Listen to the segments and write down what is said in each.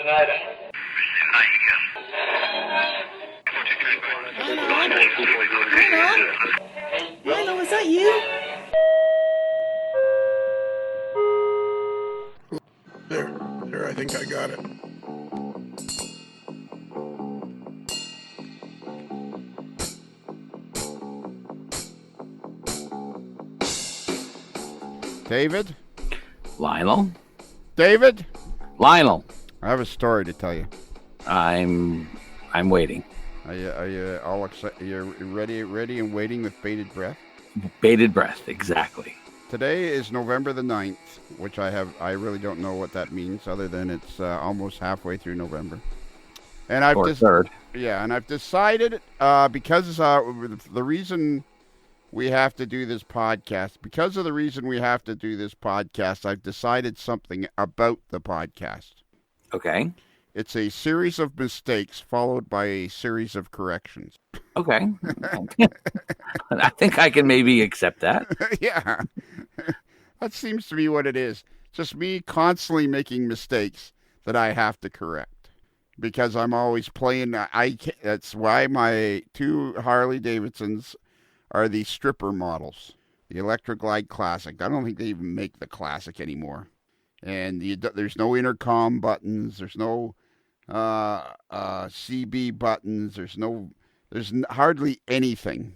Lionel, is that you? There, I think I got it. David? Lionel? David? Lionel. I have a story to tell you. I'm waiting. Are you all excited? You're ready and waiting with bated breath? Bated breath, exactly. Today is November the 9th, which I really don't know what that means other than it's almost halfway through November. And third. Yeah, and I've decided because the reason we have to do this podcast, I've decided something about the podcast. Okay. It's a series of mistakes followed by a series of corrections. Okay. I think I can maybe accept that. Yeah. That seems to be what it is. Just me constantly making mistakes that I have to correct. Because I'm always playing. That's why my two Harley Davidsons are the stripper models. The Electra Glide Classic. I don't think they even make the Classic anymore. And there's no intercom buttons. There's no CB buttons. There's hardly anything.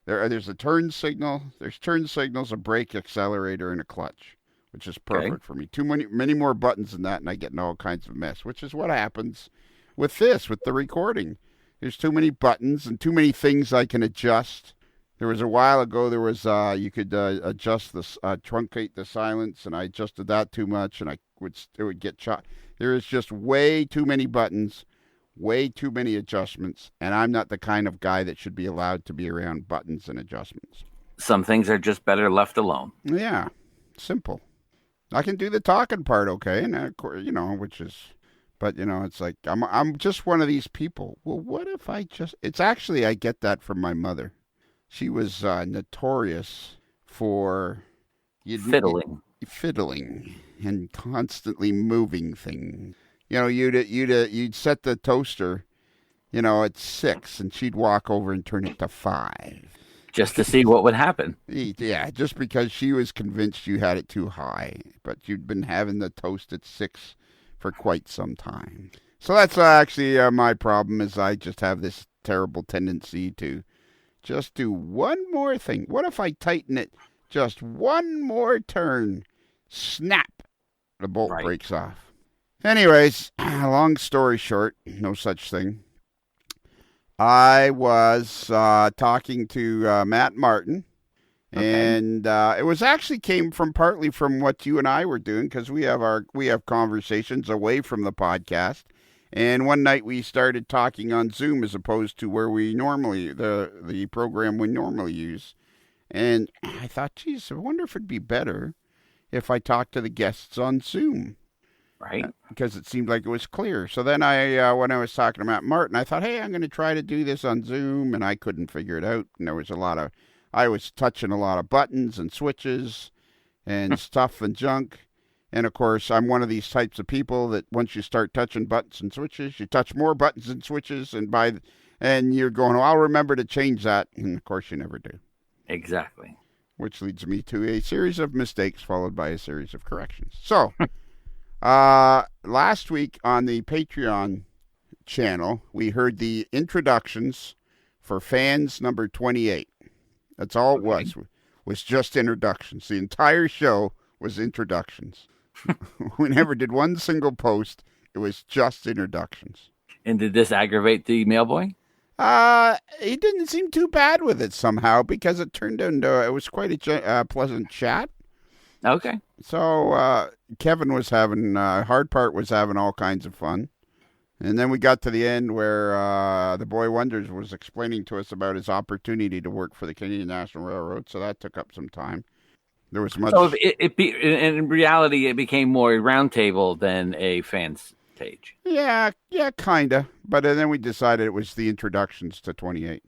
There's a turn signal. There's turn signals, a brake, accelerator, and a clutch, which is perfect for me. Many more buttons than that, and I get in all kinds of mess, which is what happens with the recording. There's too many buttons and too many things I can adjust. There was a while ago, you could adjust truncate the silence, and I adjusted that too much, and it would get shot. There is just way too many buttons, way too many adjustments, and I'm not the kind of guy that should be allowed to be around buttons and adjustments. Some things are just better left alone. Yeah, simple. I can do the talking part okay, and but it's like I'm just one of these people. Well, what if I get that from my mother. She was notorious for fiddling and constantly moving things. You'd set the toaster, at 6, and she'd walk over and turn it to 5. Just to see what would happen. Yeah, just because she was convinced you had it too high, but you'd been having the toast at 6 for quite some time. So that's actually my problem. Is I just have this terrible tendency to just do one more thing. What if I tighten it just one more turn? Snap! The bolt breaks off. Anyways, long story short, no such thing. I was talking to Matt Martin, and it was actually came from partly from what you and I were doing, because we have conversations away from the podcast. And one night we started talking on Zoom as opposed to where we normally, the program we normally use. And I thought, geez, I wonder if it'd be better if I talked to the guests on Zoom. Right. Because it seemed like it was clear. So then when I was talking to Matt Martin, I thought, hey, I'm going to try to do this on Zoom. And I couldn't figure it out. And I was touching a lot of buttons and switches and stuff and junk. And, of course, I'm one of these types of people that once you start touching buttons and switches, you touch more buttons and switches, and you're going, I'll remember to change that. And, of course, you never do. Exactly. Which leads me to a series of mistakes followed by a series of corrections. So, last week on the Patreon channel, we heard the introductions for fans number 28. That's all it was just introductions. The entire show was introductions. We never did one single post. It was just introductions. And did this aggravate the mailboy? He didn't seem too bad with it somehow, because it turned into, it was quite a pleasant chat. Okay. So Kevin was having, hard part was having all kinds of fun. And then we got to the end where the Boy Wonders was explaining to us about his opportunity to work for the Canadian National Railroad. So that took up some time. There was much. So in reality, it became more a roundtable than a fans page. Yeah, kind of. But then we decided it was the introductions to 28.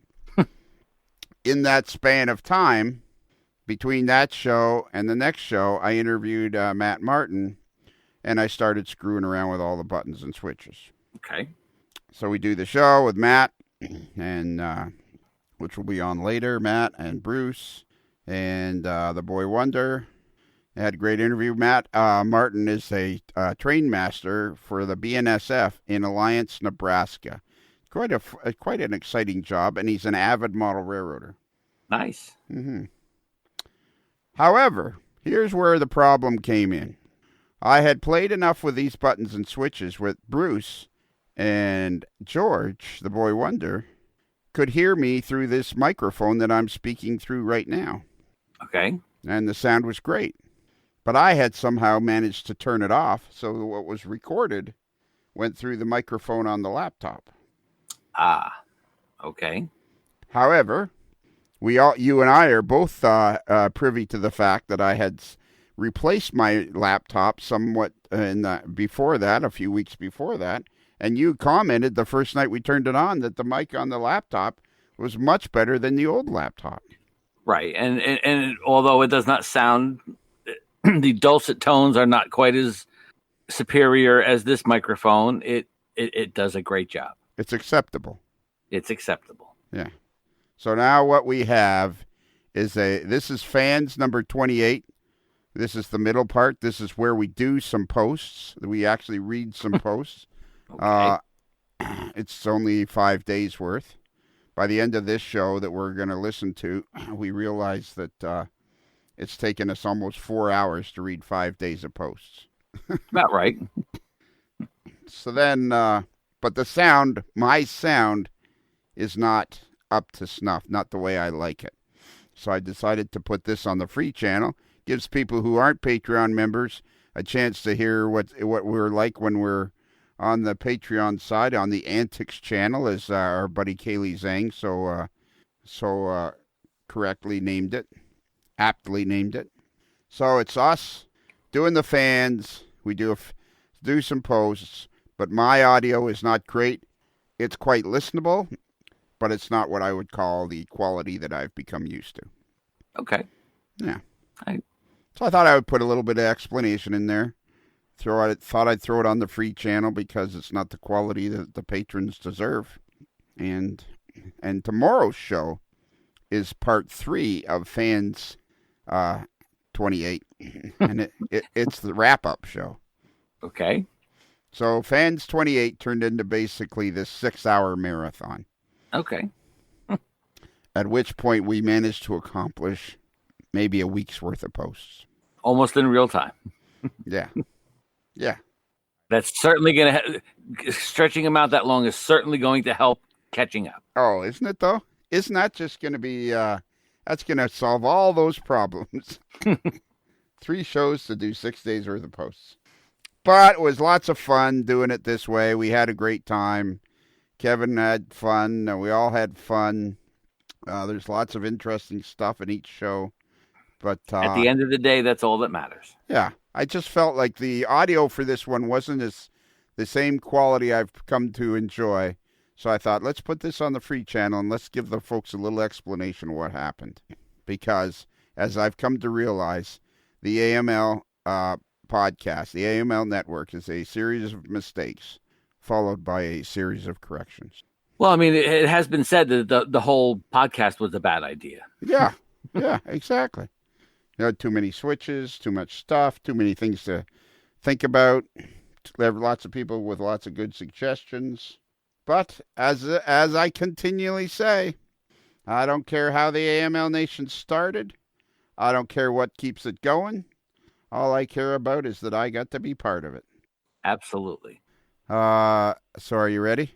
In that span of time, between that show and the next show, I interviewed Matt Martin. and I started screwing around with all the buttons and switches. Okay. So we do the show with Matt, and which will be on later, Matt and Bruce, and the Boy Wonder. I had a great interview. Matt Martin is a train master for the BNSF in Alliance, Nebraska. Quite an exciting job, and he's an avid model railroader. Nice. Mm-hmm. However, here's where the problem came in. I had played enough with these buttons and switches with Bruce, and George, the Boy Wonder, could hear me through this microphone that I'm speaking through right now. Okay. And the sound was great. But I had somehow managed to turn it off, so what was recorded went through the microphone on the laptop. Ah, okay. However, you and I are both privy to the fact that I had replaced my laptop somewhat before that, a few weeks before that, and you commented the first night we turned it on that the mic on the laptop was much better than the old laptop. Right, and although it does not sound, the dulcet tones are not quite as superior as this microphone, it does a great job. It's acceptable. It's acceptable. Yeah. So now what we have is this is fans number 28. This is the middle part. This is where we do some posts. We actually read some posts. Okay. It's only 5 days worth. By the end of this show that we're going to listen to, we realize that it's taken us almost 4 hours to read 5 days of posts. About right. So then, but the sound, my sound, is not up to snuff, not the way I like it. So I decided to put this on the free channel. Gives people who aren't Patreon members a chance to hear what we're like when we're on the Patreon side, on the Antics channel, as our buddy Kaylee Zhang so correctly named it, aptly named it. So it's us doing the fans. We do some posts, but my audio is not great. It's quite listenable, but it's not what I would call the quality that I've become used to. Okay. Yeah. So I thought I would put a little bit of explanation in there. Thought I'd throw it on the free channel because it's not the quality that the patrons deserve. And tomorrow's show is part 3 of Fans 28, and it's the wrap-up show. Okay. So Fans 28 turned into basically this 6-hour marathon. Okay. At which point we managed to accomplish maybe a week's worth of posts. Almost in real time. Yeah. Yeah. That's certainly going to stretching them out that long is certainly going to help catching up. Oh, isn't it though? Isn't that just going to be, that's going to solve all those problems. 3 shows to do 6 days worth of posts. But it was lots of fun doing it this way. We had a great time. Kevin had fun. We all had fun. There's lots of interesting stuff in each show. But at the end of the day, that's all that matters. Yeah. I just felt like the audio for this one wasn't the same quality I've come to enjoy. So I thought, let's put this on the free channel and let's give the folks a little explanation of what happened. Because as I've come to realize, the AML podcast, the AML network, is a series of mistakes followed by a series of corrections. Well, I mean, it has been said that the whole podcast was a bad idea. Yeah. Yeah, exactly. Too many switches, too much stuff, too many things to think about. There are lots of people with lots of good suggestions. But as I continually say, I don't care how the AML Nation started. I don't care what keeps it going. All I care about is that I got to be part of it. Absolutely. So are you ready?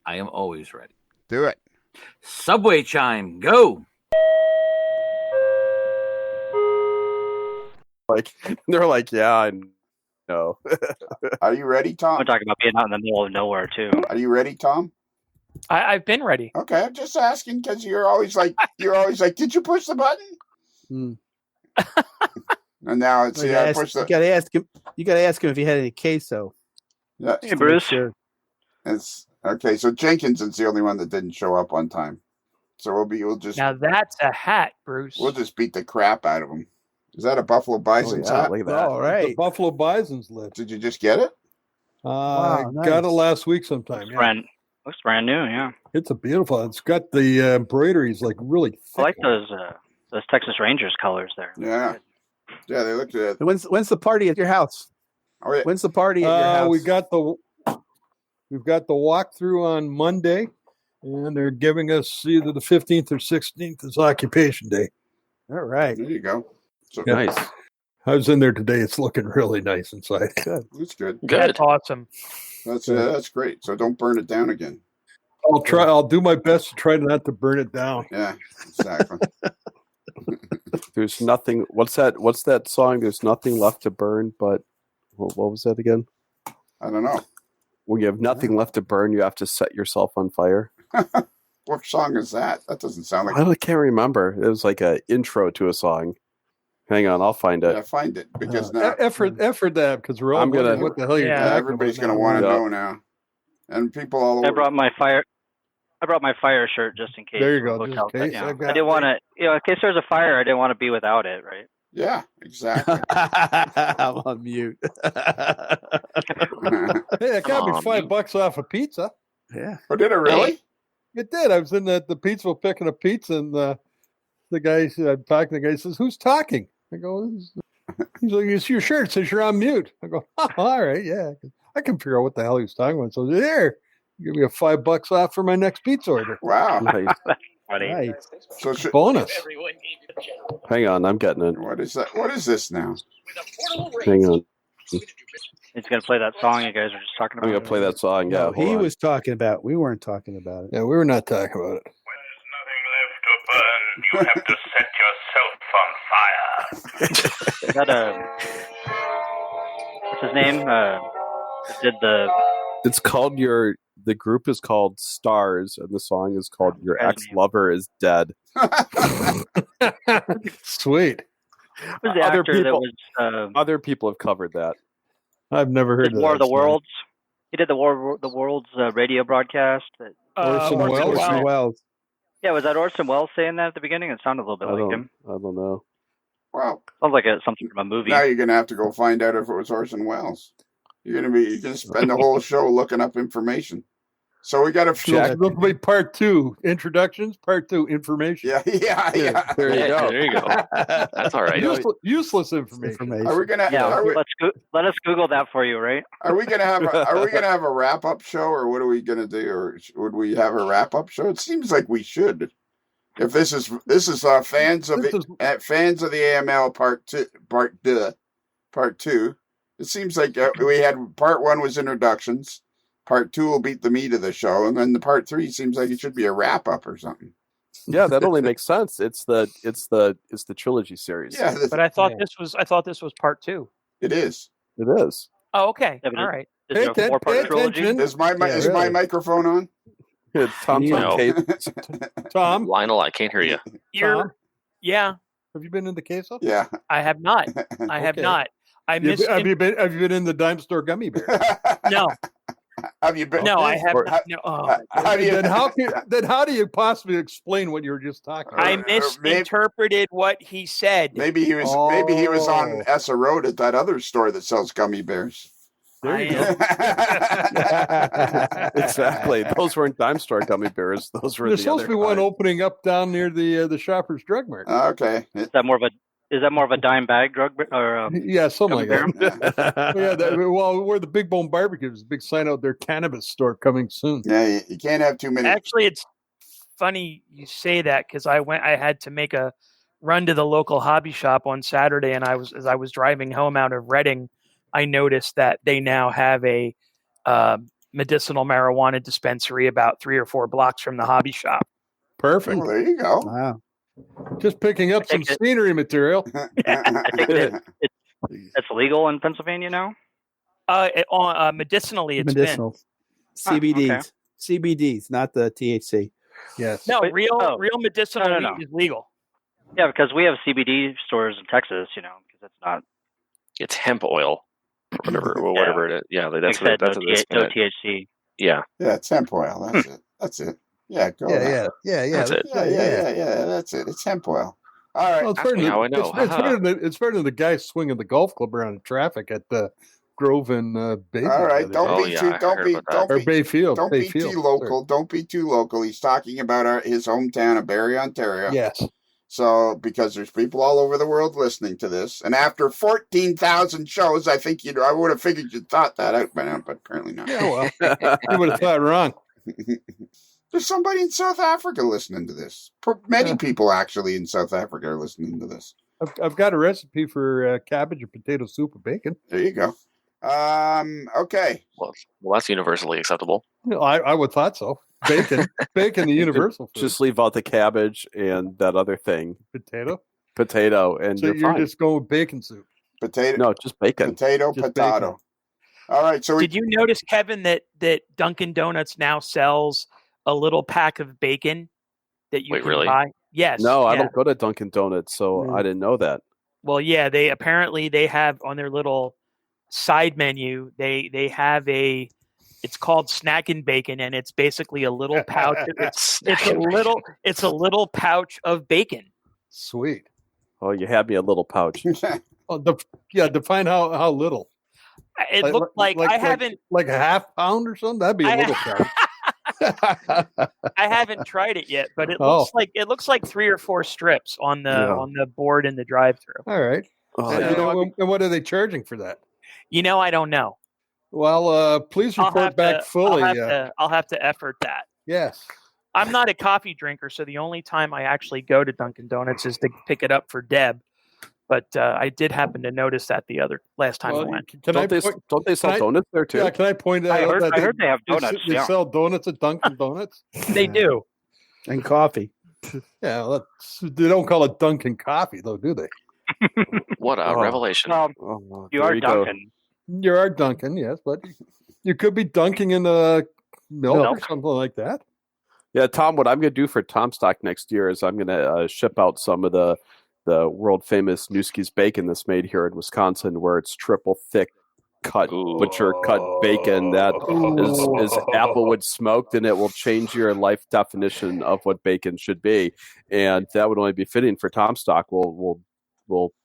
I am always ready. Do it. Subway chime, go. They're like, yeah, I know. Are you ready, Tom? We're talking about being out in the middle of nowhere, too. Are you ready, Tom? I've been ready. Okay, I'm just asking because you're always like, did you push the button? And now it's I pushed the. You gotta ask him if he had any queso. Yeah. Hey, Bruce. Sure. It's okay. So Jenkins is the only one that didn't show up on time. So we'll just Now that's a hat, Bruce. we'll just beat the crap out of him. Is that a Buffalo Bison's hat? Look at that. No, right. the Buffalo Bison's lid. Did you just get it? I Wow, got it nice. last week sometime. Yeah. Looks brand new. Yeah, It's a beautiful. It's got the embroideries like really thick. I like those Texas Rangers colors there. Yeah. Yeah, they looked at it. When's the party at your house? Oh, yeah. When's the party at your house? We've got the walkthrough on Monday, and they're giving us either the 15th or 16th as occupation day. All right. There you go. So, Yeah. Nice. I was in there today. It's looking really nice inside. Good. That's good. That's awesome. That's great. So don't burn it down again. I'll do my best to try not to burn it down. Yeah, exactly. There's nothing. What's that song? There's nothing left to burn. But what was that again? I don't know. When you have nothing left to burn, you have to set yourself on fire. What song is that? That doesn't sound like. I can't remember. It was like an intro to a song. Hang on, I'll find it. Yeah, find it because now Effort that because we're all I'm gonna- wondering what the hell you're talking everybody's about going to now. want to Yeah. know now, and people all over. I brought my fire shirt just in case. There you go, for just in hotels, case. you know. I've got- I didn't want to, in case there's a fire, I didn't want to be without it, right? Yeah, exactly. I'm on mute. Hey, it got me $5 off a pizza. Yeah. Oh, did it really? It did. I was in the Pizzaville picking a pizza, and the guy I'm talking. The guy says, "Who's talking?" I go, "He's like, it's your shirt. It says you're on mute." I go, oh, "All right, yeah, I can figure out what the hell he was talking about." So there, give me a $5 off for my next pizza order. Wow. Nice. Funny. Nice. So Bonus. Hang on, I'm getting it. what is that? What is this now? Hang on. He's gonna play that song you guys were just talking I'm about. gonna play that song. Yeah, No, he was talking about. We weren't talking about it. Yeah, we were not talking about it. When there's nothing left to burn, you have to set yourself on fire. Is that what's his name? Did the It's called the group is called Stars, and the song is called Your Guy's Ex-Lover is Dead. Sweet. who's the Other actor that people- was Other people have covered that. I've never heard did of War of that the Worlds? He did the Worlds radio broadcast. Orson Welles? Orson Welles. Yeah, was that Orson Welles saying that at the beginning? It sounded a little bit like him. I don't know. Well, Sounds like something from a movie. now you're going to have to go find out if it was Orson Welles. You're going to spend the whole show looking up information. So we got a few. So this will be part 2 introductions, part 2 information. Yeah. There you go. There you go. That's all right. Useless information. Are we gonna? Yeah, Are we, let us Google that for you, right? are we gonna have? Are we gonna have a wrap up show, or what are we gonna do? Or would we have a wrap up show? It seems like we should. If this is fans of fans of the AML part two. It seems like we had part 1 was introductions. Part 2 will beat the meat of the show, and then the part 3 seems like it should be a wrap up or something. Yeah, that only makes sense. It's the trilogy series. Yeah, But I thought this was part 2. it is. It is. Oh, okay. Yeah, but all right. Is it a Pay 4-part trilogy? attention. Is my really. microphone on? Tom's on No. Kate. Tom, Lionel, I can't hear you. Tom, Yeah, have you been in the queso? Yeah. I have not. I have Okay. not. I Have missed. you been in the dime store gummy bear? No, Have you been? no, I have Or- not. No, oh. Have you, then how do you possibly explain what you were just talking about? I maybe- misinterpreted what he said. Maybe he was on Oh. Essa Road at that other store that sells gummy bears. There you I go. Exactly. Those weren't dime store gummy bears. Those were There's the supposed other to be one kind. opening up down near the Shoppers Drug Mart. Okay. Is that more of a dime bag drug or Yeah, something like gummy that. Well, where the Big Bone Barbecue is, a big sign out there, cannabis store coming soon. Yeah, you can't have too many. Actually, it's funny you say that because I had to make a run to the local hobby shop on Saturday, and as I was driving home out of Reading, I noticed that they now have a medicinal marijuana dispensary about 3 or 4 blocks from the hobby shop. Perfect. Oh, there you go. Wow. Just picking up some scenery material. it's legal in Pennsylvania now? Medicinally, it's Medicinal. CBDs. okay. CBDs, not the THC. Yes. been. No, Wait, real medicinal no. weed is legal. Yeah, because we have CBD stores in Texas, because it's not It's hemp oil, or whatever it is. Yeah, that's like what said, that's no THC. Yeah, Yeah, it's hemp oil. That's it. That's it. Yeah, go. Yeah. that's it. Yeah. That's it. It's hemp oil. All right. Well, it's Ask better me than, how I know. it's better than the guy swinging the golf club around in traffic at the Grove and Bay. All right. the Don't other Oh, day. be yeah, too. I Don't heard be. about that. Don't Or be. Bayfield. Don't be too local. Don't be too local. He's talking about his hometown of Barrie, Ontario. Yes. So, because there's people all over the world listening to this, and after 14,000 shows, I think I would have figured you'd thought that out by now, but apparently not. Yeah, well, you would have thought wrong. There's somebody in South Africa listening to this. Many people actually in South Africa are listening to this. I've got a recipe for cabbage and potato soup with bacon. There you go. Okay. Well, that's universally acceptable. Well, I would thought so. Bacon, the universal food. Just leave out the cabbage and that other thing, potato, and so you're you're fine. just going with bacon soup. Potato. No, just bacon. Potato. Just Potato. bacon. All right. So Did you notice, Kevin, that Dunkin' Donuts now sells a little pack of bacon that you Wait, can really? buy? Yes. No, I yeah. don't go to Dunkin' Donuts, so Yeah. I didn't know that. Well, yeah, they have on their little side menu, they have it's called Snackin' Bacon, and it's basically a little pouch. It's a little pouch of bacon. Sweet. Oh, you had me a little pouch. Well, define how little. It looked like I haven't like a half pound or something. That'd be a little pouch. I haven't tried it yet, but it Oh. looks like 3 or 4 strips on the board in the drive-through. All right. Oh, And what are they charging for that? I don't know. Well, please report back fully. I'll have to effort that. Yes. I'm not a coffee drinker, so the only time I actually go to Dunkin' Donuts is to pick it up for Deb. But I did happen to notice that last time I went. Don't they sell donuts there too? Yeah, can I point out? I heard that they have donuts. They Yeah. sell donuts at Dunkin' Donuts. They do. And coffee. Yeah, they don't call it Dunkin' coffee though, do they? What a revelation. Oh, You there are go. Dunkin'. You are Dunkin', yes, but you could be dunking in the milk or something like that. Yeah, Tom, what I'm going to do for Tom Stock next year is I'm going to ship out some of the world famous Newski's bacon that's made here in Wisconsin, where it's triple thick cut butcher cut bacon that is applewood smoked, and it will change your life definition of what bacon should be. And that would only be fitting for Tom Stock. We'll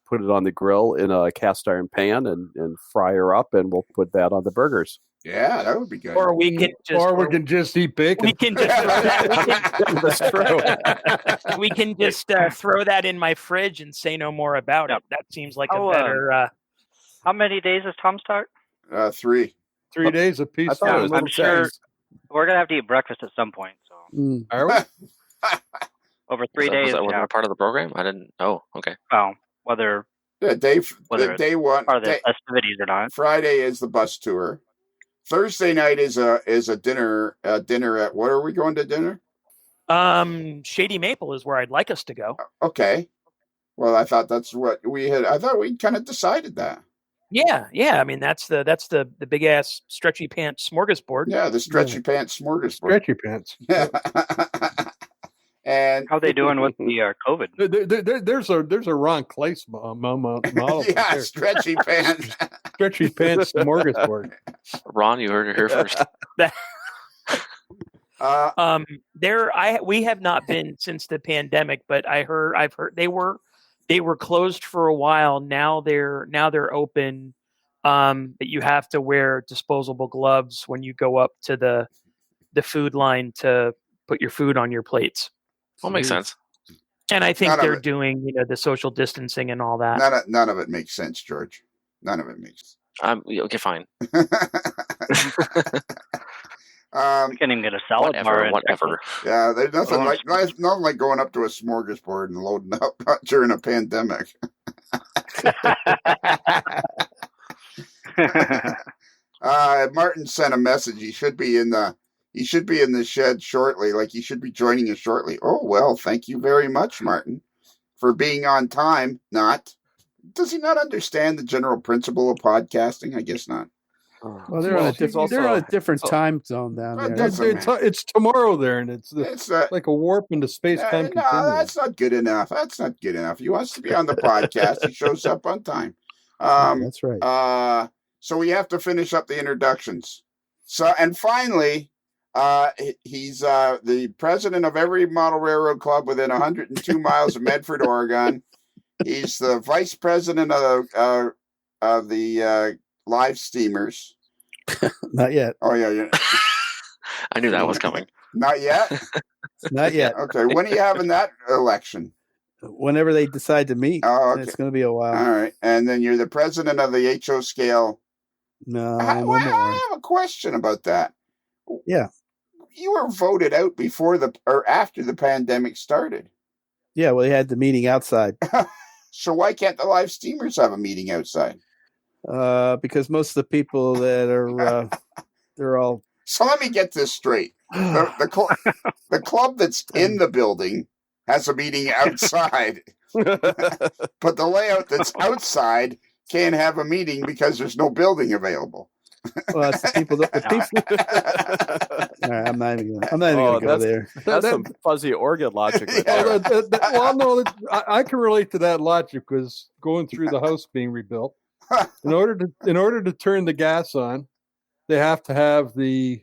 put it on the grill in a cast iron pan and fry her up, and we'll put that on the burgers. Yeah, that would be good. Or we can just eat bacon. We can just throw that. That's true. We can just throw that in my fridge and say no more about it. That seems like a better. How many days does Tom start? 3. 3 days a piece. I thought it was I'm sure days. we're gonna have to eat breakfast at some point. So Are we? over 3 Was days. that wasn't a part of the program? I didn't. Oh, okay. Well, whether Yeah, day one. are there festivities or not? Friday is the bus tour. Thursday night is a dinner at what are we going to dinner? Shady Maple is where I'd like us to go. Okay. Well, I thought that's what we had. I thought we'd kind of decided that. Yeah. I mean, that's the big ass stretchy pants smorgasbord. Yeah, the stretchy pants smorgasbord. Stretchy pants. And How are they doing with the COVID? There's a Ron Clace model. yeah, there. stretchy pants. Stretchy pants smorgasbord. Ron, you heard it here first. We have not been since the pandemic, but I've heard they were closed for a while. Now they're open. But you have to wear disposable gloves when you go up to the food line to put your food on your plates. Well, makes sense. And I think None of they're it. doing the social distancing and all that. None of it makes sense, George. None of it makes. Okay, fine. We can't even get a salad bar. Whatever. Yeah, there's nothing like going up to a smorgasbord and loading up during a pandemic. Martin sent a message. He should be in the shed shortly. Like he should be joining us shortly. Oh well, thank you very much, Martin, for being on time. Does he not understand the general principle of podcasting? I guess not. Well, they're on a different time zone down there. It's tomorrow there, and it's like a warp into space time. No, that's not good enough. He wants to be on the podcast. He shows up on time. That's right. So we have to finish up the introductions. So, and finally, He's the president of every model railroad club within 102 miles of Medford, Oregon. He's the vice president of the live steamers. Not yet. Oh, yeah. I knew that was coming. Not yet? Not yet. Okay. When are you having that election? Whenever they decide to meet. Oh, okay. It's going to be a while. All right. And then you're the president of the HO scale. No, I more. have a question about that. Yeah. You were voted out before or after the pandemic started. Yeah, well, they had the meeting outside. So why can't the live steamers have a meeting outside? Because most of the people that are, they're all. So let me get this straight. The club that's in the building has a meeting outside, but the layout that's outside can't have a meeting because there's no building available. Well, it's the people. All right, I'm not even going to go there. That's some fuzzy organ logic. Right there. Well, no, I can relate to that logic because going through the house being rebuilt, in order to turn the gas on, they have to have the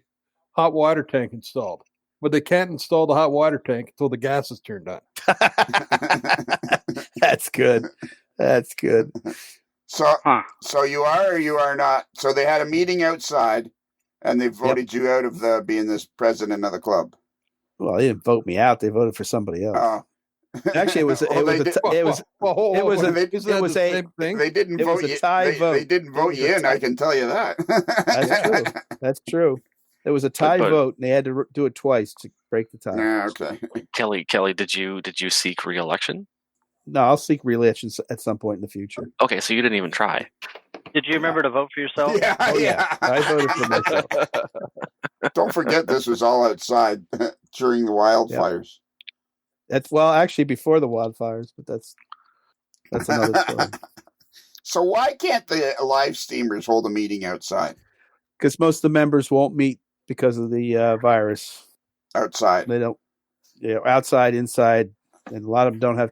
hot water tank installed, but they can't install the hot water tank until the gas is turned on. That's good. That's good. So you are or you are not. So they had a meeting outside, and they voted you out of being this president of the club. Well, they didn't vote me out. They voted for somebody else. Actually, it was a tie vote. They didn't vote you in. I can tell you that. That's true. That's true. It was a tie vote, and they had to do it twice to break the tie. Yeah, okay. Kelly, did you seek re-election? No, I'll seek re-election at some point in the future. Okay, so you didn't even try. Did you remember to vote for yourself? Yeah, I voted for myself. Don't forget, this was all outside during the wildfires. That's actually before the wildfires, but that's another story. So why can't the live steamers hold a meeting outside? Because most of the members won't meet because of the virus. Outside, they don't. Outside, inside, and a lot of them don't have.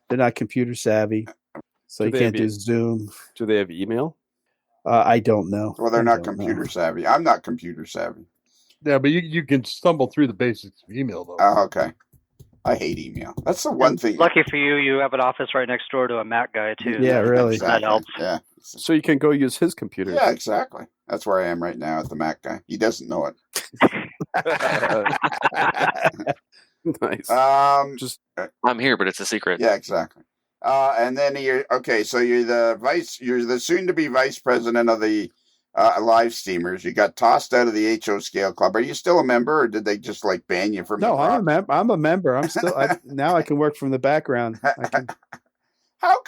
They're not computer savvy, so you can't do Zoom. Do they have email? I don't know. Well, they're not computer savvy. I'm not computer savvy. Yeah, but you can stumble through the basics of email, though. Oh, okay. I hate email. That's the one thing. Lucky for you, you have an office right next door to a Mac guy, too. Yeah, really. Exactly. That helps. Yeah. So you can go use his computer. Yeah, exactly. That's where I am right now at the Mac guy. He doesn't know it. Nice. I'm here, but it's a secret. Yeah, exactly. And then so you're the soon-to-be vice president of the live steamers. You got tossed out of the HO Scale Club. Are you still a member, or did they just ban you from? No, I'm a member. I'm still. Now I can work from the background.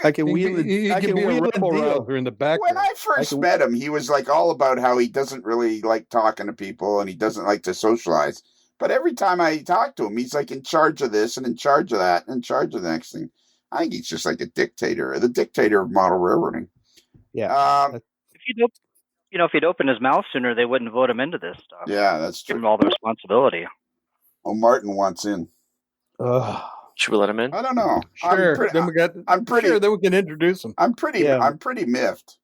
I can wheel it. You can be a rebel rouser in the background. When I first met him, he was all about how he doesn't really like talking to people and he doesn't like to socialize. But every time I talk to him, he's in charge of this and in charge of that and in charge of the next thing. I think he's just like a dictator, the dictator of model railroading. Yeah. If he'd opened his mouth sooner, they wouldn't vote him into this stuff. Yeah, that's true. Give him all the responsibility. Oh, Martin wants in. Should we let him in? I don't know. Sure. Then we can introduce him. I'm pretty miffed.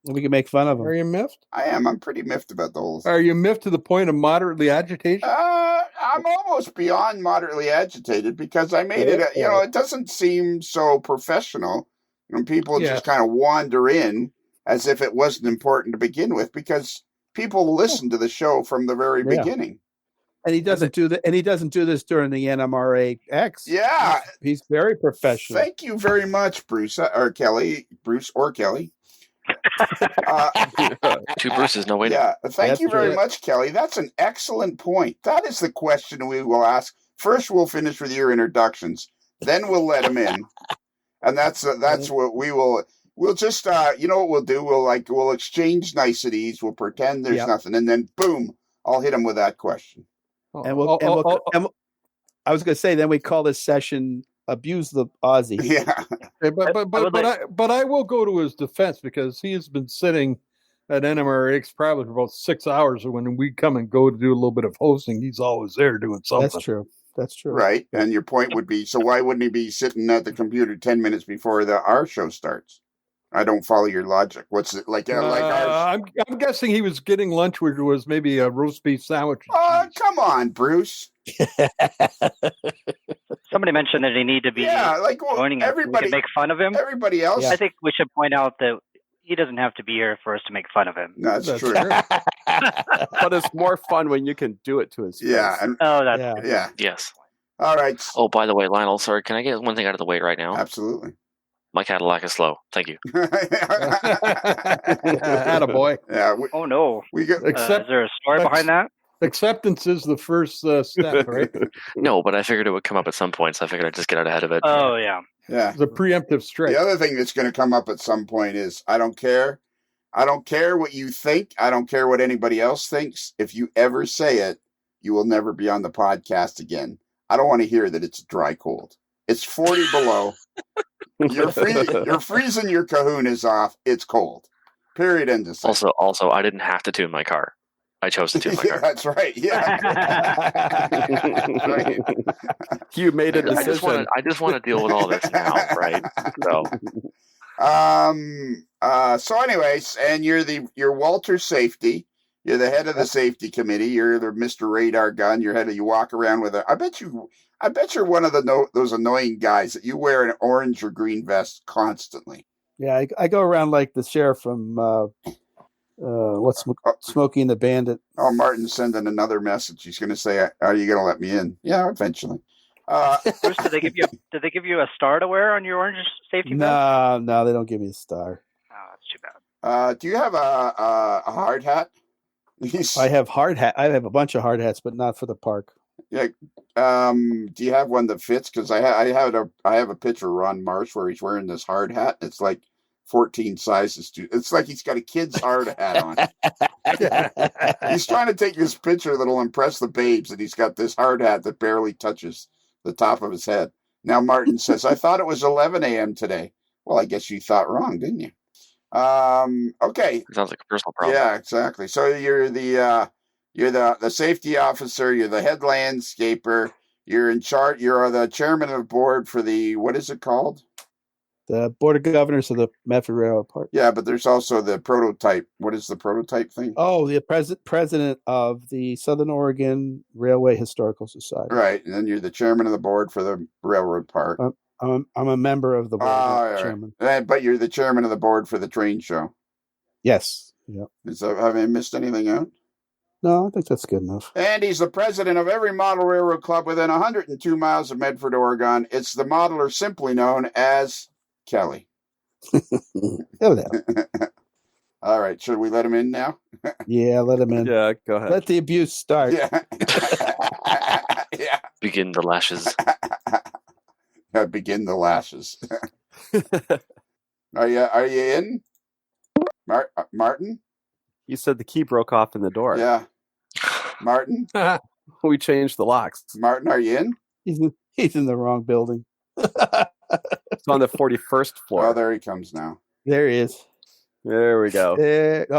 We can make fun of him. Are you miffed? I am. I'm pretty miffed about the whole thing. Are you miffed to the point of moderately agitation? I'm almost beyond moderately agitated because I made it. It doesn't seem so professional when people just kind of wander in as if it wasn't important to begin with, because people listen to the show from the very beginning. And he doesn't do that. And he doesn't do this during the NMRA X. Yeah, he's very professional. Thank you very much, Bruce or Kelly. Two Bruces, no way. Yeah, thank you very much, Kelly. That's an excellent point. That is the question we will ask. First, we'll finish with your introductions. Then we'll let him in, and that's what we will. We'll just what we'll do. We'll exchange niceties. We'll pretend there's nothing, and then boom, I'll hit him with that question. And I was going to say, then we call this session "Abuse the Aussie." Yeah, but I will go to his defense because he has been sitting at NMRX probably for about 6 hours. When we come and go to do a little bit of hosting, he's always there doing something. That's true. Right, and your point would be, so why wouldn't he be sitting at the computer 10 minutes before our show starts? I don't follow your logic. What's it like? Like ours? I'm guessing he was getting lunch, which was maybe a roast beef sandwich. Oh, come on, Bruce. Somebody mentioned that he need to be joining us. We can make fun of him. Everybody else. I think we should point out that he doesn't have to be here for us to make fun of him. No, that's true. But it's more fun when you can do it to his face. Yeah. That's Yes. All right. Oh, by the way, Lionel, sorry, can I get one thing out of the way right now? Absolutely. My Cadillac is slow. Thank you. Attaboy. Yeah. Oh no. We got. Is there a story behind that? Acceptance is the first step, right? No, but I figured it would come up at some point, so I figured I'd just get out ahead of it. Oh yeah. Yeah. It's a preemptive strike. The other thing that's going to come up at some point is I don't care. I don't care what you think. I don't care what anybody else thinks. If you ever say it, you will never be on the podcast again. I don't want to hear that it's dry cold. It's 40 below. You're freezing your kahunas off. It's cold. Period. End of sentence. Also, I didn't have to tune my car. I chose to tune my car. That's right. Yeah. You made a decision. I just want to deal with all this now, right? So anyways, and you're Walter Safety. You're the head of the safety committee. You're the Mr. Radar Gun. You walk around with I bet you're one of those annoying guys that you wear an orange or green vest constantly. Yeah, I go around like the sheriff from Smokey and the Bandit. Oh, Martin's sending another message. He's going to say, "Are you going to let me in?" Yeah, eventually. Bruce, did they give you a star to wear on your orange safety vest? No, they don't give me a star. Oh, that's too bad. Do you have a hard hat? I have hard hat. I have a bunch of hard hats, but not for the park. Yeah. Do you have one that fits? Because I have a picture of Ron Marsh where he's wearing this hard hat. It's like 14 sizes too. It's like he's got a kid's hard hat on. He's trying to take this picture that'll impress the babes, and he's got this hard hat that barely touches the top of his head. Now Martin says, "I thought it was 11 a.m. today." Well, I guess you thought wrong, didn't you? Okay. Sounds like a personal problem. Yeah, exactly. So you're the safety officer. You're the head landscaper. You're in charge. You're the chairman of the board for what is it called? The Board of Governors of the Medford Railroad Park. Yeah, but there's also the prototype. What is the prototype thing? Oh, the president of the Southern Oregon Railway Historical Society. Right, and then you're the chairman of the board for the railroad park. I'm a member of the board. Chairman. But you're the chairman of the board for the train show. Yes. Yeah. Have I missed anything out? No, I think that's good enough. And he's the president of every model railroad club within 102 miles of Medford, Oregon. It's the modeler simply known as Kelly. Hello. All right. Should we let him in now? Yeah, let him in. Yeah, go ahead. Let the abuse start. Yeah. Yeah. Begin the lashes. Begin the lashes. Are you in? Martin? You said the key broke off in the door. Yeah. Martin? We changed the locks. Martin, are you in? He's in the wrong building. It's on the 41st floor. Oh, there he comes now. There he is. There we go.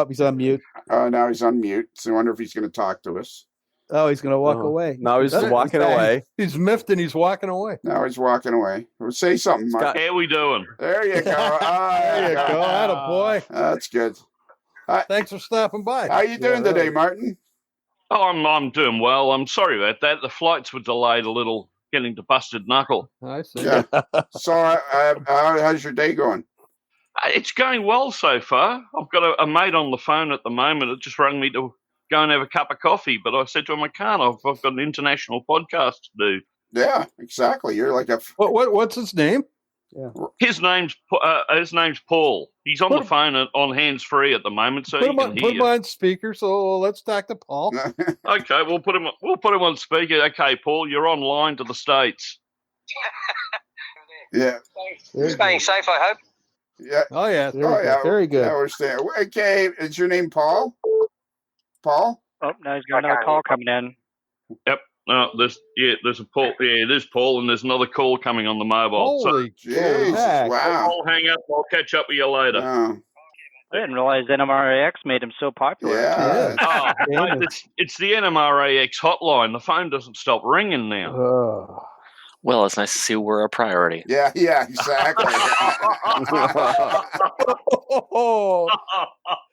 He's on mute. Oh, now he's on mute. So I wonder if he's going to talk to us. Oh, he's going to walk away. Now he's just walking away. He's miffed and he's walking away. Now he's walking away. Well, say something, Mark. How we doing? There you go. There you go. Attaboy. That's good. Thanks for stopping by. How are you doing today, Martin? Oh, I'm doing well. I'm sorry about that. The flights were delayed a little, getting to Busted Knuckle. I see. Yeah. So how's your day going? It's going well so far. I've got a mate on the phone at the moment that just rang me to go and have a cup of coffee, but I said to him, I can't. I've got an international podcast to do. Yeah, exactly. You're like a... What's his name? Yeah. His name's Paul. He's on the phone on hands-free at the moment, so he can hear. Put him on speaker, so let's talk to Paul. Okay, we'll put him on speaker. Okay, Paul, you're online to the States. Yeah. Staying safe, I hope. Yeah. Oh, yeah. Very good. Yeah, we're staying. Okay, is your name Paul? Paul? Oh, now he's got another call coming in. Yep. There's a Paul. Yeah, it is Paul, and there's another call coming on the mobile. Holy jeez! Wow. I'll hang up. I'll catch up with you later. Oh. I didn't realize NMRAX made him so popular. Yeah. It's the NMRAX hotline. The phone doesn't stop ringing now. Well, it's nice to see we're a priority. Yeah, exactly.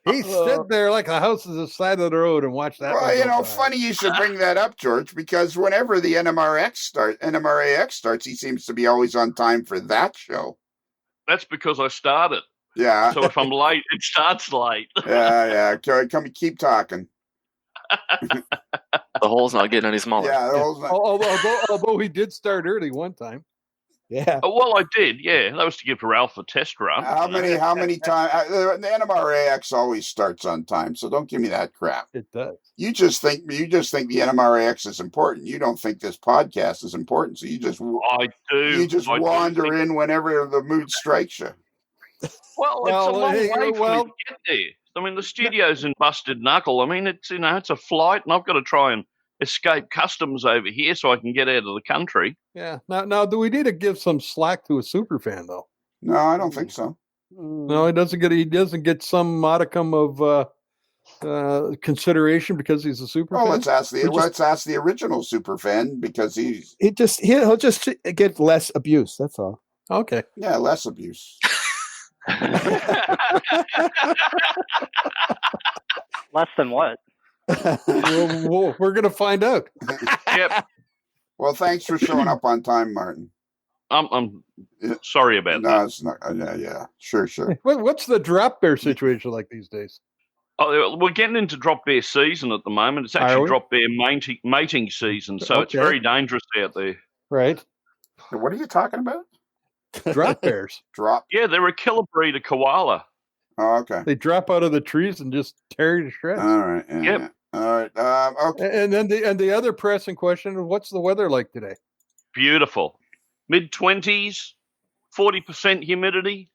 He stood there like a house is the side of the road and watched that. Well, funny you should bring that up, George, because whenever the NMRAX starts, he seems to be always on time for that show. That's because I started. Yeah. So if I'm late, it starts late. Yeah. Come, keep talking. The hole's not getting any smaller. Yeah, the hole's not. Although he did start early one time. Yeah. Oh, well, I did. Yeah, that was to give Ralph a test run. How many times? The NMRAX always starts on time, so don't give me that crap. It does. You just think the NMRAX is important. You don't think this podcast is important, so you just I do. You just wander in whenever the mood strikes you. Well, it's a long way for me to get there. I mean, the studio's in Busted Knuckle. I mean, it's a flight, and I've got to try and escape customs over here so I can get out of the country. Yeah. Now, do we need to give some slack to a super fan though? No, I don't think so. No, he doesn't get some modicum of consideration because he's a super fan. Let's ask the original super fan because he'll just get less abuse. That's all. Okay. Yeah, less abuse. Less than what? We're going to find out. Yep. Well, thanks for showing up on time, Martin. I'm sorry about that. No, it's not. Yeah. Sure. What's the drop bear situation like these days? Oh, we're getting into drop bear season at the moment. It's actually drop bear mating season, so it's very dangerous out there. Right. What are you talking about? Drop bears. Yeah, they're a killer breed of koala. Oh, okay. They drop out of the trees and just tear you to shreds. All right. Yeah, yep. Yeah. All right. Okay. And then the other pressing question: what's the weather like today? Beautiful. Mid-20s, 40% humidity.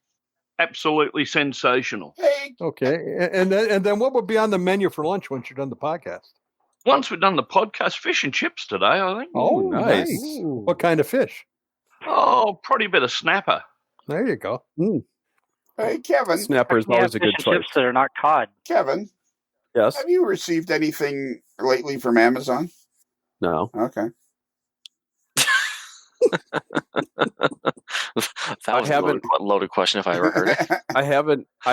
Absolutely sensational. Hey. Okay. And then what would be on the menu for lunch once you're done the podcast? Once we've done the podcast, fish and chips today, I think. Oh, nice. Ooh. What kind of fish? Oh, probably a bit of snapper. There you go. Hey, Kevin. Snapper is always a good choice. Chips that are not cod. Kevin. Yes. Have you received anything lately from Amazon? No. Okay. That was a loaded question if I ever heard it. I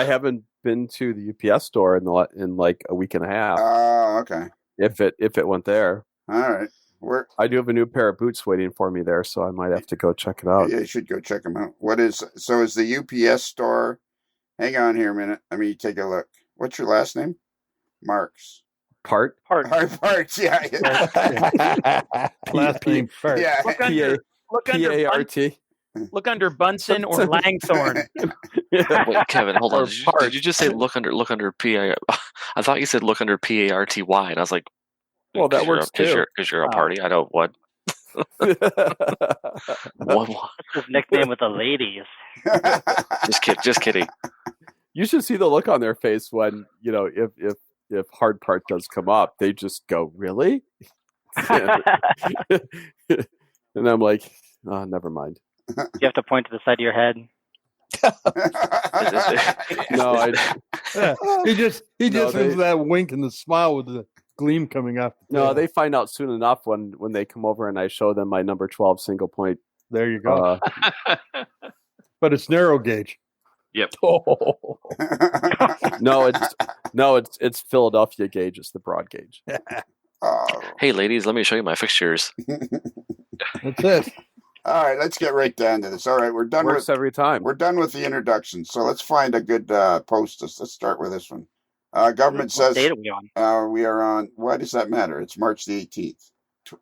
haven't been to the UPS store in like a week and a half. Oh, okay. If it went there. All right. I do have a new pair of boots waiting for me there, so I might have to go check it out. Yeah, you should go check them out. Is the UPS store? Hang on here a minute. Let me take a look. What's your last name? Marks. Parts. Yeah. Last name Parts. Yeah. Look under Bunsen or Langthorn. Wait, Kevin, hold on. Did you just say look under P-A? I thought you said look under P-A-R-T-Y, and I was like, well, that works too. Because you're a party. I don't what. What's his nickname with the ladies? Just kidding. You should see the look on their face when if hard part does come up, they just go, really? And I'm like, oh, never mind. You have to point to the side of your head. No, he just has that wink and the smile with the gleam coming up. No, they find out soon enough when they come over and I show them my number 12 single point. There you go. But it's narrow gauge. Yep. No, it's Philadelphia gauge. It's the broad gauge. Hey, ladies, let me show you my fixtures. That's it. All right, let's get right down to this. All right, we're done. Works every time. We're done with the introduction. So let's find a good post. Let's start with this one. Government says date are we on? We are on. Why does that matter? It's March the 18th.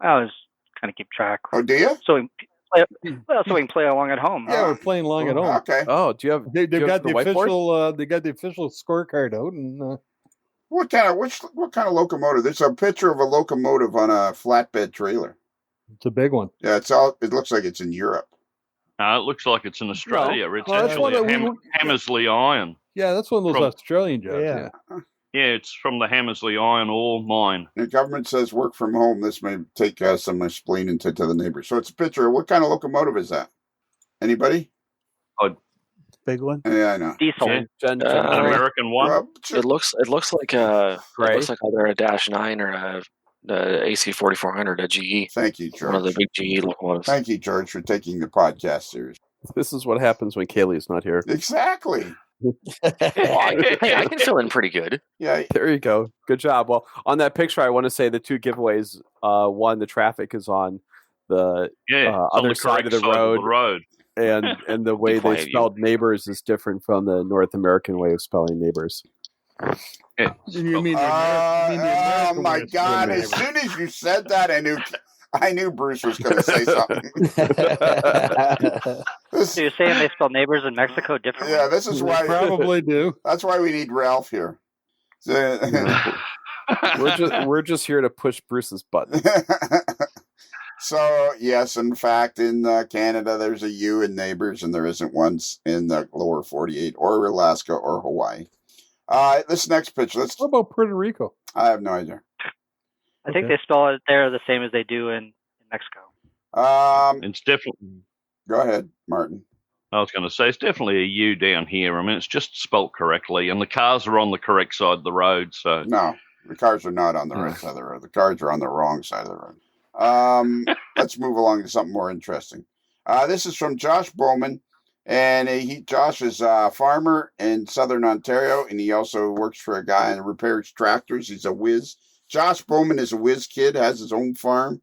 I was kind of keep track. Oh, do you? So we can play along at home. Yeah, we're playing along at home. Okay. Oh, do you have? They've got the whiteboard? official. They got the official scorecard out, and what kind of locomotive? There's a picture of a locomotive on a flatbed trailer. It's a big one. Yeah, it looks like it's in Europe. It looks like it's in Australia. No. It's That's actually Hammersley Iron. Yeah, that's one of those Australian jobs. Yeah. Yeah, it's from the Hammersley Iron Ore Mine. The government says work from home. This may take some explaining to the neighbors. So it's a picture. What kind of locomotive is that? Anybody? Big one. Yeah, I know. Diesel. American one. It looks like either a -9 or a AC 4400, a GE. Thank you, One of the George. big GE locomotives. Thank you, George, for taking the podcast serious. This is what happens when Kaylee's not here. Exactly. Hey, I can fill in pretty good. Yeah. There you go. Good job. Well, on that picture, I want to say the two giveaways. One, the traffic is on the other side of the road. And the way they spelled neighbors is different from the North American way of spelling neighbors. You mean oh my God! As soon as you said that, I knew Bruce was going to say something. So you're saying they spell neighbors in Mexico differently? Yeah, this is why probably do. That's why we need Ralph here. We're just here to push Bruce's button. So, yes, in fact, in Canada, there's a U in neighbors, and there isn't one in the lower 48 or Alaska or Hawaii. This next picture. What about Puerto Rico? I have no idea. I think they spell it there the same as they do in Mexico. It's definitely. Go ahead, Martin. I was going to say it's definitely a U down here. I mean, it's just spelt correctly, and the cars are on the correct side of the road. So no, the cars are not on the right side of the road. The cars are on the wrong side of the road. Let's move along to something more interesting. This is from Josh Bowman, and Josh is a farmer in Southern Ontario, and he also works for a guy and repairs tractors. He's a whiz. Josh Bowman is a whiz kid, has his own farm.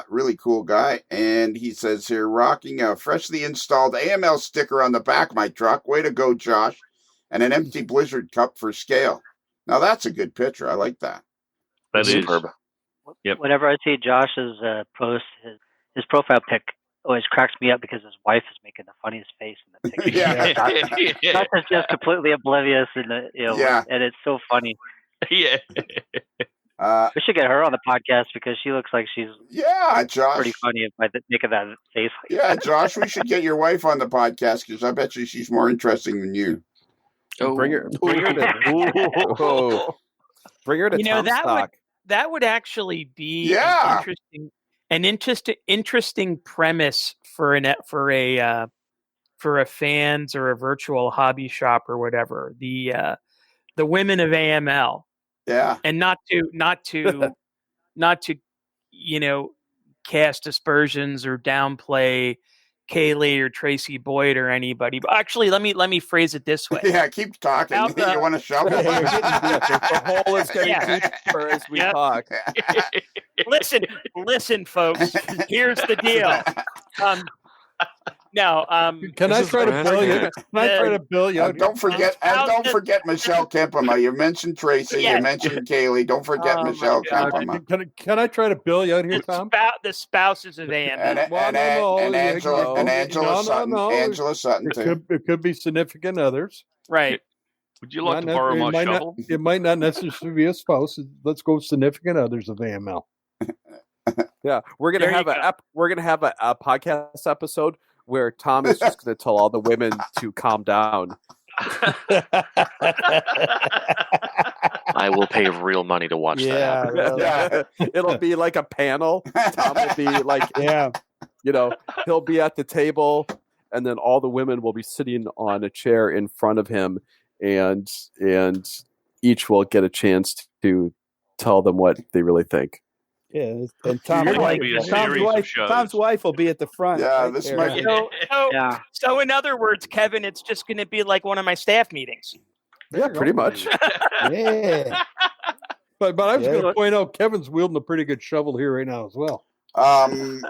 Really cool guy. And he says here, rocking a freshly installed AML sticker on the back of my truck. Way to go, Josh. And an empty Blizzard cup for scale. Now that's a good picture. I like that. That is superb. Yep. Whenever I see Josh's post, his profile pic always cracks me up because his wife is making the funniest face in the picture. Josh is just completely oblivious, and and it's so funny. Yeah. We should get her on the podcast because she looks like she's Josh, pretty funny by making that face. Josh, we should get your wife on the podcast because I bet you she's more interesting than you. Oh, bring her to Tomstock. That would actually be an interesting premise for a fans or a virtual hobby shop or whatever. The women of AML. Yeah. And not to cast aspersions or downplay Kaylee or Tracy Boyd or anybody. But actually, let me phrase it this way. Yeah, keep talking. You want to shovel? The hole is getting deeper as we talk. Listen, folks. Here's the deal. Can I try to bill you? Don't forget Michelle Kempema. You mentioned Tracy. You mentioned Kaylee. Don't forget Michelle Kempema. Can I try to bill you out here, Tom? The spouses of AML. And Angela Sutton. Angela Sutton too. It could be significant others. Right. Would you like to borrow my shovel? It might not necessarily be a spouse. Let's go significant others of AML. Yeah, we're gonna have a podcast episode where Tom is just going to tell all the women to calm down. I will pay real money to watch that. Yeah. It'll be like a panel. Tom will be like, he'll be at the table, and then all the women will be sitting on a chair in front of him, and each will get a chance to tell them what they really think. Yeah, and Tom's wife will be at the front. Yeah, this might. So in other words, Kevin, it's just going to be like one of my staff meetings. Yeah, pretty much. Yeah. But I was going to point out Kevin's wielding a pretty good shovel here right now as well.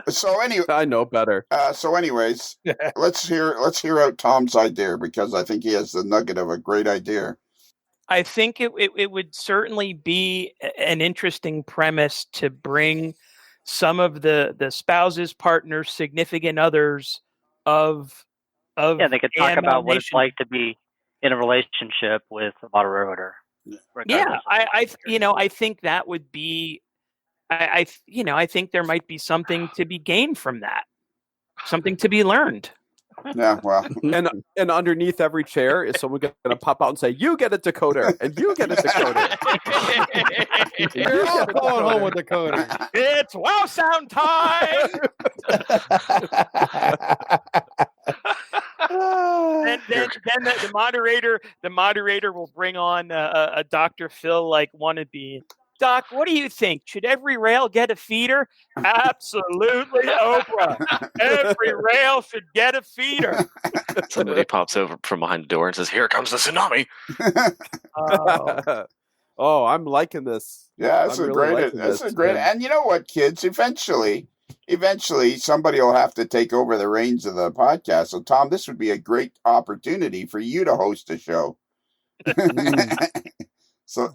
So anyway, I know better. So anyways, let's hear out Tom's idea because I think he has the nugget of a great idea. I think it would certainly be an interesting premise to bring some of the spouses, partners, significant others of they could talk AML about what Nation. it's like to be in a relationship with a moderator. Yeah, I think that would be. I think there might be something to be gained from that, something to be learned. Yeah, well, and underneath every chair is someone going to pop out and say, "You get a decoder, and you get a decoder." You're all going home with decoder. It's wow sound time. And then the moderator will bring on a Dr. Phil like wannabe Doc, what do you think? Should every rail get a feeder? Absolutely, Oprah. Every rail should get a feeder. Somebody pops over from behind the door and says, "Here comes the tsunami." Oh, I'm liking this. Yeah, that's a great. And you know what, kids? Eventually, somebody will have to take over the reins of the podcast. So, Tom, this would be a great opportunity for you to host a show. So,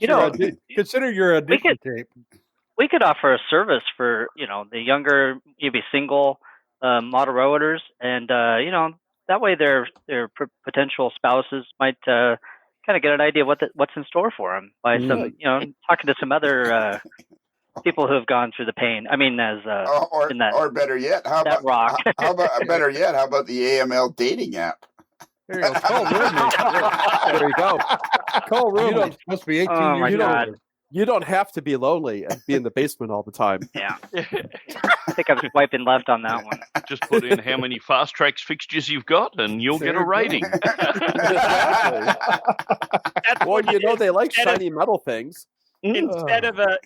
consider your audition tape. We could offer a service for the younger, maybe single model rowers, and that way their potential spouses might kind of get an idea of what's in store for them by some talking to some other people who have gone through the pain. I mean, or better yet, how about the AML dating app? There you go. Call roommates. There you go. Call roommates. Must be 18 years old. You don't have to be lonely and be in the basement all the time. Yeah. I think I'm swiping left on that one. Just put in how many Fast Tracks fixtures you've got, and you'll get a rating. Well, they like shiny metal things. Instead of a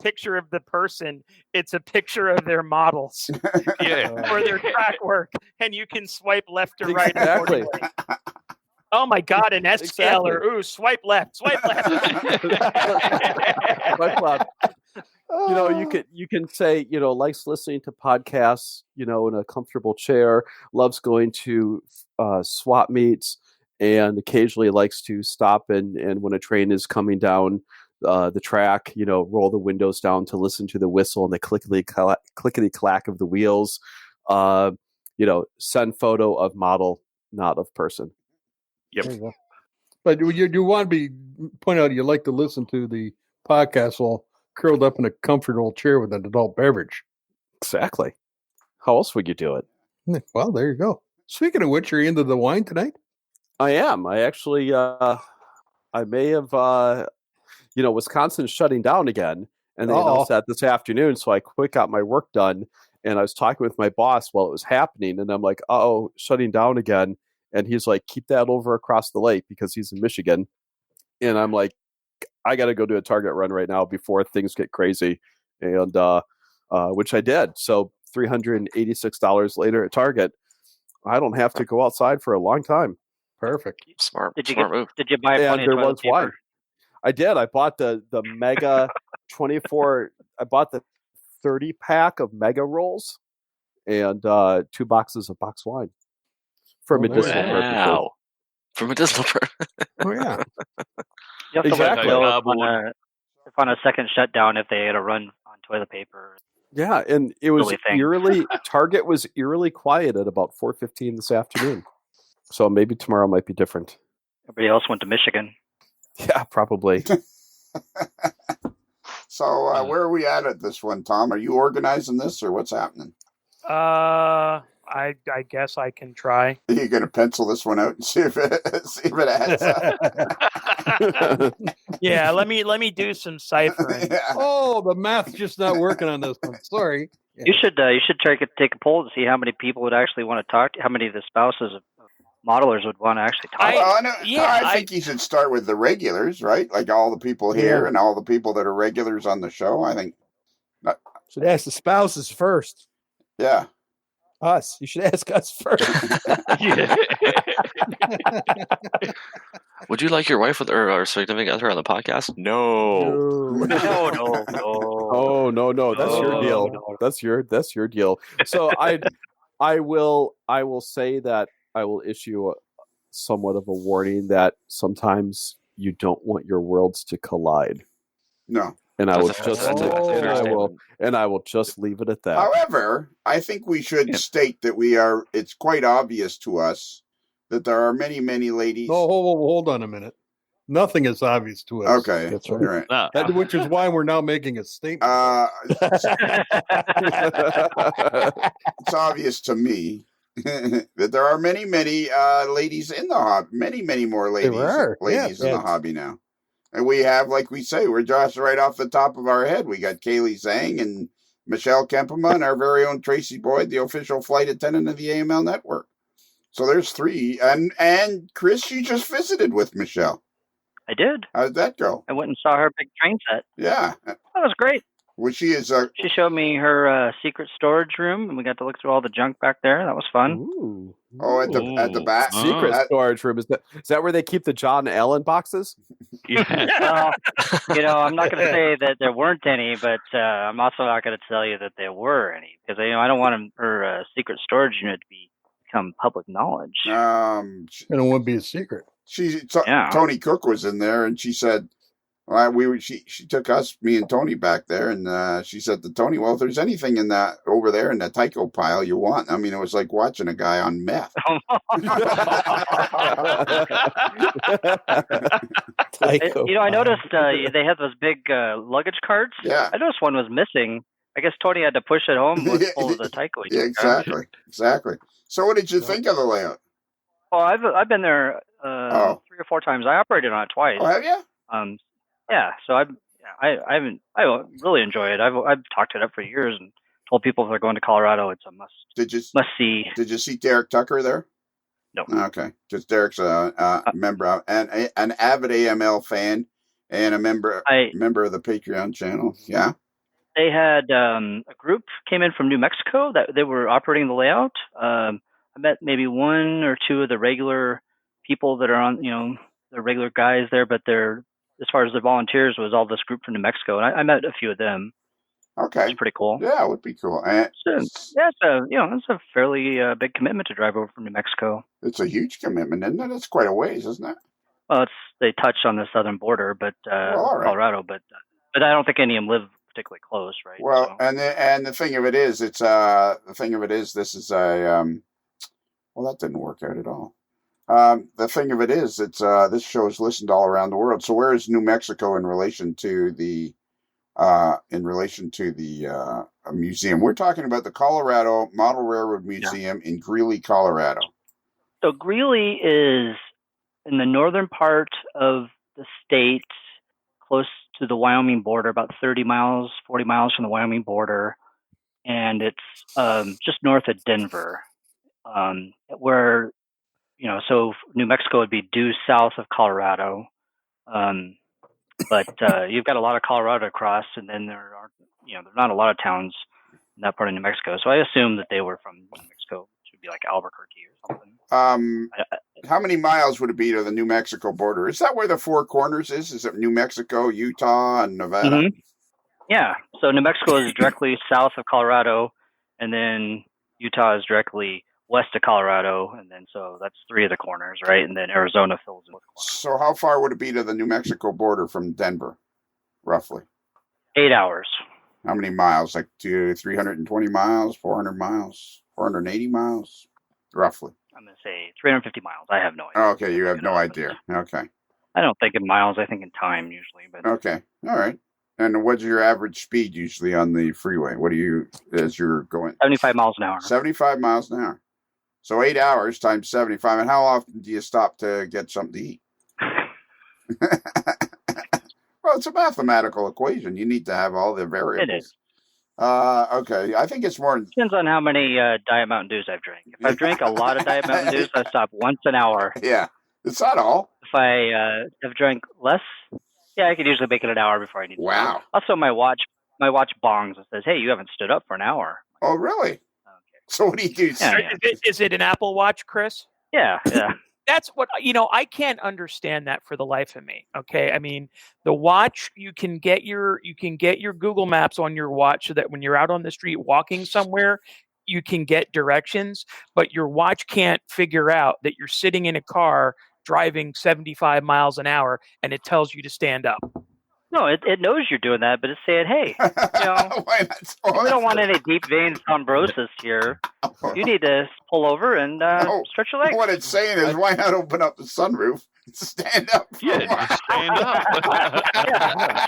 picture of the person, it's a picture of their models. Or their track work, and you can swipe left or right accordingly. Oh my God, an S-scaler. Exactly. Ooh, swipe left. Swipe left. You can say, likes listening to podcasts, in a comfortable chair, loves going to swap meets, and occasionally likes to stop and when a train is coming down the track, roll the windows down to listen to the whistle and the clickety clack of the wheels. Send photo of model, not of person. Yep. But you want to point out you like to listen to the podcast while curled up in a comfortable chair with an adult beverage. Exactly. How else would you do it? Well, there you go. Speaking of which, you're into the wine tonight? I am. I actually, I may have, Wisconsin's shutting down again, and they announced that this afternoon, so I quick got my work done, and I was talking with my boss while it was happening, and I'm like, shutting down again. And he's like, keep that over across the lake because he's in Michigan. And I'm like, I got to go do a Target run right now before things get crazy. And which I did. So $386 later at Target, I don't have to go outside for a long time. Perfect. Smart. Did you buy plenty of toilet paper? Wine. I did. I bought the Mega 24. I bought the 30 pack of Mega rolls and 2 boxes of box wine. For medicinal purposes. For medicinal purposes. Oh, yeah. You have to let go on a second shutdown if they had a run on toilet paper. Yeah, and it was Target was eerily quiet at about 4:15 this afternoon. So maybe tomorrow might be different. Everybody else went to Michigan. Yeah, probably. So where are we at this one, Tom? Are you organizing this or what's happening? I guess I can try. Are you going to pencil this one out and see if it adds up? Yeah, let me do some ciphering. Yeah. Oh, the math's just not working on this one. Sorry. Yeah. You should take a poll to see how many people would actually want to talk to, how many of the spouses of modelers would want to actually talk. I think you should start with the regulars, right? Like all the people here and all the people that are regulars on the show. I think should ask the spouses first. Yeah. Us. You should ask us first. Would you like your wife or significant other on the podcast? No. Oh no. That's your deal. No. That's your deal. So I will say that I will issue somewhat of a warning that sometimes you don't want your worlds to collide. No. And I will just leave it at that. However, I think we should state that it's quite obvious to us that there are many, many ladies. No, hold on a minute. Nothing is obvious to us. Okay. That's right. Which is why we're now making a statement. It's obvious to me that there are many, many ladies in the hobby. Many, many more ladies in the hobby now. And we have, like we say, we're just right off the top of our head. We got Kaylee Zhang and Michelle Kempema and our very own Tracy Boyd, the official flight attendant of the AML network. So there's 3. And Chris, you just visited with Michelle. I did. How did that go? I went and saw her big train set. Yeah. That was great. Well, she showed me her secret storage room, and we got to look through all the junk back there. That was fun. Ooh. Oh, at the back secret storage room. Is that where they keep the John Allen boxes? Yeah. Well, I'm not going to say that there weren't any, but I'm also not going to tell you that there were any because I don't want her secret storage unit to become public knowledge. And it wouldn't be a secret. Tony Cook was in there, and she said, she took me and Tony back there, and she said to Tony, well, if there's anything in that over there in the Tycho pile you want, I mean, it was like watching a guy on meth. I noticed they had those big luggage carts. Yeah. I noticed one was missing. I guess Tony had to push it home with full of the Tycho. Yeah, exactly. So what did you think of the layout? Well, I've been there 3 or 4 times. I operated on it twice. Oh, have you? Yeah. So I really enjoy it. I've talked it up for years and told people if they're going to Colorado, it's a must see. Did you see Derek Tucker there? No. Okay, just Derek's a member and an avid AML fan and a member of the Patreon channel. Yeah. They had a group came in from New Mexico that they were operating the layout. I met maybe 1 or 2 of the regular people that are on, the regular guys there, but as far as the volunteers was all this group from New Mexico, and I met a few of them. Okay, it's pretty cool. Yeah, it would be cool. It's a fairly big commitment to drive over from New Mexico. It's a huge commitment, isn't it? It's quite a ways, isn't it? Well, they touch on the southern border, but Colorado, but I don't think any of them live particularly close, right? Well, and the thing of it is, this is a well, that didn't work out at all. The thing of it is, this show is listened all around the world. So where is New Mexico in relation to the museum? We're talking about the Colorado Model Railroad Museum in Greeley, Colorado. So Greeley is in the northern part of the state, close to the Wyoming border, about 30 miles, 40 miles from the Wyoming border. And it's just north of Denver, where, so New Mexico would be due south of Colorado. But you've got a lot of Colorado to cross, and then there are not a lot of towns in that part of New Mexico. So I assume that they were from New Mexico, which would be like Albuquerque or something. How many miles would it be to the New Mexico border? Is that where the Four Corners is? Is it New Mexico, Utah, and Nevada? Mm-hmm. Yeah. So New Mexico is directly south of Colorado, and then Utah is directly west of Colorado, and then so that's 3 of the corners, right? And then Arizona fills in with corners. So how far would it be to the New Mexico border from Denver, roughly? 8 hours. How many miles? Like 320 miles, 400 miles, 480 miles, roughly? I'm going to say 350 miles. I have no idea. Okay, you have no idea. Okay. I don't think in miles. I think in time usually. But okay, all right. And what's your average speed usually on the freeway? What do you, as you're going? 75 miles an hour. 75 miles an hour. So 8 hours times 75. And how often do you stop to get something to eat? Well, it's a mathematical equation. You need to have all the variables. It is. Okay. I think it's more. Depends on how many Diet Mountain Dews I've drank. If I've drank a lot of Diet Mountain Dews, I stop once an hour. Yeah. It's not all. If I have drank less, I could usually make it an hour before I need to. Wow. Also, my watch bongs. It says, hey, you haven't stood up for an hour. Oh, really? Okay. So what do you do? Yeah. Is it an Apple Watch, Chris? Yeah. That's what, I can't understand that for the life of me. Okay. I mean, the watch, you can get your Google Maps on your watch so that when you're out on the street walking somewhere, you can get directions, but your watch can't figure out that you're sitting in a car driving 75 miles an hour and it tells you to stand up. No, it knows you're doing that, but it's saying, hey, we don't want any deep vein thrombosis here. You need to pull over and stretch your legs. What it's saying is, why not open up the sunroof and stand up? Stand up.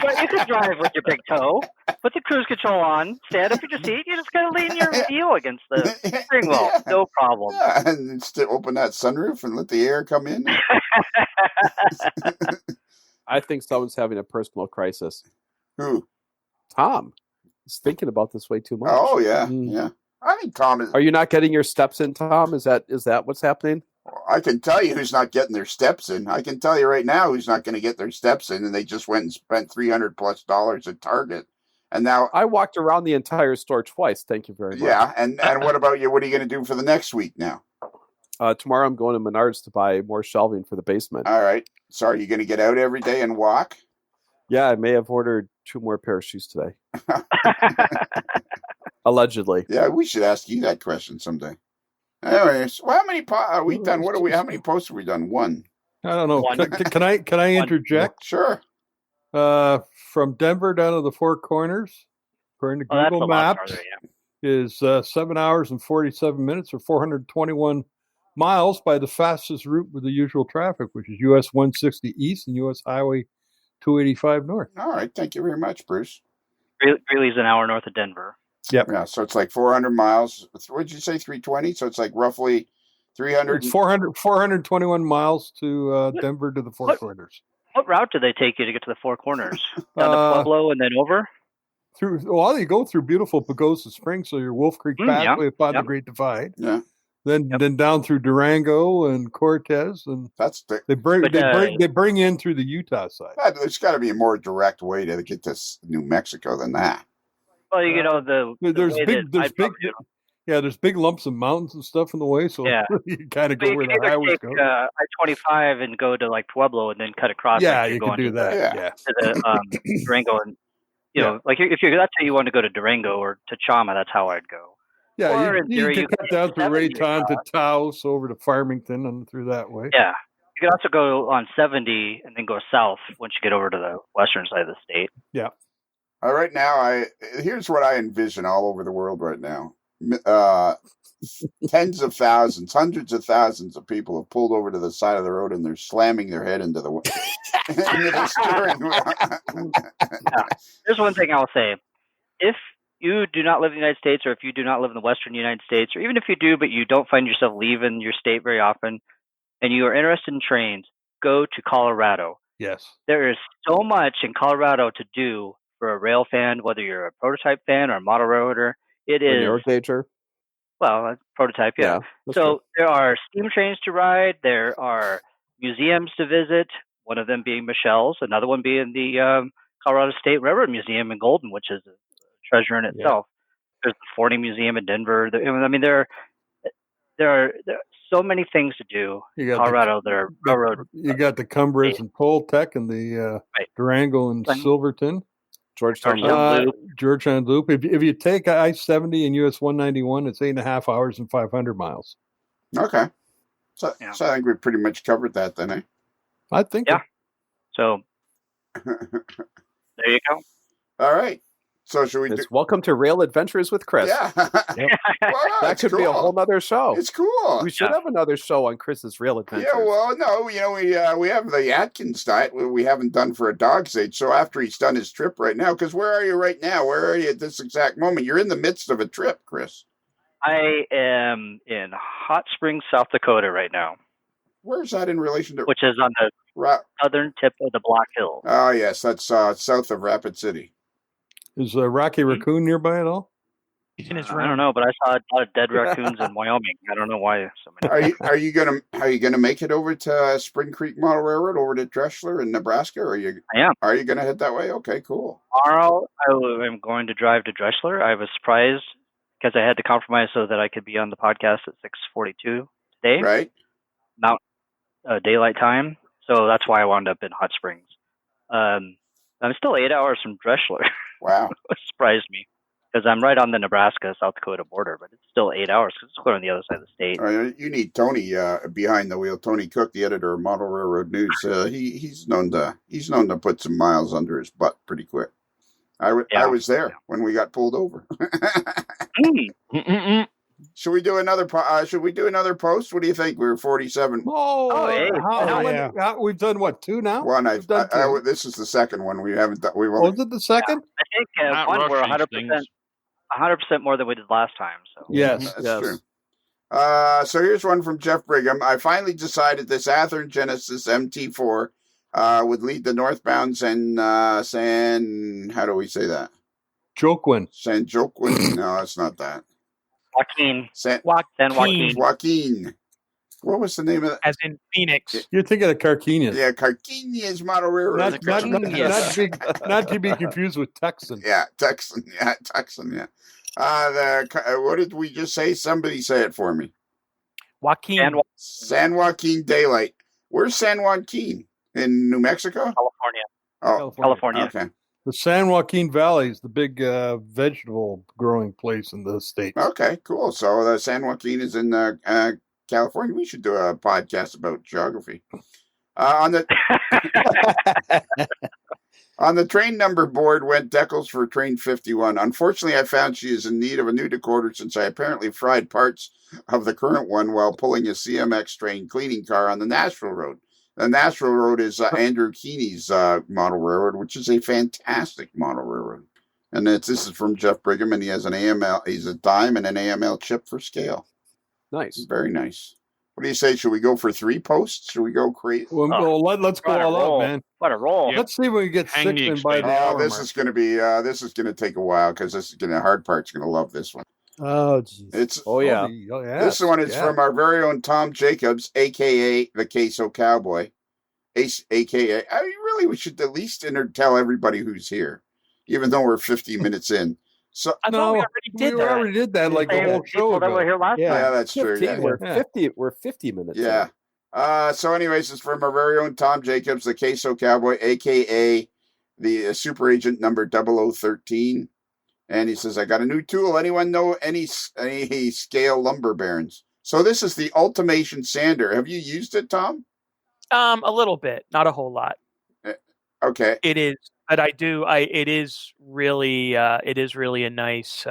Well, you could drive with your big toe. Put the cruise control on. Stand up in your seat. You just got to lean your heel against the steering wheel. Yeah. No problem. Yeah, and just open that sunroof and let the air come in. I think someone's having a personal crisis. Who? Tom. He's thinking about this way too much. Oh, yeah. Yeah. I think Tom is... Are you not getting your steps in, Tom? Is that what's happening? I can tell you who's not getting their steps in. I can tell you right now who's not going to get their steps in, and they just went and spent $300+ at Target. And now I walked around the entire store twice. Thank you very much. Yeah, and what about you? What are you going to do for the next week now? Tomorrow I'm going to Menards to buy more shelving for the basement. All right. So are you going to get out every day and walk? Yeah, I may have ordered 2 more pair of shoes today. Allegedly. Yeah, we should ask you that question someday. Anyways, well, how many are we done? How many posts have we done? One. I don't know. Can I interject? Sure. From Denver down to the Four Corners, according to Google Maps, is 7 hours and 47 minutes, or 421 miles by the fastest route with the usual traffic, which is US 160 East and US Highway 285 North. All right. Thank you very much, Bruce. Greeley's an hour north of Denver. Yep. Yeah, so it's like 400 miles. What did you say, 320? So it's like roughly 300. It's 421 miles to Denver to the Four Corners. What route do they take you to get to the Four Corners? Down to Pueblo and then over? You go through beautiful Pagosa Springs, so your Wolf Creek pathway upon the Great Divide. Yeah. Then down through Durango and Cortez, and they bring you in through the Utah side. There's got to be a more direct way to get to New Mexico than that. Well, there's big lumps of mountains and stuff in the way, so you kind of go where the highways go. I-25 and go to like Pueblo and then cut across. Yeah, you can do that. To the Durango, and like if that's how you want to go to Durango or to Chama, that's how I'd go. Yeah, you can cut down through Rayton to Taos over to Farmington and through that way. Yeah. You can also go on 70 and then go south once you get over to the western side of the state. Yeah. All right, now here's what I envision all over the world right now. Tens of thousands, hundreds of thousands of people have pulled over to the side of the road and they're slamming their head into the steering wheel. Here's one thing I'll say. If you do not live in the United States, or if you do not live in the western United States, or even if you do, but you don't find yourself leaving your state very often, and you are interested in trains, go to Colorado. Yes. There is so much in Colorado to do for a rail fan, whether you're a prototype fan or a model railroader. It is. Narrow gauger. Well, a prototype, yeah. So there are steam trains to ride. There are museums to visit, one of them being Michelle's, another one being the Colorado State Railroad Museum in Golden, which is a treasure in itself. There's the Forney Museum in Denver. I mean, there are so many things to do in Colorado that are railroad. You got the Cumbres and Poltec and the Durango and Silverton. Georgetown Loop. If you take I-70 and US 191, it's 8.5 hours and 500 miles. Okay. So I think we pretty much covered that then, eh? I think. Yeah. So there you go. All right. So should we Welcome to Rail Adventures with Chris. Yeah. Well, that could be a whole nother show. It's cool. We should have another show on Chris's Rail Adventures. Yeah, well, no, we have the Atkins diet we haven't done for a dog's age. So after he's done his trip right now, because where are you right now? Where are you at this exact moment? You're in the midst of a trip, Chris. I am in Hot Springs, South Dakota right now. Where's that in relation to? Which is on the southern tip of the Black Hills. Oh, yes, that's south of Rapid City. Is Rocky Raccoon nearby at all? I don't know, but I saw a lot of dead raccoons in Wyoming. I don't know why so many. Are you gonna make it over to Spring Creek Model Railroad, over to Drechsler in Nebraska? Or I am. Are you gonna head that way? Okay, cool. Tomorrow I'm going to drive to Drechsler. I was surprised because I had to compromise so that I could be on the podcast at 6:42 today. Right. Daylight time. So that's why I wound up in Hot Springs. I'm still 8 hours from Drechsler. Wow. It surprised me because I'm right on the Nebraska-South Dakota border, but it's still 8 hours because it's clear on the other side of the state. You need Tony behind the wheel. Tony Cook, the editor of Model Railroad News. He's known to put some miles under his butt pretty quick. I was there when we got pulled over. Should we do another? Post? What do you think? We were 47. We've done what, 2 now? One. This is the second one. We haven't done. Was it the second? I think one we're 100% more than we did last time. So yes, that's true. So here's one from Jeff Brigham. I finally decided this Athearn Genesis MT4 would lead the northbound San. How do we say that? Joaquin. San Joaquin. No, it's not that. Joaquin. Joaquin. What was the name of that? As in Phoenix. You're thinking of Carquinez. Yeah, Carquinez Model Railroad. Not to be confused with Texan. Yeah, Texan. Yeah, Texan. Yeah. What did we just say? Somebody say it for me. Joaquin. San Joaquin Daylight. Where's San Joaquin? In New Mexico? California. Oh, California. Okay. The San Joaquin Valley is the big vegetable growing place in the States. Okay, cool. So the San Joaquin is in California. We should do a podcast about geography. On the on the train number board went decals for train 51. Unfortunately, I found she is in need of a new decoder since I apparently fried parts of the current one while pulling a CMX train cleaning car on the Nashville Road. The Nashville Road is Andrew Keeney's model railroad, which is a fantastic model railroad. And this is from Jeff Brigham, and he has an AML. He's a dime and an AML chip for scale. Nice. Very nice. What do you say? Should we go for 3 posts? Should we go crazy? Let's go all out, man. What a roll. Yeah. Let's see if we can get Sixman by the hour. This is going to be. This is going to take a while because this is going to. Hard part's going to love this one. Oh, geez. It's yeah. This one is from our very own Tom Jacobs, aka the Queso Cowboy, aka. We should at least tell everybody who's here, even though we're 50 minutes in. So I thought we already did that. Like a whole show that ago. were here last time. Yeah, that's 15, true. Yeah. We're 50 minutes. Yeah. So anyways, it's from our very own Tom Jacobs, the Queso Cowboy, a.k.a. the super agent number 0013. And he says, I got a new tool. Anyone know any scale lumber barons? So this is the Ultimation Sander. Have you used it, Tom? A little bit, not a whole lot. Okay. It is, but I do. It is really a nice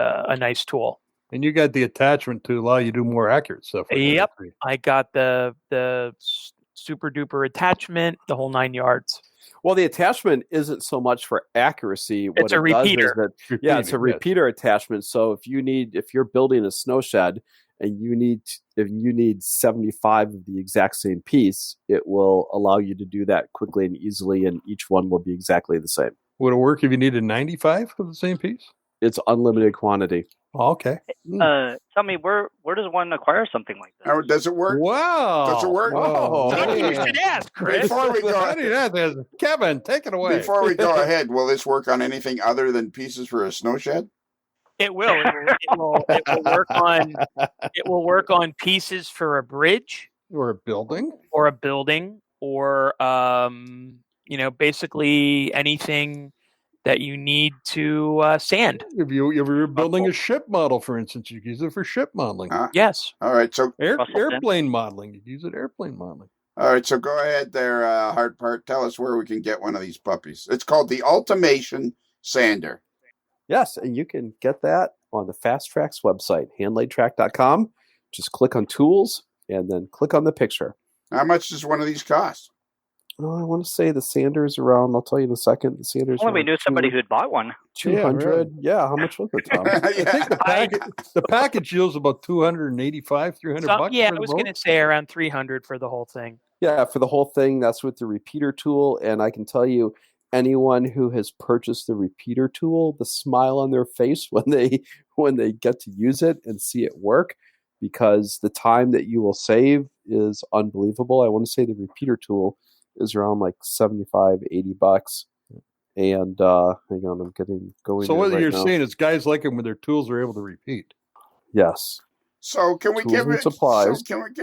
tool. And you got the attachment to allow you to do more accurate stuff. Yep, I got the super duper attachment, the whole 9 yards. Well, the attachment isn't so much for accuracy. It's a repeater. It's a repeater attachment. So if you're building a snow shed and you need 75 of the exact same piece, it will allow you to do that quickly and easily, and each one will be exactly the same. Would it work if you needed 95 of the same piece? It's unlimited quantity. Oh, okay. Tell me, where does one acquire something like this? Oh, does it work? Wow. Does it work? Whoa. You should ask, Chris. Before we go, Kevin, take it away. Before we go ahead, will this work on anything other than pieces for a snow shed? It will. It will work on. It will work on pieces for a bridge or a building, or basically anything that you need to sand. If you're building a ship model, for instance, you use it for ship modeling. Yes. All right. So airplane modeling, you use it airplane modeling. All right. So go ahead there, Hard Part. Tell us where we can get one of these puppies. It's called the Ultimation Sander. Yes, and you can get that on the Fast Tracks website, handlaidtrack.com. Just click on tools and then click on the picture. How much does one of these cost? Oh, I want to say the Sander's around. I'll tell you in a second. The Sander's. Well, we knew somebody who'd bought one. 200. Yeah, how much was it, Tom? I think the package yields about 285, 300 bucks. Yeah, I was going to say around 300 for the whole thing. Yeah, for the whole thing. That's with the repeater tool, and I can tell you, anyone who has purchased the repeater tool, the smile on their face when they get to use it and see it work, because the time that you will save is unbelievable. I want to say the repeater tool is around like 75, 80 bucks. And hang on, I'm getting going. So what you're now. saying is guys like them when their tools are able to repeat. Yes. So can we give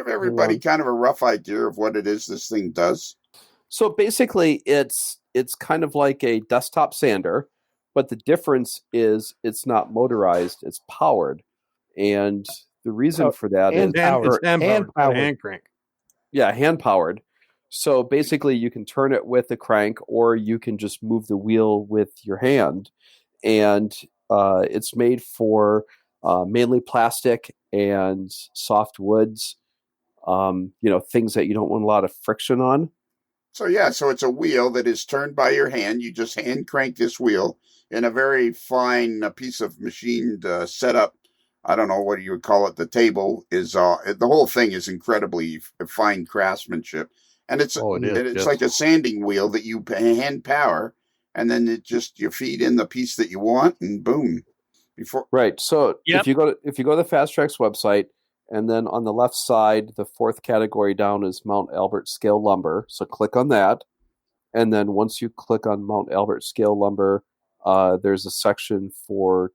everybody kind of a rough idea of what it is this thing does? So basically it's kind of like a desktop sander, but the difference is it's not motorized, it's powered. And the reason for that is hand crank. Yeah, hand powered. So basically you can turn it with a crank, or you can just move the wheel with your hand. And it's made for mainly plastic and soft woods, things that you don't want a lot of friction on. So it's a wheel that is turned by your hand. You just hand crank this wheel in a very fine piece of machined setup. I don't know what you would call it. The table is the whole thing is incredibly fine craftsmanship, and it's like a sanding wheel that you hand power, and then you feed in the piece that you want, and boom. Right. So if you go to the Fast Tracks website And then on the left side, the fourth category down is Mount Albert scale lumber. So click on that. And then once you click on Mount Albert scale lumber, there's a section for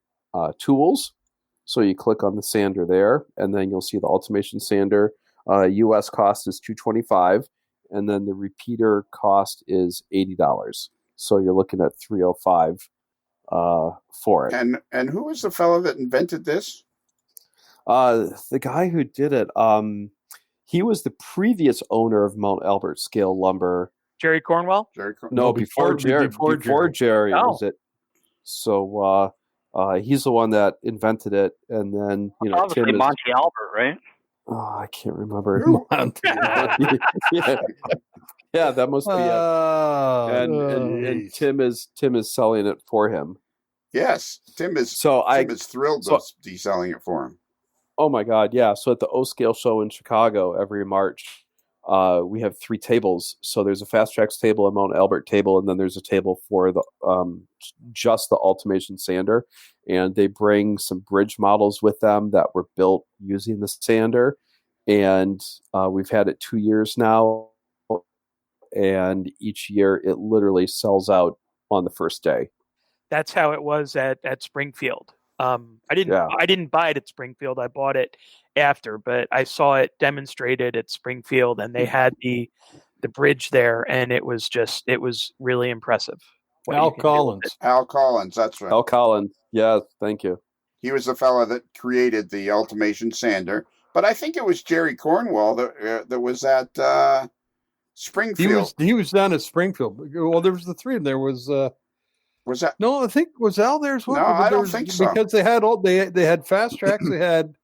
tools. So you click on the sander there, and then you'll see the Ultimation sander. U.S. cost is $225, and then the repeater cost is $80. So you're looking at $305 for it. And who was the fellow that invented this? The guy who did it, he was the previous owner of Mount Albert scale lumber. Jerry Cornwell? No, before Jerry was it. So he's the one that invented it, and then obviously Tim Monty Albert, right? Oh, I can't remember. Yeah, that must be it. And Tim is selling it for him. Yes, Tim is thrilled to be selling it for him. Oh my God, yeah. So at the O Scale show in Chicago every March, we have 3 tables. So there's a Fast Tracks table, a Mount Albert table, and then there's a table for the just the Ultimation sander. And they bring some bridge models with them that were built using the sander. And we've had it 2 years now. And each year it literally sells out on the first day. That's how it was at Springfield. I didn't buy it at Springfield. I bought it after, but I saw it demonstrated at Springfield, and they had the bridge there, and it was really impressive. Al Collins, that's right. Al Collins, yeah, thank you. He was the fellow that created the Ultimation sander, but I think it was Jerry Cornwell that was at Springfield. He was down at Springfield. Well, there was the 3 of them. There was. Was that? No, I think was Al there as well. No, I don't think so. Because they had Fast Tracks, they had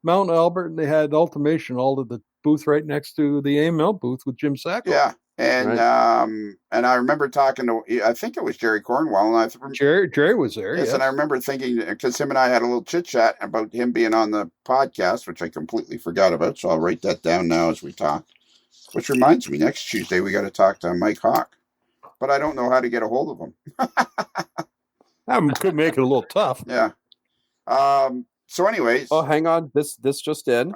Mount Albert, and they had Ultimation all at the booth right next to the AML booth with Jim Sacco. Yeah, and and I remember talking to, I think it was Jerry Cornwell, and Jerry was there. Yes, and I remember thinking, because him and I had a little chit chat about him being on the podcast, which I completely forgot about. So I'll write that down now as we talk. Which reminds me, next Tuesday we got to talk to Mike Hawk. But I don't know how to get a hold of him. That could make it a little tough. Yeah. So, anyways. Oh, hang on. This just in.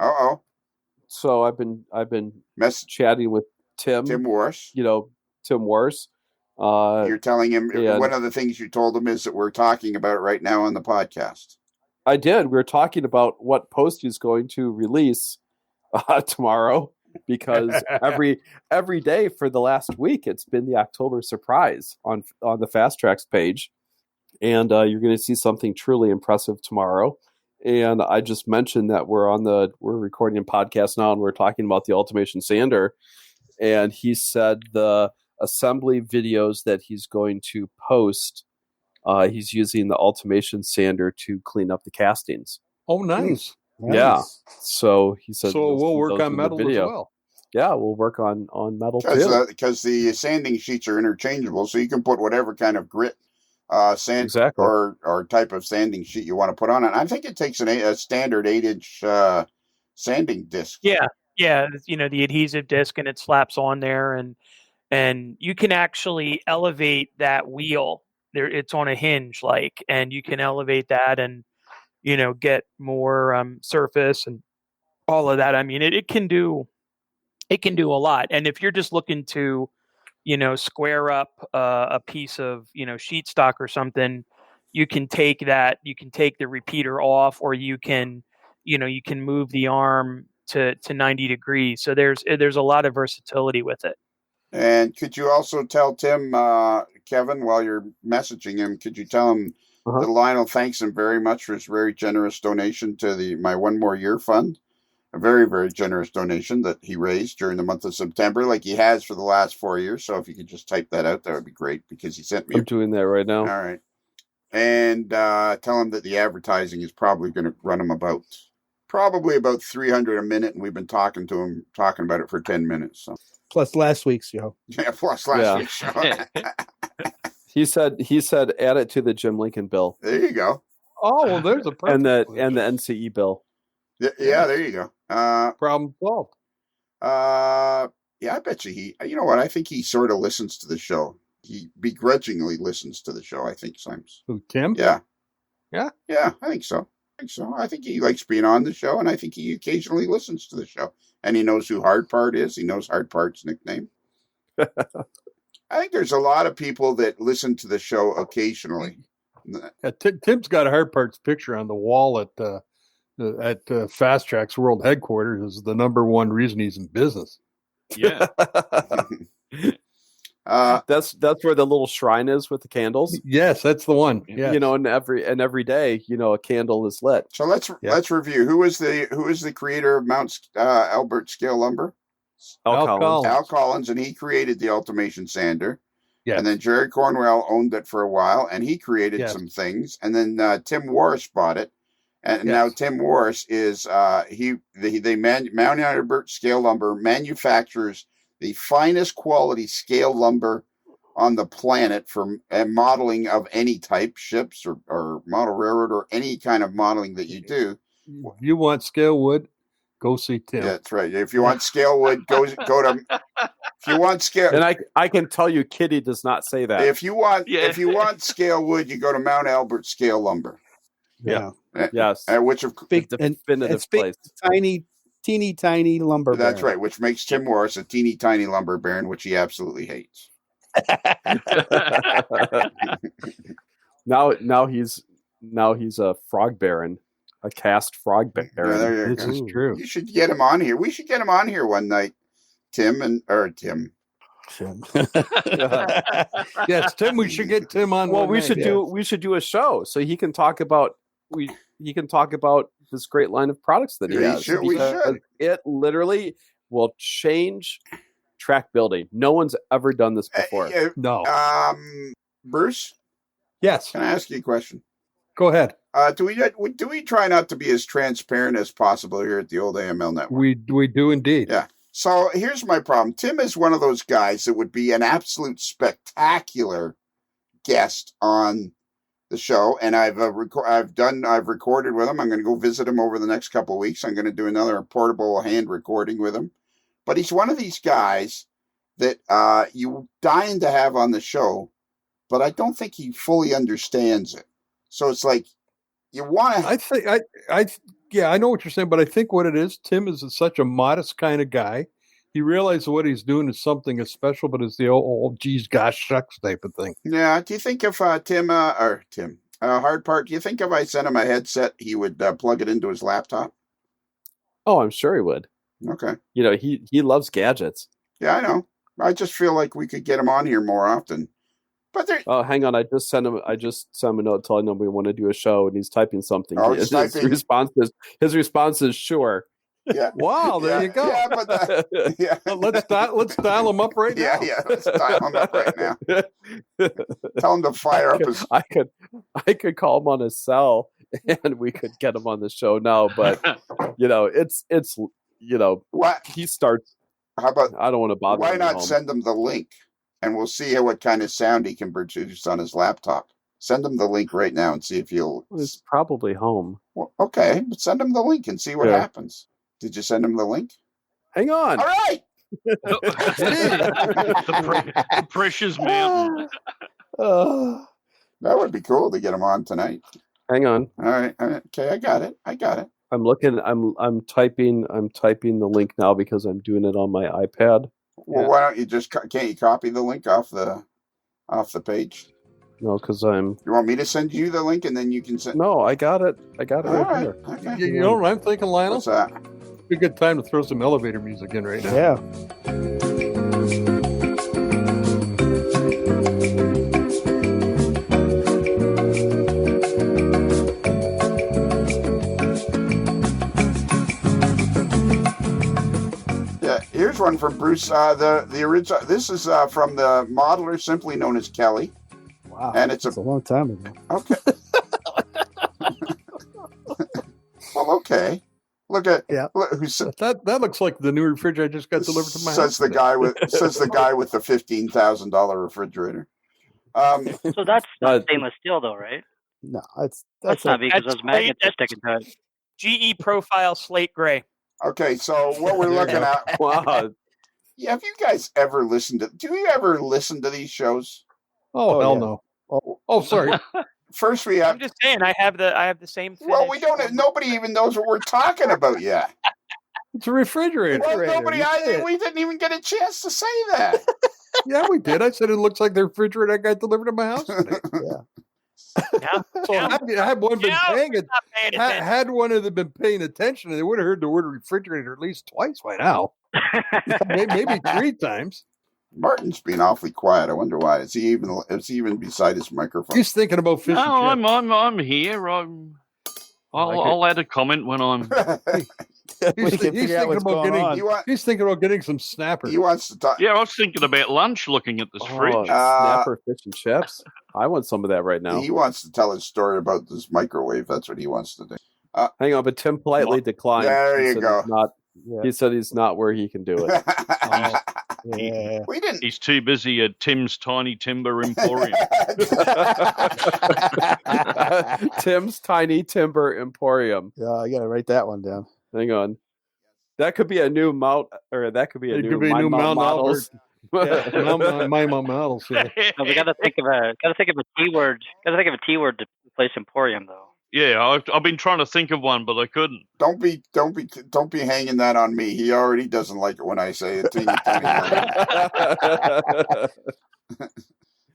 So I've been chatting with Tim Worse. Tim Worse. You're telling him one of the things you told him is that we're talking about it right now on the podcast. I did. We were talking about what post he's going to release tomorrow. Because every day for the last week, it's been the October surprise on the Fast Tracks page, and you're going to see something truly impressive tomorrow. And I just mentioned that we're recording a podcast now, and we're talking about the Ultimation sander. And he said the assembly videos that he's going to post, he's using the Ultimation sander to clean up the castings. Oh, nice. Nice. Yeah. So he said. So we'll work on metal as well. Yeah, we'll work on metal too. Because the sanding sheets are interchangeable, so you can put whatever kind of grit sand or type of sanding sheet you want to put on it. I think it takes a standard 8-inch sanding disc. Yeah. The adhesive disc, and it slaps on there, and you can actually elevate that wheel. There, it's on a hinge, and you can elevate that and get more surface and all of that. I mean, it can do a lot. And if you're just looking to, square up a piece of, sheet stock or something, you can take the repeater off, or you can move the arm to 90 degrees. So there's a lot of versatility with it. And could you also tell Tim, Kevin, while you're messaging him, could you tell him that Lionel thanks him very much for his very generous donation to my One More Year fund? A very, very generous donation that he raised during the month of September, like he has for the last 4 years. So if you could just type that out, that would be great, because he sent me. I'm doing that right now. All right. And tell him that the advertising is probably going to run him about $300 a minute, and we've been talking about it for 10 minutes. So. Plus last week's show. Yeah, plus last week's show. He said add it to the Jim Lincoln bill. There you go. Oh, well, there's a and the NCE bill. Yeah, there you go. Problem solved. Yeah, I bet you you know what? I think he sort of listens to the show. He begrudgingly listens to the show, I think, sometimes. Who, Tim? Yeah. Yeah? Yeah, I think so. think so. I think he likes being on the show, and I think he occasionally listens to the show. And he knows who Hard Part is. He knows Hard Part's nickname. I think there's a lot of people that listen to the show occasionally. Tim's got a Hard Parts picture on the wall at Fast Track's world headquarters is the number one reason he's in business. Yeah. That's where the little shrine is with the candles. Yes, that's the one. Yeah. And every day, a candle is lit. So let's review. Who is the creator of Mount Albert Scale Lumber? Al Collins, and he created the Ultimation Sander. Yes. And then Jerry Cornwell owned it for a while, and he created some things. And then Tim Warris bought it, and now Tim Warris is Mount Albert Scale Lumber manufactures the finest quality scale lumber on the planet for modeling of any type, ships or model railroad or any kind of modeling that you do. If you want scale wood, go see Tim. Yeah, that's right. If you want scale wood, go to. If you want scale, and I can tell you, Kitty does not say that. If you want scale wood, you go to Mount Albert Scale Lumber. Yeah. Yes. Which of big definitive place. Teeny tiny lumber. That's right. Which makes Tim Morris a teeny tiny lumber baron, which he absolutely hates. Now he's a frog baron. A cast frog baron. This is true. You should get him on here. We should get him on here one night, Tim. Yes, Tim. We should get Tim on. Well, we should do a show so he can talk about this great line of products that he has. We should. It literally will change track building. No one's ever done this before. No. Bruce. Yes. Can I ask you a question? Go ahead. Do we try not to be as transparent as possible here at the old AML Network? We do indeed. Yeah. So here's my problem. Tim is one of those guys that would be an absolute spectacular guest on the show, and I've recorded with him. I'm going to go visit him over the next couple of weeks. I'm going to do another portable hand recording with him. But he's one of these guys that you dying to have on the show, but I don't think he fully understands it. So it's like you want to. I think I know what you're saying, but I think what it is, Tim is such a modest kind of guy. He realizes what he's doing is something special, but it's the old geez, gosh, shucks type of thing. Yeah. Do you think if Tim Hard Part, do you think if I sent him a headset, he would plug it into his laptop? Oh, I'm sure he would. Okay. He loves gadgets. Yeah, I know. I just feel like we could get him on here more often. But hang on! I just sent him a note telling him we want to do a show, and he's typing something. Oh, his response is sure. Yeah. Wow, there you go. Yeah, but let's dial him up right now. Yeah, let's dial him up right now. Tell him to fire up his. I could call him on his cell, and we could get him on the show now. But it's what he starts. How about? I don't want to bother. Why not send him the link? And we'll see what kind of sound he can produce on his laptop. Send him the link right now and see if he'll. He's probably home. Well, okay, but send him the link and see what happens. Did you send him the link? Hang on. All right. The precious mountain. That would be cool to get him on tonight. Hang on. All right. Okay, I got it. I'm looking. I'm typing the link now because I'm doing it on my iPad. Well, why don't you can't you copy the link off the page? No, because I'm. You want me to send you the link and then you can send? No, I got it. Right here. Okay. You know what I'm thinking, Lionel? What's that? It'd be a good time to throw some elevator music in right now. Yeah. Here's one from Bruce. The original. This is from the modeler, simply known as Kelly. Wow, and it's a long time ago. Okay. Well, okay. Look at that looks like the new refrigerator I just got delivered to my house. Says the guy with the $15,000 refrigerator. So that's not stainless steel, though, right? No, that's not because those magnets are sticking to it. GE profile slate gray. Okay, so what we're looking at. Wow. Yeah, have you guys ever listened to? Do you ever listen to these shows? Oh hell no! Oh, sorry. first we have. I'm just saying, I have the same. Well, we don't. Nobody even knows what we're talking about yet. It's a refrigerator. Well, we didn't even get a chance to say that. Yeah, we did. I said it looks like the refrigerator I got delivered to my house today. So had one been had one of them been paying attention, they would have heard the word refrigerator at least twice by now. Maybe 3 times. Martin's being awfully quiet. I wonder why. Is he even beside his microphone? He's thinking about fish. No, and chips. I'm here. I'll add a comment when I'm. He's thinking about getting some snapper. He wants to talk. Yeah, I was thinking about lunch looking at this fridge. Snapper fish and chips. I want some of that right now. He wants to tell his story about this microwave. That's what he wants to do. Hang on, but Tim politely declined. There you go. He said he's not where he can do it. We didn't. He's too busy at Tim's Tiny Timber Emporium. Tim's Tiny Timber Emporium. Yeah, I gotta write that one down. Hang on. That could be a new mount, or that could be a new Mount models. My models. Yeah. No, we gotta think of a keyword. Gotta think of a keyword to replace Emporium, though. Yeah, I've been trying to think of one, but I couldn't. Don't be hanging that on me. He already doesn't like it when I say it. Teeny,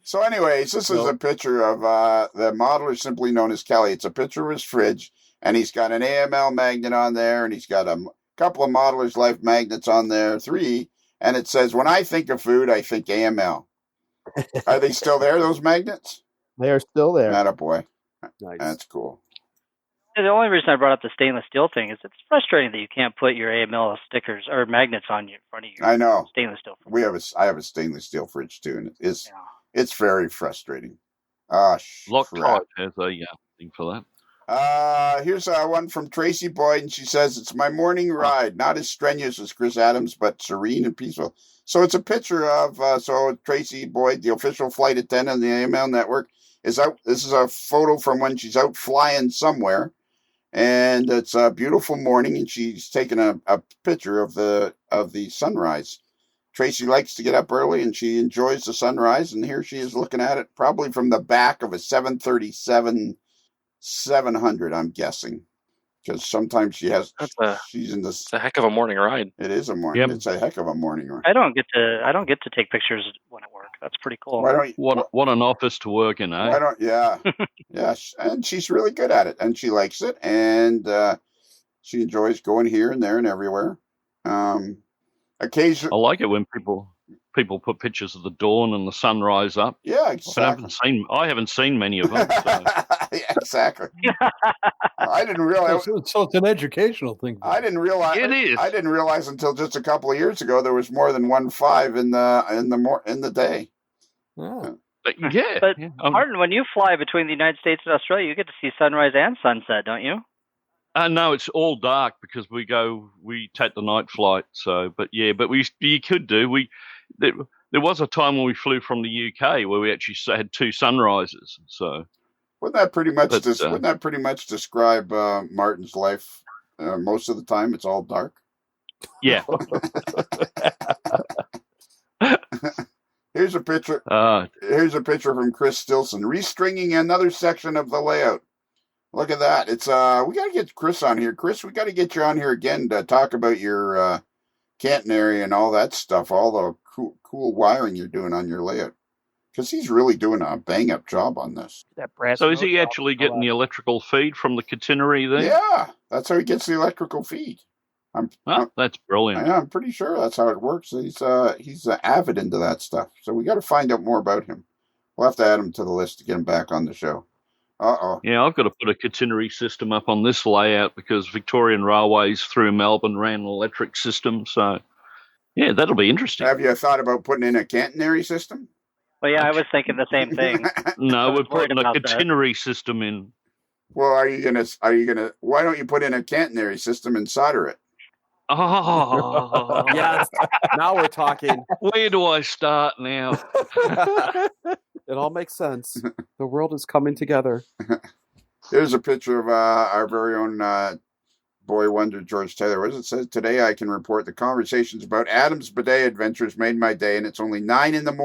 So, anyways, this is a picture of the modeler simply known as Kelly. It's a picture of his fridge, and he's got an AML magnet on there, and he's got a couple of Modeler's Life magnets on there, 3, and it says, "When I think of food, I think AML." Are they still there? Those magnets? They are still there. Attaboy. Nice. That's cool. The only reason I brought up the stainless steel thing is it's frustrating that you can't put your AML stickers or magnets on your front of your I know. stainless steel fridge. I have a stainless steel fridge too, and it's very frustrating. Loctite has a thing for that. Here's one from Tracy Boyd, and she says, "It's my morning ride, not as strenuous as Chris Adams, but serene and peaceful." So it's a picture of Tracy Boyd, the official flight attendant of the AML network, is out. This is a photo from when she's out flying somewhere. And it's a beautiful morning, and she's taking a picture of the sunrise. Tracy likes to get up early, and she enjoys the sunrise. And here she is looking at it, probably from the back of a 737-700, I'm guessing, because sometimes she's in this. It's a heck of a morning ride. It is a morning. Yep. It's a heck of a morning ride. I don't get to take pictures when at work. That's pretty cool. What an office to work in, eh? Yeah. And she's really good at it, and she likes it, and she enjoys going here and there and everywhere. Occasionally, I like it when people put pictures of the dawn and the sunrise up. Yeah, exactly. I haven't seen many of them. So. Yeah, exactly. I didn't realize. So it's an educational thing. I didn't realize it is. I didn't realize until just a couple of years ago there was more than 1.5 in the day. Oh. But Martin, when you fly between the United States and Australia, you get to see sunrise and sunset, don't you? No, it's all dark because we take the night flight. So, but you could do. There was a time when we flew from the UK where we actually had 2 sunrises. So, wouldn't that pretty much describe Martin's life? Most of the time, it's all dark. Yeah. Here's a picture. Here's a picture from Chris Stilson restringing another section of the layout. Look at that. It's we got to get Chris on here. Chris, we got to get you on here again to talk about your Canton area and all that stuff, all the cool wiring you're doing on your layout. Because he's really doing a bang-up job on this. So is he actually getting the electrical feed from the catenary there? Yeah, that's how he gets the electrical feed. That's brilliant. I'm pretty sure that's how it works. He's avid into that stuff. So we got to find out more about him. We'll have to add him to the list to get him back on the show. Yeah, I've got to put a catenary system up on this layout because Victorian Railways through Melbourne ran an electric system. So, yeah, that'll be interesting. Have you thought about putting in a catenary system? Well, yeah, I was thinking the same thing. No, we're putting a catenary system in. Well, are you gonna? Why don't you put in a catenary system and solder it? Oh, yes. Now we're talking. Where do I start now? It all makes sense. The world is coming together. Here's a picture of our very own boy wonder, George Taylor. What does it say? Today I can report the conversations about Adam's bidet adventures made my day, and it's only 9 a.m.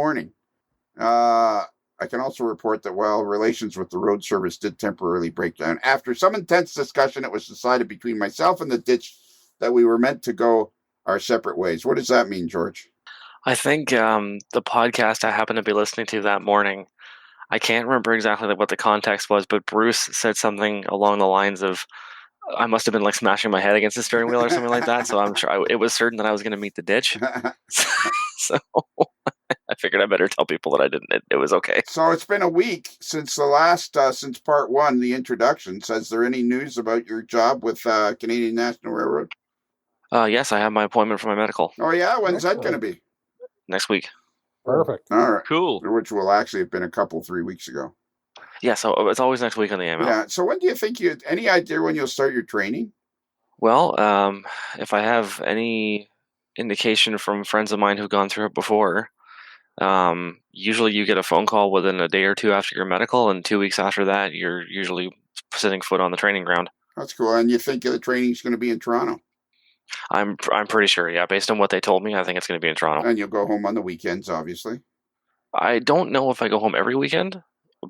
I can also report that while relations with the road service did temporarily break down, after some intense discussion, it was decided between myself and the ditch that we were meant to go our separate ways. What does that mean, George? I think the podcast I happened to be listening to that morning, I can't remember exactly what the context was, but Bruce said something along the lines of, I must have been like smashing my head against the steering wheel or something like that. So I'm sure it was certain that I was going to meet the ditch. So I figured I better tell people that I didn't. It was okay. So it's been a week since the last, since part 1, the introduction. So is there any news about your job with Canadian National Railroad? Yes, I have my appointment for my medical. Oh, yeah? When's that going to be? Next week. Perfect. All right. Cool. Which will actually have been 3 weeks ago. Yeah, so it's always next week on the AML. Yeah. So when do you think any idea when you'll start your training? Well, if I have any indication from friends of mine who've gone through it before, usually you get a phone call within a day or two after your medical, and 2 weeks after that, you're usually setting foot on the training ground. That's cool. And you think the training's going to be in Toronto? I'm pretty sure, yeah. Based on what they told me, I think it's going to be in Toronto. And you'll go home on the weekends, obviously. I don't know if I go home every weekend,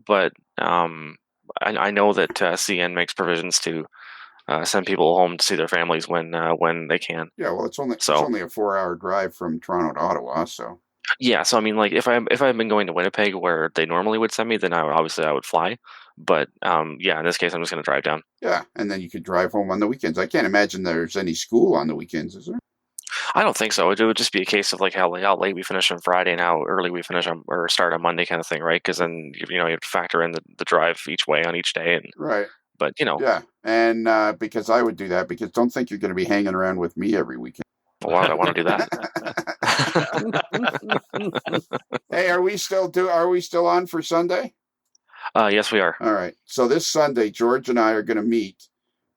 but I know that CN makes provisions to send people home to see their families when they can. Yeah, well, it's only a 4-hour drive from Toronto to Ottawa, so. Yeah, so I mean, like if I've been going to Winnipeg where they normally would send me, then I would fly. But yeah, in this case, I'm just going to drive down. Yeah, and then you could drive home on the weekends. I can't imagine there's any school on the weekends, is there? I don't think so. It would just be a case of like how late we finish on Friday and how early we finish on or start on Monday kind of thing, right? Because then you have to factor in the drive each way on each day, and right. But yeah, and because I would do that, because don't think you're going to be hanging around with me every weekend. Why would I want to do that? Hey, are we still on for Sunday? Yes, we are. All right. So this Sunday, George and I are going to meet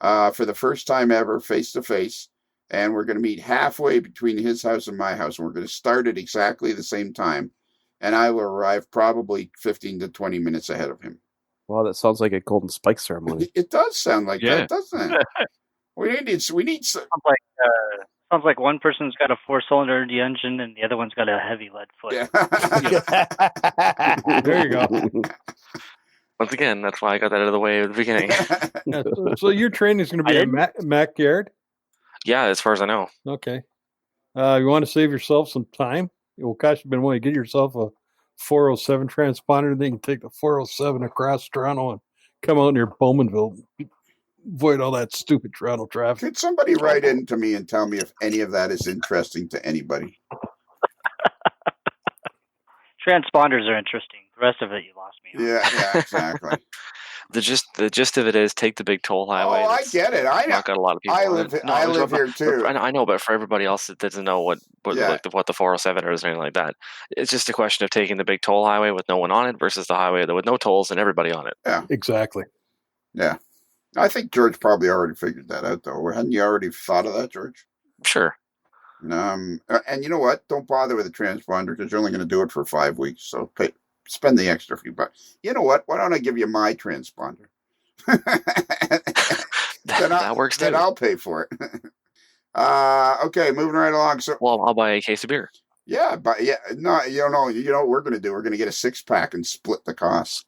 for the first time ever, face to face, and we're going to meet halfway between his house and my house, and we're going to start at exactly the same time, and I will arrive probably 15 to 20 minutes ahead of him. Wow, that sounds like a Golden Spike ceremony. It does sound like that, doesn't it? We need. Sounds like one person's got a 4-cylinder in the engine and the other one's got a heavy lead foot. Yeah. There you go. Once again, that's why I got that out of the way at the beginning. So your training is going to be in Mackyard? Yeah, as far as I know. Okay. You want to save yourself some time? It will cost you a bit of money. Get yourself a 407 transponder, then you can take the 407 across Toronto and come out near Bowmanville. Avoid all that stupid Toronto traffic. Could somebody write in to me and tell me if any of that is interesting to anybody? Transponders are interesting. The rest of it, you lost me. Yeah, exactly. The gist of it is take the big toll highway. Oh, I get it. I know. Not got a lot of people. I live here too. I know, but for everybody else that doesn't know what the 407 is or anything like that, it's just a question of taking the big toll highway with no one on it versus the highway with no tolls and everybody on it. Yeah, exactly. Yeah, I think George probably already figured that out, though. Hadn't you already thought of that, George? Sure. And you know what? Don't bother with a transponder because you're only going to do it for 5 weeks. So spend the extra few bucks. You know what? Why don't I give you my transponder? That works too. Then I'll pay for it. Okay, moving right along. So, well, I'll buy a case of beer. Yeah, but no, you know what we're going to do? We're going to get a 6-pack and split the cost.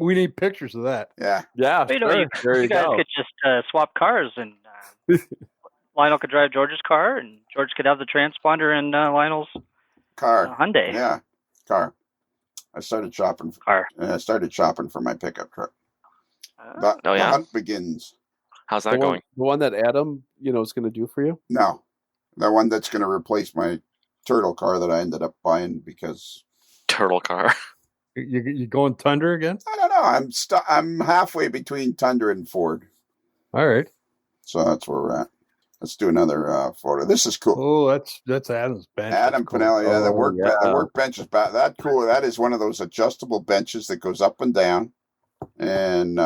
we need pictures of that. Yeah. You guys could just swap cars, and Lionel could drive George's car, and George could have the transponder in Lionel's car. Hyundai. Yeah, car. I started shopping for my pickup truck. The hunt begins. How's that going? The one that Adam, is going to do for you? No, the one that's going to replace my turtle car that I ended up buying because turtle car. You going Tundra again? I don't know. I'm halfway between Tundra and Ford. All right. So that's where we're at. Let's do another photo. This is cool. Oh, that's Adam's bench. Adam Pinelli. Yeah, the workbench is back. That cool. That is one of those adjustable benches that goes up and down, and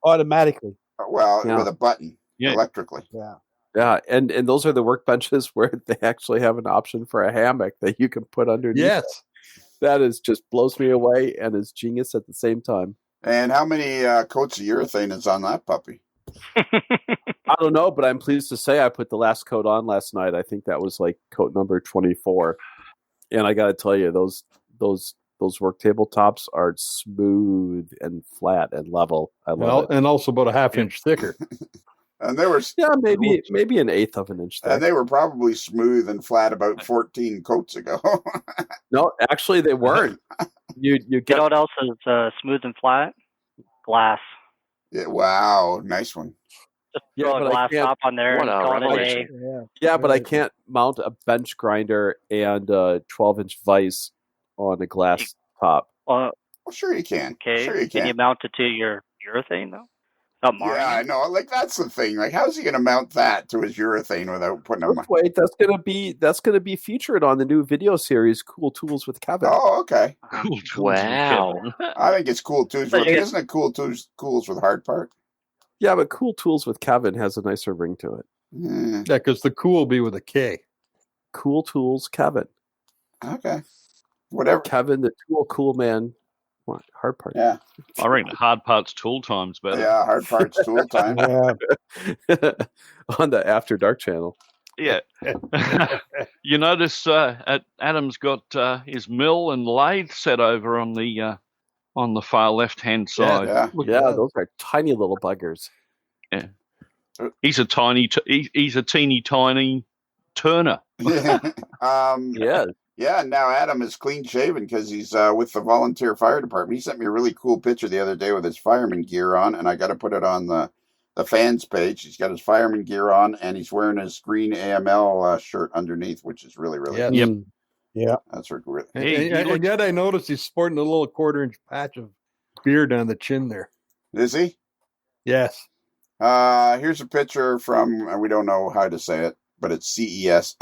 automatically. With a button, electrically. Yeah. Yeah, and those are the workbenches where they actually have an option for a hammock that you can put underneath. Yes. That is just blows me away and is genius at the same time. And how many coats of urethane is on that puppy? I don't know, but I'm pleased to say I put the last coat on last night. I think that was like coat number 24. And I got to tell you, those work tabletops are smooth and flat and level. I love it. And also about a half-inch thicker. And they were maybe an eighth of an inch thick. And they were probably smooth and flat about 14 coats ago. No, actually they weren't. You know what else is smooth and flat? Glass. Yeah, wow, nice one. Just throw a glass top on there and call it a day. Yeah, but I can't mount a bench grinder and a 12-inch vise on a glass top. Well, sure you can. Okay, sure you can. You mount it to your urethane though? Yeah, I know. Like that's the thing. Like, how's he going to mount that to his urethane without putting them? Wait, that's gonna be featured on the new video series, Cool Tools with Kevin. Oh, okay. Cool Tools. Wow. I think it's Cool Tools. Isn't it Cool Tools with Hard Part? Yeah, but Cool Tools with Kevin has a nicer ring to it. Mm. Yeah, because the cool will be with a K. Cool Tools Kevin. Okay. Whatever. Kevin, the cool man. What? Hard Part. Yeah. I reckon Hard Part's Tool Time's better. Yeah, Hard Part's Tool Time. On the After Dark channel. Yeah. You notice Adam's got his mill and lathe set over on the far left-hand side. Yeah, those are tiny little buggers. Yeah. He's a teeny tiny turner. Yeah. Yeah, now Adam is clean shaven because he's with the volunteer fire department. He sent me a really cool picture the other day with his fireman gear on, and I got to put it on the fans page. He's got his fireman gear on, and he's wearing his green AML shirt underneath, which is really, really cool. Yep. Yeah. That's really And yet I noticed he's sporting a little 1/4-inch patch of beard on the chin there. Is he? Yes. Here's a picture from, we don't know how to say it, but it's CES.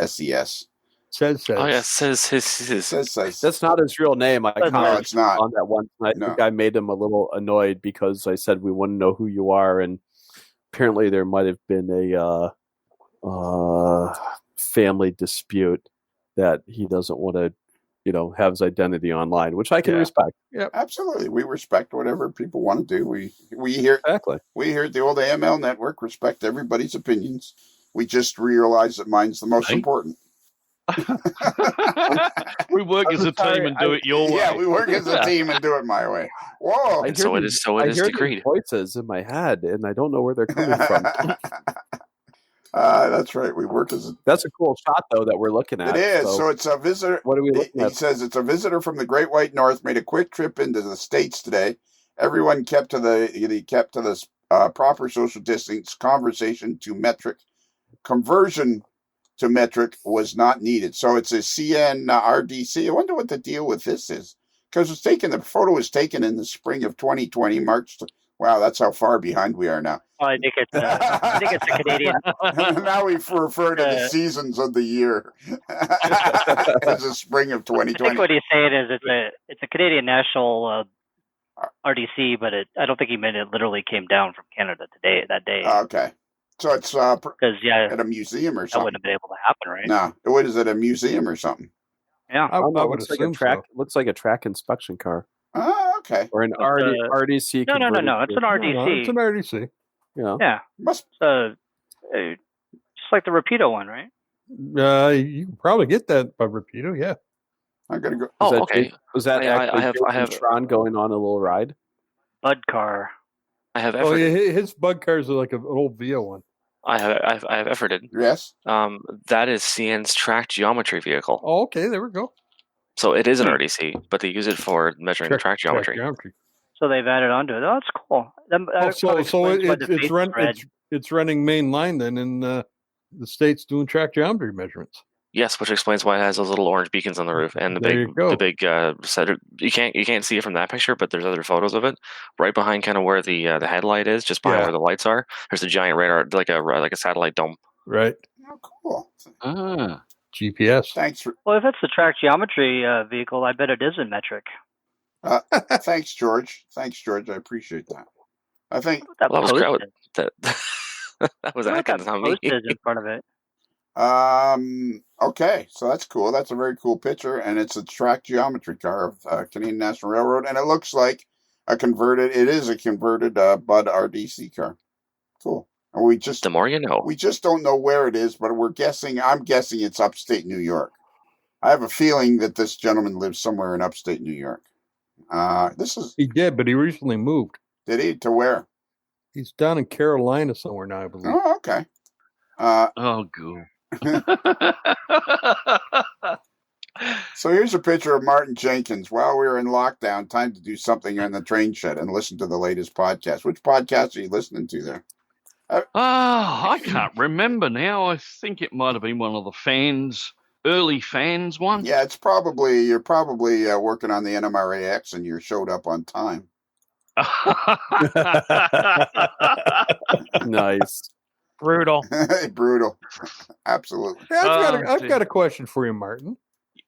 Says. Oh yeah, says. That's not his real name. I commented it's not. on that one. I think I made him a little annoyed because I said we want to know who you are, and apparently there might have been a family dispute that he doesn't want to, have his identity online, which I can respect. Yeah, absolutely. We respect whatever people want to do. We here at the old AML network respect everybody's opinions. We just realize that mine's the most important. We work as a team and do it your way. Yeah, we work as a team and do it my way. Whoa! And so it is. So it is decreed. Voices in my head, and I don't know where they're coming from. That's right. We work as. That's a cool shot, though, that we're looking at. It is. So it's a visitor. What are we looking at? He says it's a visitor from the Great White North made a quick trip into the States today. Everyone kept to the proper social distance. Conversation to metric. Conversion to metric was not needed. So it's a CN RDC. I wonder what the deal with this is, because the photo was taken in the spring of 2020, March. Wow, that's how far behind we are now. Oh, I think it's a Canadian. Now we refer to the seasons of the year as the spring of 2020. I think what he's saying is it's a Canadian national RDC, but I don't think he meant it literally came down from Canada that day. Okay. So it's at a museum or something. That wouldn't have been able to happen, right? No, what is it? A museum or something? Yeah, I would looks like a track. So. Looks like a track inspection car. Oh, okay. Or an RDC. No. It's an RDC. No, it's an RDC. Yeah. Must. Just like the Rapido one, right? You can probably get that by Rapido. Yeah. I'm gonna go. Oh, okay. Was that I have Tron going on a little ride? Bud car. I have. Oh yeah, his Bud cars are like an old Via one. I have efforted. Yes. That is CN's track geometry vehicle. Oh, okay. There we go. So it is an RDC, but they use it for measuring the track geometry. So they've added onto it. Oh, that's cool. It's running main line then in the States doing track geometry measurements. Yes, which explains why it has those little orange beacons on the roof and the big setter. You can't see it from that picture, but there's other photos of it right behind kind of where the headlight is, just behind where the lights are. There's a giant radar, like a satellite dome. Right. Oh, cool. GPS. Thanks. Well, if it's the track geometry vehicle, I bet it is in metric. Thanks, George. I appreciate that. I think that was Atkins on me. In front of it. Okay, so that's cool. That's a very cool picture, and it's a track geometry car of Canadian National Railroad, and it looks like it is a converted Bud RDC car. Cool. And the more you know. We just don't know where it is, but I'm guessing it's upstate New York. I have a feeling that this gentleman lives somewhere in upstate New York. He did, but he recently moved. Did he? To where? He's down in Carolina somewhere now, I believe. Oh, okay. Oh, good. So here's a picture of Martin Jenkins. While we were in lockdown, time to do something in the train shed and listen to the latest podcast. Which podcast are you listening to there? I can't remember now. I think it might have been one of the early fans one. Yeah, you're probably working on the NMRAX and you showed up on time. Nice. Brutal. Brutal. Absolutely. Yeah, I've got a question for you, Martin.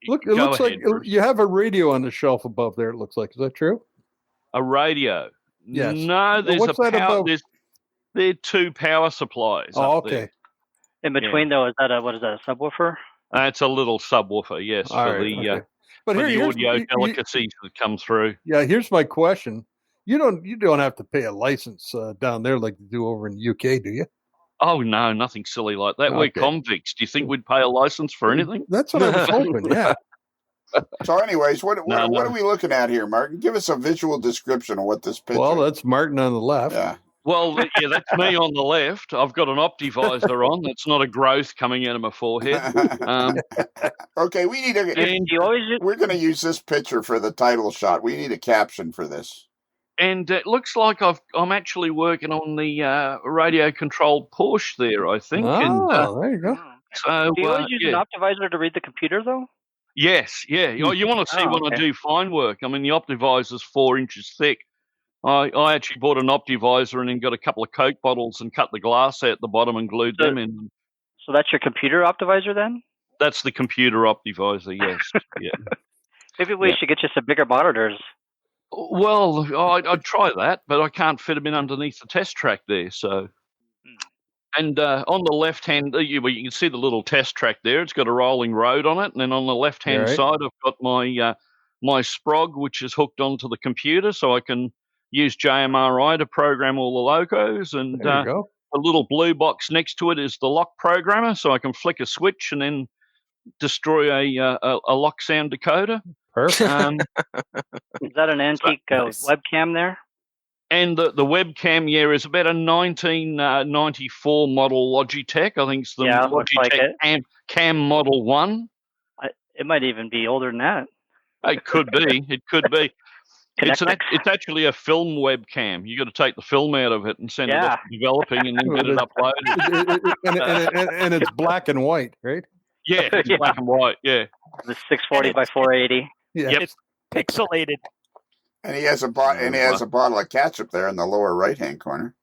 Look, it looks like Bruce. you have a radio on the shelf above there. It looks like. Is that true? A radio? Yes. No, there's what's a that power. about? There are two power supplies. Oh, up okay. there. In between, though, is that a subwoofer? It's a little subwoofer, yes, All for right, the okay. But for the here's audio delicacies that come through. Yeah, here's my question. You don't have to pay a license down there like you do over in the UK, do you? Oh no, nothing silly like that. We're Okay. convicts. Do you think we'd pay a license for anything? That's what I was hoping. Yeah. So, anyways, what No. are we looking at here, Martin? Give us a visual description of what this picture. Well, that's Martin on the left. Yeah. Well, yeah, that's me on the left. I've got an optivisor on. That's not a growth coming out of my forehead. Okay, we need we're going to use this picture for the title shot. We need a caption for this. And it looks like I'm actually working on the radio-controlled Porsche there, I think. Oh, there you go. So, do you always use an optivisor to read the computer, though? Yes, yeah. You want to see when I do fine work. I mean, the optivisor's 4 inches thick. I actually bought an optivisor and then got a couple of Coke bottles and cut the glass out the bottom and glued them in. So that's your computer optivisor then? That's the computer optivisor, yes. Yeah. Maybe we should get you some bigger monitors. Well, I'd try that, but I can't fit them in underneath the test track there. So, and on the left hand, you can see the little test track there. It's got a rolling road on it, and then on the left hand side, I've got my my Sprog, which is hooked onto the computer, so I can use JMRI to program all the locos. And the little blue box next to it is the lock programmer, so I can flick a switch and then destroy a lock sound decoder. Perfect. Is that an antique webcam there? And the webcam, is about a 1994 model Logitech. I think it's the Logitech Cam Model 1. It might even be older than that. It could be. It could be. It's actually a film webcam. You got to take the film out of it and send it off to developing and then get it uploaded. and it's black and white, right? Yeah, it's black and white. Yeah, the 640 by 480. Yeah, it's pixelated. And he has a bottle of ketchup there in the lower right hand corner.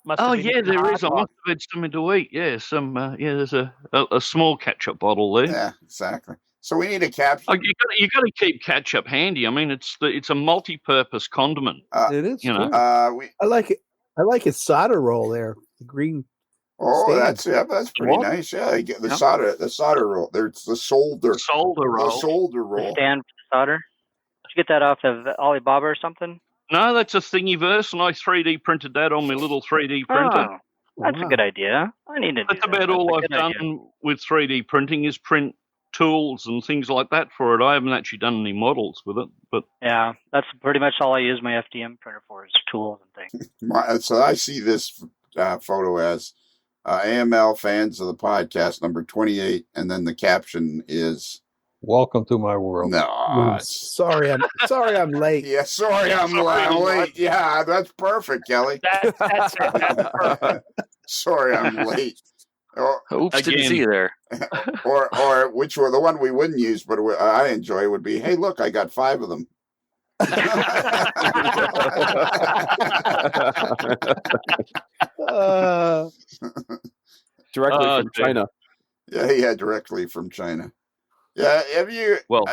There is. I must have had something to eat. Yeah, there's a small ketchup bottle there. Yeah, exactly. So we need a caption. You got to keep ketchup handy. I mean, it's a multi-purpose condiment. It is. I like it. I like his solder roll there. The green. Oh, that's pretty nice. Yeah, the solder roll. There's the solder roll. The solder roll. The stand for solder. Did you get that off of Alibaba or something? No, that's a Thingiverse, and I 3D printed that on my little 3D printer. Oh, that's a good idea. I need to do that. That's about all I've done with 3D printing is print tools and things like that for it. I haven't actually done any models with it, but yeah, that's pretty much all I use my FDM printer for is tools and things. So I see this photo as AML fans of the podcast number 28, and then the caption is "Welcome to my world." No, sorry I'm late. Yeah, sorry I'm late. Yeah, that's perfect, Kelly. That's it. That's perfect. Sorry I'm late. Oops, didn't see you there. or which were the one we wouldn't use, but I enjoy would be, hey, look, I got 5 of them. Directly from China. Yeah, directly from China. Yeah, have you? Well,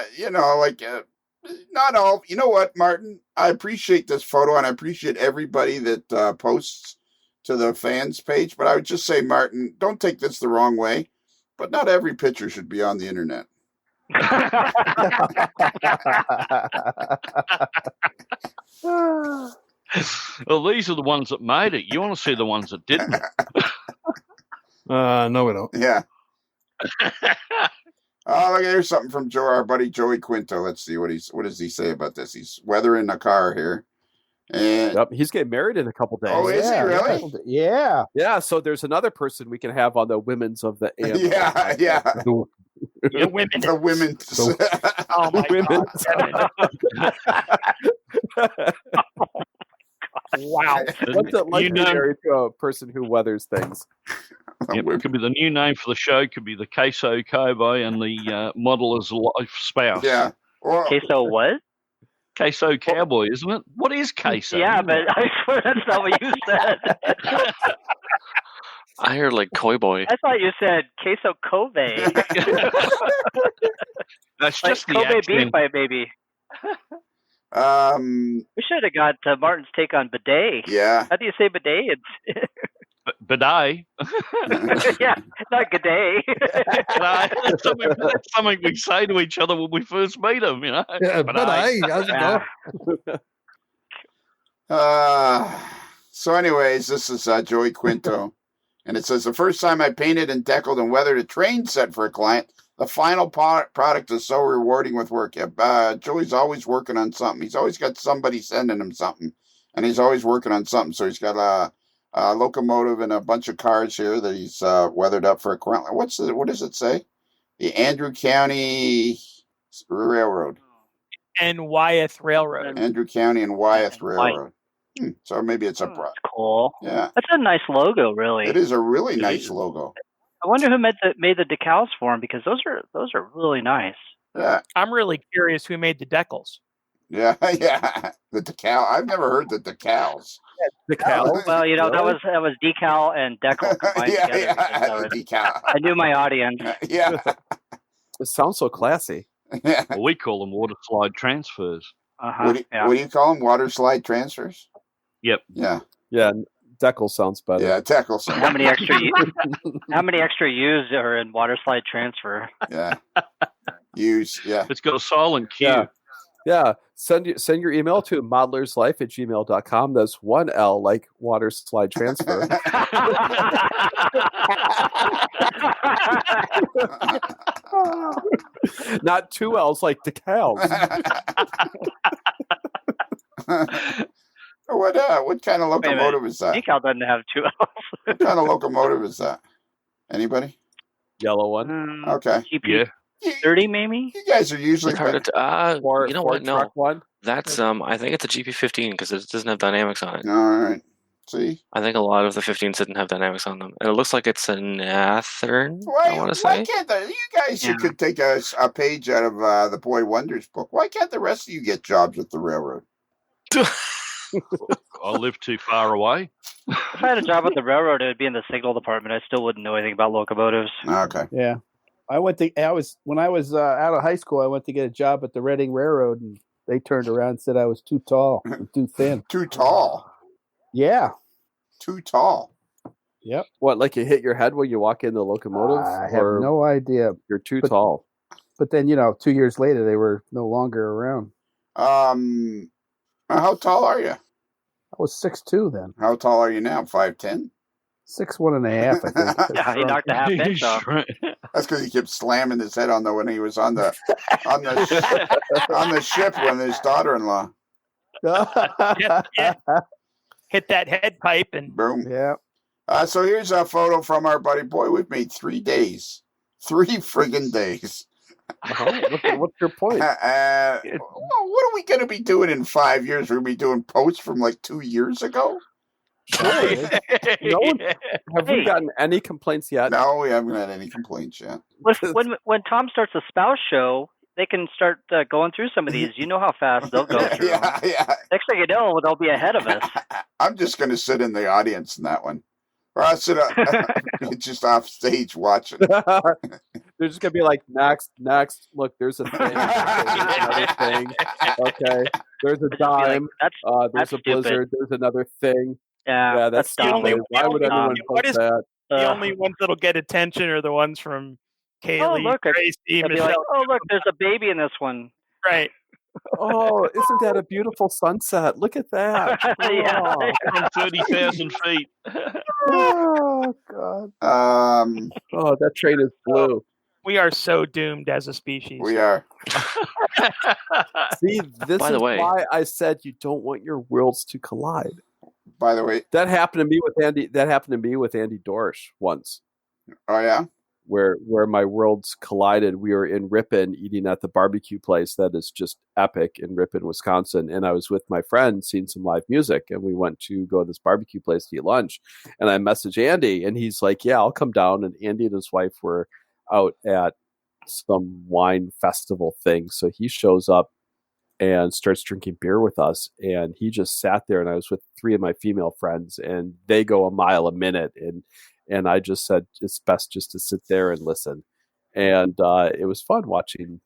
not all. You know what, Martin? I appreciate this photo, and I appreciate everybody that posts to the fans page. But I would just say, Martin, don't take this the wrong way, but not every picture should be on the internet. Well, these are the ones that made it. You want to see the ones that didn't? No, we don't. Yeah. Oh, look, here's something from our buddy Joey Quinto. Let's see what does he say about this. He's weathering the car here. And yep, he's getting married in a couple days. Oh, is he really? Yeah. Yeah, so there's another person we can have on the women's of the AML. Yeah. The women. The women's. Oh my God. Wow. What's it like to be married to a person who weathers things? Yep, it could be the new name for the show. Could be the Queso Cowboy and the modeler's life spouse. Yeah. Or, Queso what? Queso Cowboy, isn't it? What is queso? Yeah, but I swear that's not what you said. I heard like Koi Boy. I thought you said Queso Kobe. That's like just the Kobe accent. beef pie, baby. We should have got Martin's take on bidet. Yeah. How do you say bidet? Bidet. Yeah, not good day. That's something we say to each other when we first meet them, you know. Yeah, bidet. How's it go? So anyways, this is Joey Quinto. And it says, the first time I painted and deckled and weathered a train set for a client, the final product is so rewarding with work. Joey's always working on something. He's always got somebody sending him something. And he's always working on something. So he's got a locomotive and a bunch of cars here that he's weathered up for a client. What does it say? The Andrew County Railroad. And Wyeth Railroad. Andrew County and Wyeth Railroad. So maybe it's a That's cool. Yeah. That's a nice logo, really. It is a really nice logo. I wonder who made the decals for him, because those are really nice. Yeah. I'm really curious who made the decals. Yeah. The decal. I've never heard the decals. Decal? Well, that was decal and decal combined together. Decal. I knew my audience. Yeah. It sounds so classy. Yeah. Well, we call them water slide transfers. Uh-huh. What do you call them? Water slide transfers? Yep. Yeah. Yeah, decal sounds better. Yeah, decal sounds. How many extra U's are in water slide transfer? Yeah. Use. Yeah. It's got a silent Q. Yeah. Send your email to modellerslife@gmail.com. That's 1L like water slide transfer. Not 2 L's like decals. What kind of locomotive is that? Decal doesn't have 2 L's. What kind of locomotive is that? Anybody? Yellow one. Okay. GP 30 maybe? You guys are usually You know what? No, truck one. that's I think it's a GP15 because it doesn't have dynamics on it. All right. See? I think a lot of the 15s didn't have dynamics on them, and it looks like it's a Nathern. I want to Why say. can't you guys could take a page out of the Boy Wonders book? Why can't the rest of you get jobs at the railroad? I live too far away. If I had a job at the railroad, it would be in the signal department. I still wouldn't know anything about locomotives. Okay. Yeah. When I was out of high school, I went to get a job at the Reading Railroad, and they turned around and said I was too tall and too thin. Too tall. Yeah. Too tall. Yep. What, like you hit your head when you walk in the locomotive? I have no idea. You're too tall. But then, 2 years later, they were no longer around. How tall are you? I was 6'2" then. How tall are you now? 5'10"? 6'1.5", I think. Yeah, he knocked a half inch off. That's because he kept slamming his head when he was on the ship with his daughter-in-law. Yeah. Hit that head pipe and Boom. Yeah. So here's a photo from our buddy. Boy, we've made 3 days. 3 friggin' days. What's your point? What are we going to be doing in 5 years? We're going to be doing posts from like 2 years ago? Have we gotten any complaints yet? No, we haven't had any complaints yet. When Tom starts a spouse show, they can start going through some of these. You know how fast they'll go through. Yeah. Next thing you know, they'll be ahead of us. I'm just going to sit in the audience in that one. Or I'll sit just off stage watching. They're just going to be like, next. Look, there's a thing. Another thing. Okay. There's a dime. There's a blizzard. There's another thing. Yeah, that's the only. Why would anyone post that? The only ones that'll get attention are the ones from Kaylee, Tracy, Michelle. Like, look, there's a baby in this one. Right. Oh, isn't that a beautiful sunset? Look at that. Yeah. From 30,000 feet. Oh, God. Oh, that train is blue. We are so doomed as a species. We are. See, this By the is way- why I said you don't want your worlds to collide. By the way, That happened to me with Andy. That happened to me with Andy Dorsch once, oh yeah, where my worlds collided. We were in Ripon eating at the barbecue place that is just epic in Ripon, Wisconsin, and I was with my friend seeing some live music, and we went to go to this barbecue place to eat lunch. And I messaged Andy, and he's like, "Yeah, I'll come down." And Andy and his wife were out at some wine festival thing, so he shows up and starts drinking beer with us, and he just sat there, and I was with 3 of my female friends, and they go a mile a minute, and I just said it's best just to sit there and listen. And it was fun watching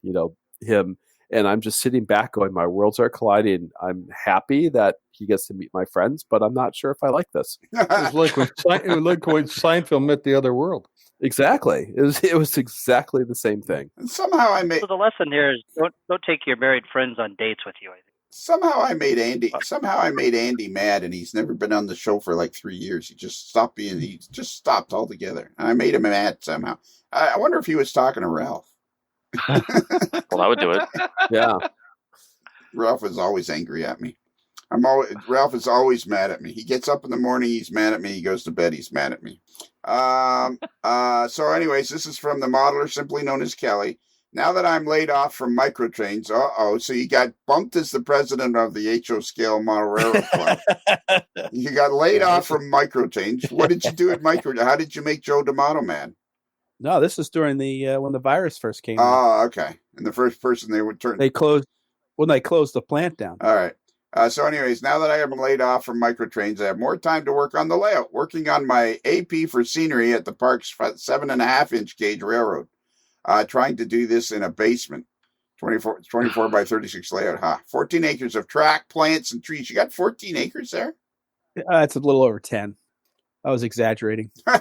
him, and I'm just sitting back going, my worlds are colliding. I'm happy that he gets to meet my friends, but I'm not sure if I like this. It was like when Seinfeld met the other world. Exactly. It was exactly the same thing. And somehow I made So the lesson here is don't take your married friends on dates with you. I think. Somehow I made Andy mad, and he's never been on the show for like 3 years. He just stopped altogether. And I made him mad somehow. I wonder if he was talking to Ralph. Well, that would do it. Yeah. Ralph is always angry at me. Ralph is always mad at me. He gets up in the morning, he's mad at me. He goes to bed, he's mad at me. So anyways, this is from the modeler, simply known as Kelly. Now that I'm laid off from microtrains, so you got bumped as the president of the HO Scale Model Railroad Club. You got laid off from microtrains. What did you do at How did you make Joe D'Amato mad? No, this was during the when the virus first came. Oh, okay. And the first person they would turn. They closed the plant down. All right. So anyways, now that I am laid off from microtrains, I have more time to work on the layout, working on my AP for scenery at the park's 7.5-inch gauge railroad. Trying to do this in a basement, 24 by 36 layout. 14 acres of track, plants, and trees. You got 14 acres there? It's a little over 10. I was exaggerating. Hey,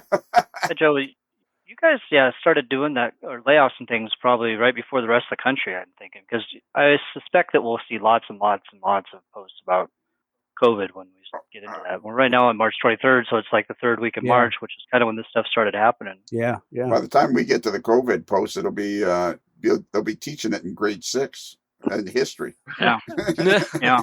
Joe, you guys started doing that or layoffs and things probably right before the rest of the country, I'm thinking, because I suspect that we'll see lots and lots and lots of posts about COVID when we get into that. Well, right now on March 23rd, so it's like the third week of March, which is kind of when this stuff started happening. Yeah. By the time we get to the COVID post, it'll be they'll be teaching it in grade 6 in history. Yeah. Yeah.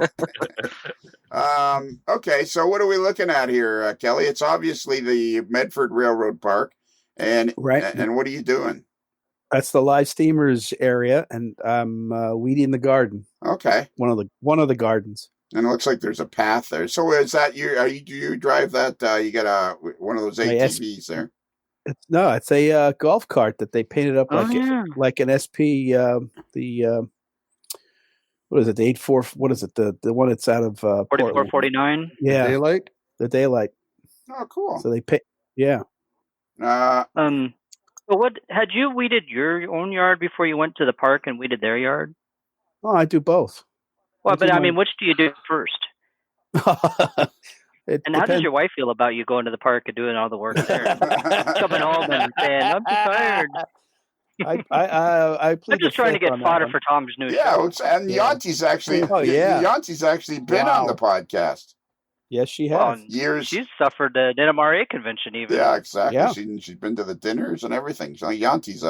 Okay, so what are we looking at here, Kelly? It's obviously the Medford Railroad Park, and And what are you doing? That's the live steamers area, and I'm weeding the garden. Okay, one of the gardens. And it looks like there's a path there. So is that you? Do you drive that? You got one of those ATVs there? It's a golf cart that they painted up like an SP. What is it? The 84. What is it? The one that's out of 4449. Yeah, the daylight. Oh, cool. So they pay. Yeah. So what had you weeded your own yard before you went to the park and weeded their yard? Oh, I do both. Well, but I mean, which do you do first? And how does your wife feel about you going to the park and doing all the work there? Coming home and saying, I'm too tired. I'm just trying to get fodder for Tom's new show. And Yanti's actually Yanti's actually been on the podcast. Yes, she has. Well, years. She's suffered an NMRA convention even. Yeah, exactly. Yeah. She's been to the dinners and everything. So Yanti's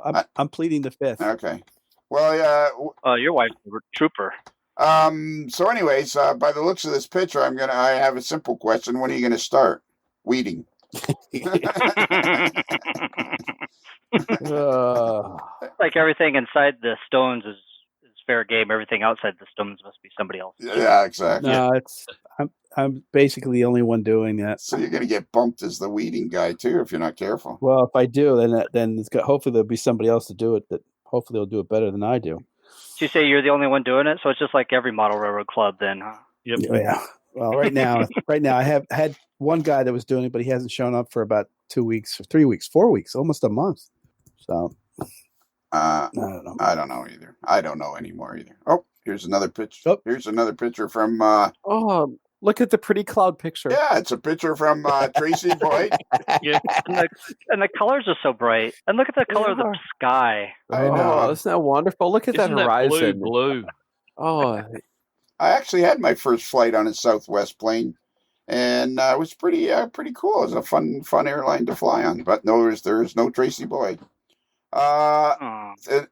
I'm pleading the fifth. Okay. Well, your wife's a trooper. So anyways, by the looks of this picture, I have a simple question. When are you going to start weeding? Like everything inside the stones is fair game. Everything outside the stones must be somebody else. Yeah, exactly. No, I'm basically the only one doing that. So you're going to get bumped as the weeding guy too if you're not careful. Well, if I do, then hopefully there'll be somebody else to do it. That hopefully they'll do it better than I do. So you say you're the only one doing it, so it's just like every model railroad club, then, huh? Yep. Yeah. Well, right now I had one guy that was doing it, but he hasn't shown up for about 2 weeks, 3 weeks, 4 weeks, almost a month. So I don't know. I don't know either. I don't know anymore either. Oh, here's another picture. Oh. Here's another picture from. Look at the pretty cloud picture. Yeah, it's a picture from Tracy Boyd. Yeah, and the colors are so bright. And look at the color of the sky. I know. Isn't that wonderful? Look at that horizon. Blue. Oh, I actually had my first flight on a Southwest plane, and it was pretty cool. It was a fun airline to fly on. But no, there is no Tracy Boyd.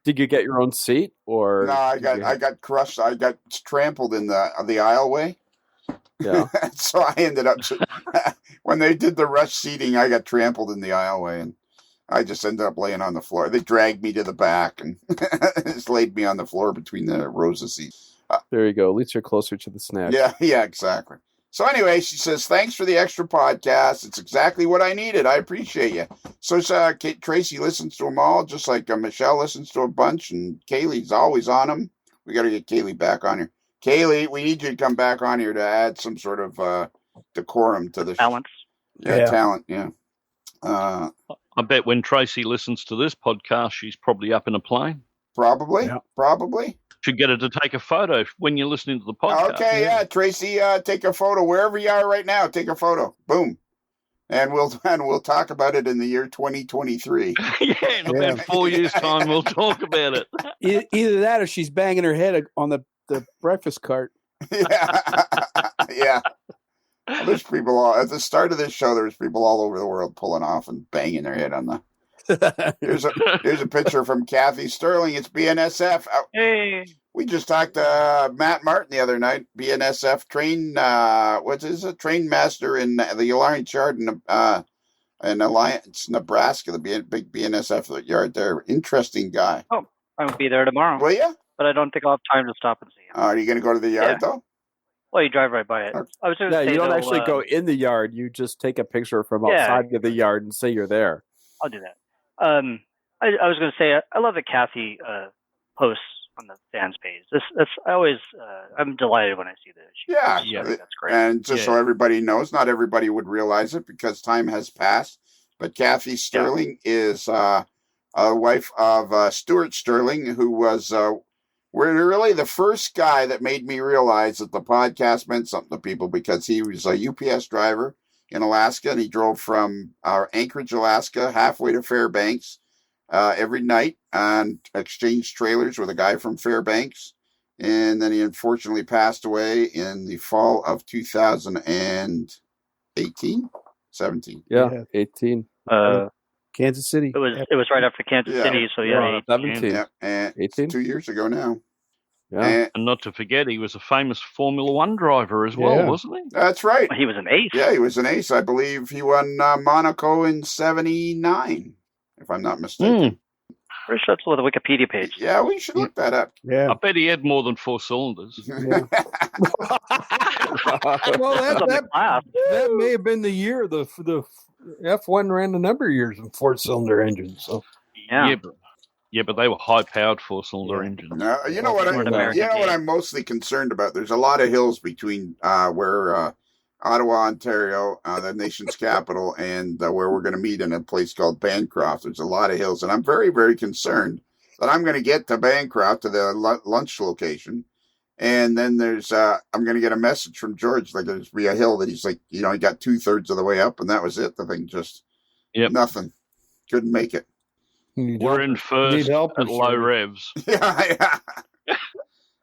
Did you get your own seat, or no? I got crushed. I got trampled in the aisleway. Yeah. So I ended up when they did the rush seating, I got trampled in the aisleway, and I just ended up laying on the floor. They dragged me to the back and just laid me on the floor between the rows of seats. There you go. At least you're closer to the snacks. Yeah, exactly. So anyway, she says, thanks for the extra podcast. It's exactly what I needed. I appreciate you. So Tracy listens to them all, just like Michelle listens to a bunch, and Kaylee's always on them. We got to get Kaylee back on here. Kaylee, we need you to come back on here to add some sort of decorum to the balance. Talent, yeah. I bet when Tracy listens to this podcast, she's probably up in a plane. Probably. Should get her to take a photo when you're listening to the podcast. Okay, yeah, Tracy, take a photo wherever you are right now. Take a photo. Boom. And we'll talk about it in the year 2023. In about 4 years' time, we'll talk about it. Either that, or she's banging her head on the breakfast cart. Yeah. There's people all at the start of this show. There's people all over the world pulling off and banging their head on the. Here's a picture from Kathy Sterling. It's BNSF. Hey. We just talked to Matt Martin the other night. BNSF train master in the Alliance Yard in Alliance, Nebraska. The big BNSF yard there. Interesting guy. Oh, I will be there tomorrow. Will you? But I don't think I'll have time to stop and see him. Are you going to go to the yard though? Well, you drive right by it. I was you don't actually go in the yard. You just take a picture from outside of the yard and say you're there. I'll do that. I was going to say I love that Kathy posts on the fans page. I'm delighted when I see this. Yeah, that's great. And just so everybody knows, not everybody would realize it because time has passed. But Kathy Sterling is a wife of Stuart Sterling, who was really the first guy that made me realize that the podcast meant something to people, because he was a UPS driver in Alaska, and he drove from Anchorage, Alaska, halfway to Fairbanks every night and exchanged trailers with a guy from Fairbanks. And then he unfortunately passed away in the fall of 2018, 17. Yeah. 18. Kansas City. It was right after Kansas City, so 17. Yeah, and 18? 2 years ago now. Yeah. And not to forget, he was a famous Formula One driver as well, wasn't he? That's right. He was an ace. Yeah, he was an ace. I believe he won Monaco in 79, if I'm not mistaken. Pretty sure that's with the Wikipedia page. Yeah, we should look that up. Yeah. I bet he had more than 4 cylinders. Well, that may have been the year the F1 ran a number of years in 4-cylinder engines. So Yeah, but they were high-powered 4-cylinder engines. You know what I'm mostly concerned about? There's a lot of hills between where Ottawa, Ontario, the nation's capital, and where we're going to meet in a place called Bancroft. There's a lot of hills, and I'm very, very concerned that I'm going to get to Bancroft, to the lunch location, and then I'm going to get a message from George, like there's be a hill that he's like, he got 2/3 of the way up, and that was it. The thing just nothing, couldn't make it. We're in first at low revs. Yeah.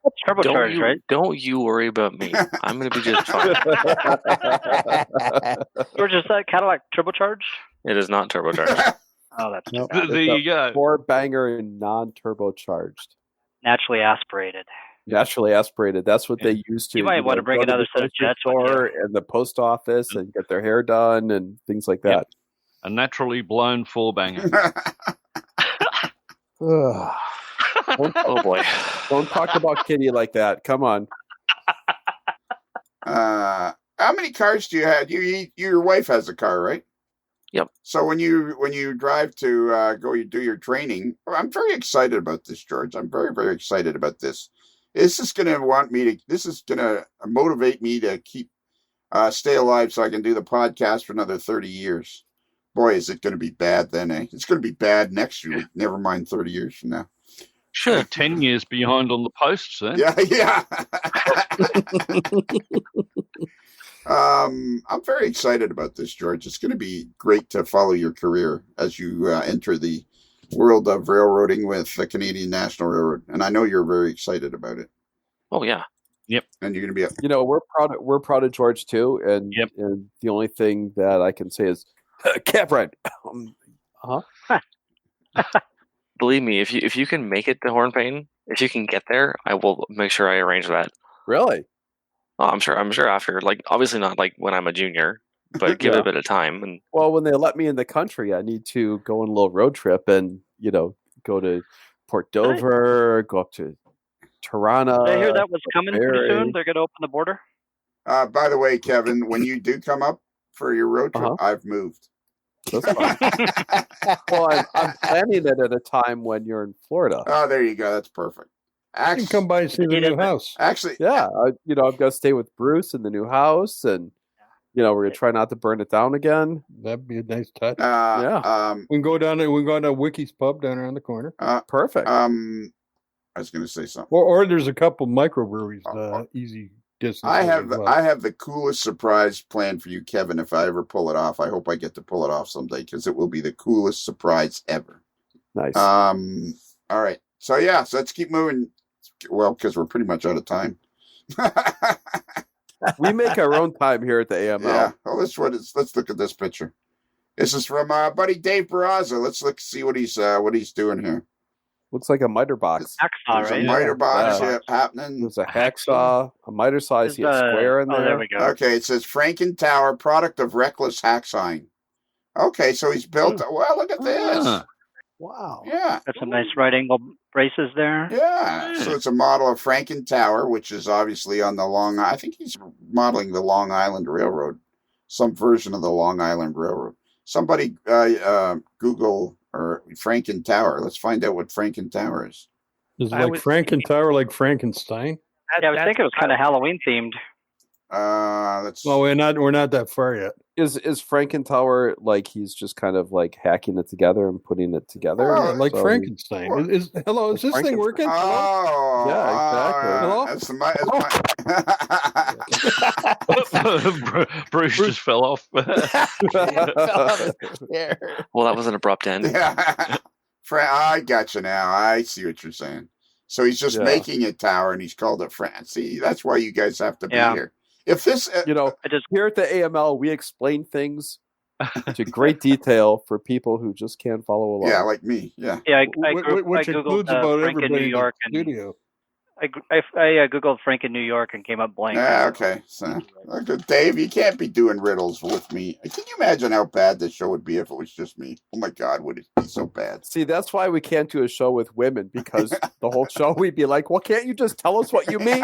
That's turbocharged, right? Don't you worry about me. I'm going to be just fine. George, is that Cadillac turbocharged? It is not turbocharged. Oh, that's There you go. 4-banger and non-turbocharged. Naturally aspirated. Naturally aspirated. That's what they used to. You might want to bring another set of jets and the post office and get their hair done and things like that. A naturally blown 4-banger. Oh boy! Don't talk about Kitty like that. Come on. How many cars do you have? Your wife has a car, right? Yep. So when you drive to go do your training, I'm very excited about this, George. I'm very, very excited about this. This is going to motivate me to keep stay alive so I can do the podcast for another 30 years. Boy, is it going to be bad then, eh? It's going to be bad next year. Never mind 30 years from now. Sure. 10 years behind on the posts then. Yeah. I'm very excited about this, George. It's going to be great to follow your career as you enter the world of railroading with the Canadian National Railroad. And I know you're very excited about it. Oh, yeah. Yep. And you're going to be we're proud of George too, and the only thing that I can say is cab ride. believe me, if you can make it to Hornpain, if you can get there, I will make sure I arrange that. Really? Oh, I'm sure after, like, obviously not like when I'm a junior, but give it a bit of time. And well, when they let me in the country, I need to go on a little road trip and go to Port Dover, go up to Toronto. Did I hear that was coming pretty Barrie. soon? They're going to open the border. By the way, Kevin, when you do come up for your road trip, I've moved. That's fine. Well, I'm planning it at a time when you're in Florida. Oh, there you go. That's perfect. You can come by and see the new house. Actually, yeah, I've got to stay with Bruce in the new house, and we're gonna try not to burn it down again. That'd be a nice touch. We can go down to Wiki's pub down around the corner. Perfect. I was going to say something. Or there's a couple microbreweries, easy distance. I have the coolest surprise planned for you, Kevin. If I ever pull it off, I hope I get to pull it off someday because it will be the coolest surprise ever. Nice. All right. So let's keep moving. Well, because we're pretty much out of time. We make our own time here at the AML. Yeah. Well, let's look at this picture. This is from buddy Dave Barraza. Let's see what he's doing here. Looks like a miter box. Hacksaw, right? A miter box happening. There's a hacksaw, a miter saw. I see a square in there. Oh, there we go. Okay, it says Franken Tower, product of reckless hacksawing. Okay, so he's built. Well, look at this. Wow. Yeah. Got some nice right angle braces there. Yeah. So it's a model of Franken Tower, which is obviously on the I think he's modeling the Long Island Railroad, some version of the Long Island Railroad. Somebody Google or Franken Tower. Let's find out what Franken Tower is. Is it like Franken Tower, like Frankenstein? Yeah, I was thinking it was kind of Halloween themed. Well, we're not that far yet. Is Franken Tower like he's just kind of like hacking it together and putting it together? Like Frankenstein. Is this thing working? Oh, yeah, exactly. Hello? Bruce just fell off. Well, that was an abrupt end. Yeah. I got you now. I see what you're saying. So he's just making a tower, and he's called it See, that's why you guys have to be here. If this, here at the AML, we explain things to great detail for people who just can't follow along. Yeah, like me. Yeah. Yeah, I which Googled includes about Frank in New everybody York in the studio. I Googled Frank in New York and came up blank. Yeah, okay. So, Dave, you can't be doing riddles with me. Can you imagine how bad this show would be if it was just me? Oh my God, would it be so bad? See, that's why we can't do a show with women, because the whole show we'd be like, well, can't you just tell us what you mean?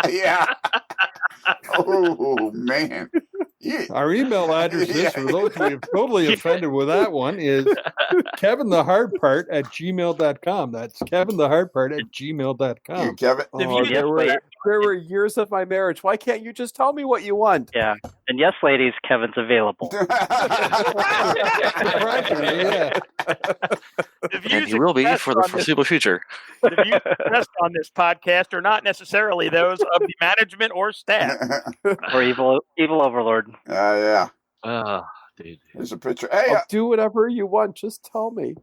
Yeah. Oh, man. Yeah. Our email address is, for those who have totally offended with that one, is kevinthehardpart@gmail.com. That's kevinthehardpart@gmail.com. Kevin. There were years of my marriage. Why can't you just tell me what you want? Yeah. And yes, ladies, Kevin's available. And he will be for the foreseeable future. The views expressed on this podcast are not necessarily those of the management or staff. Or evil overlord. Yeah. Dude. There's a picture. Hey, I'll do whatever you want. Just tell me.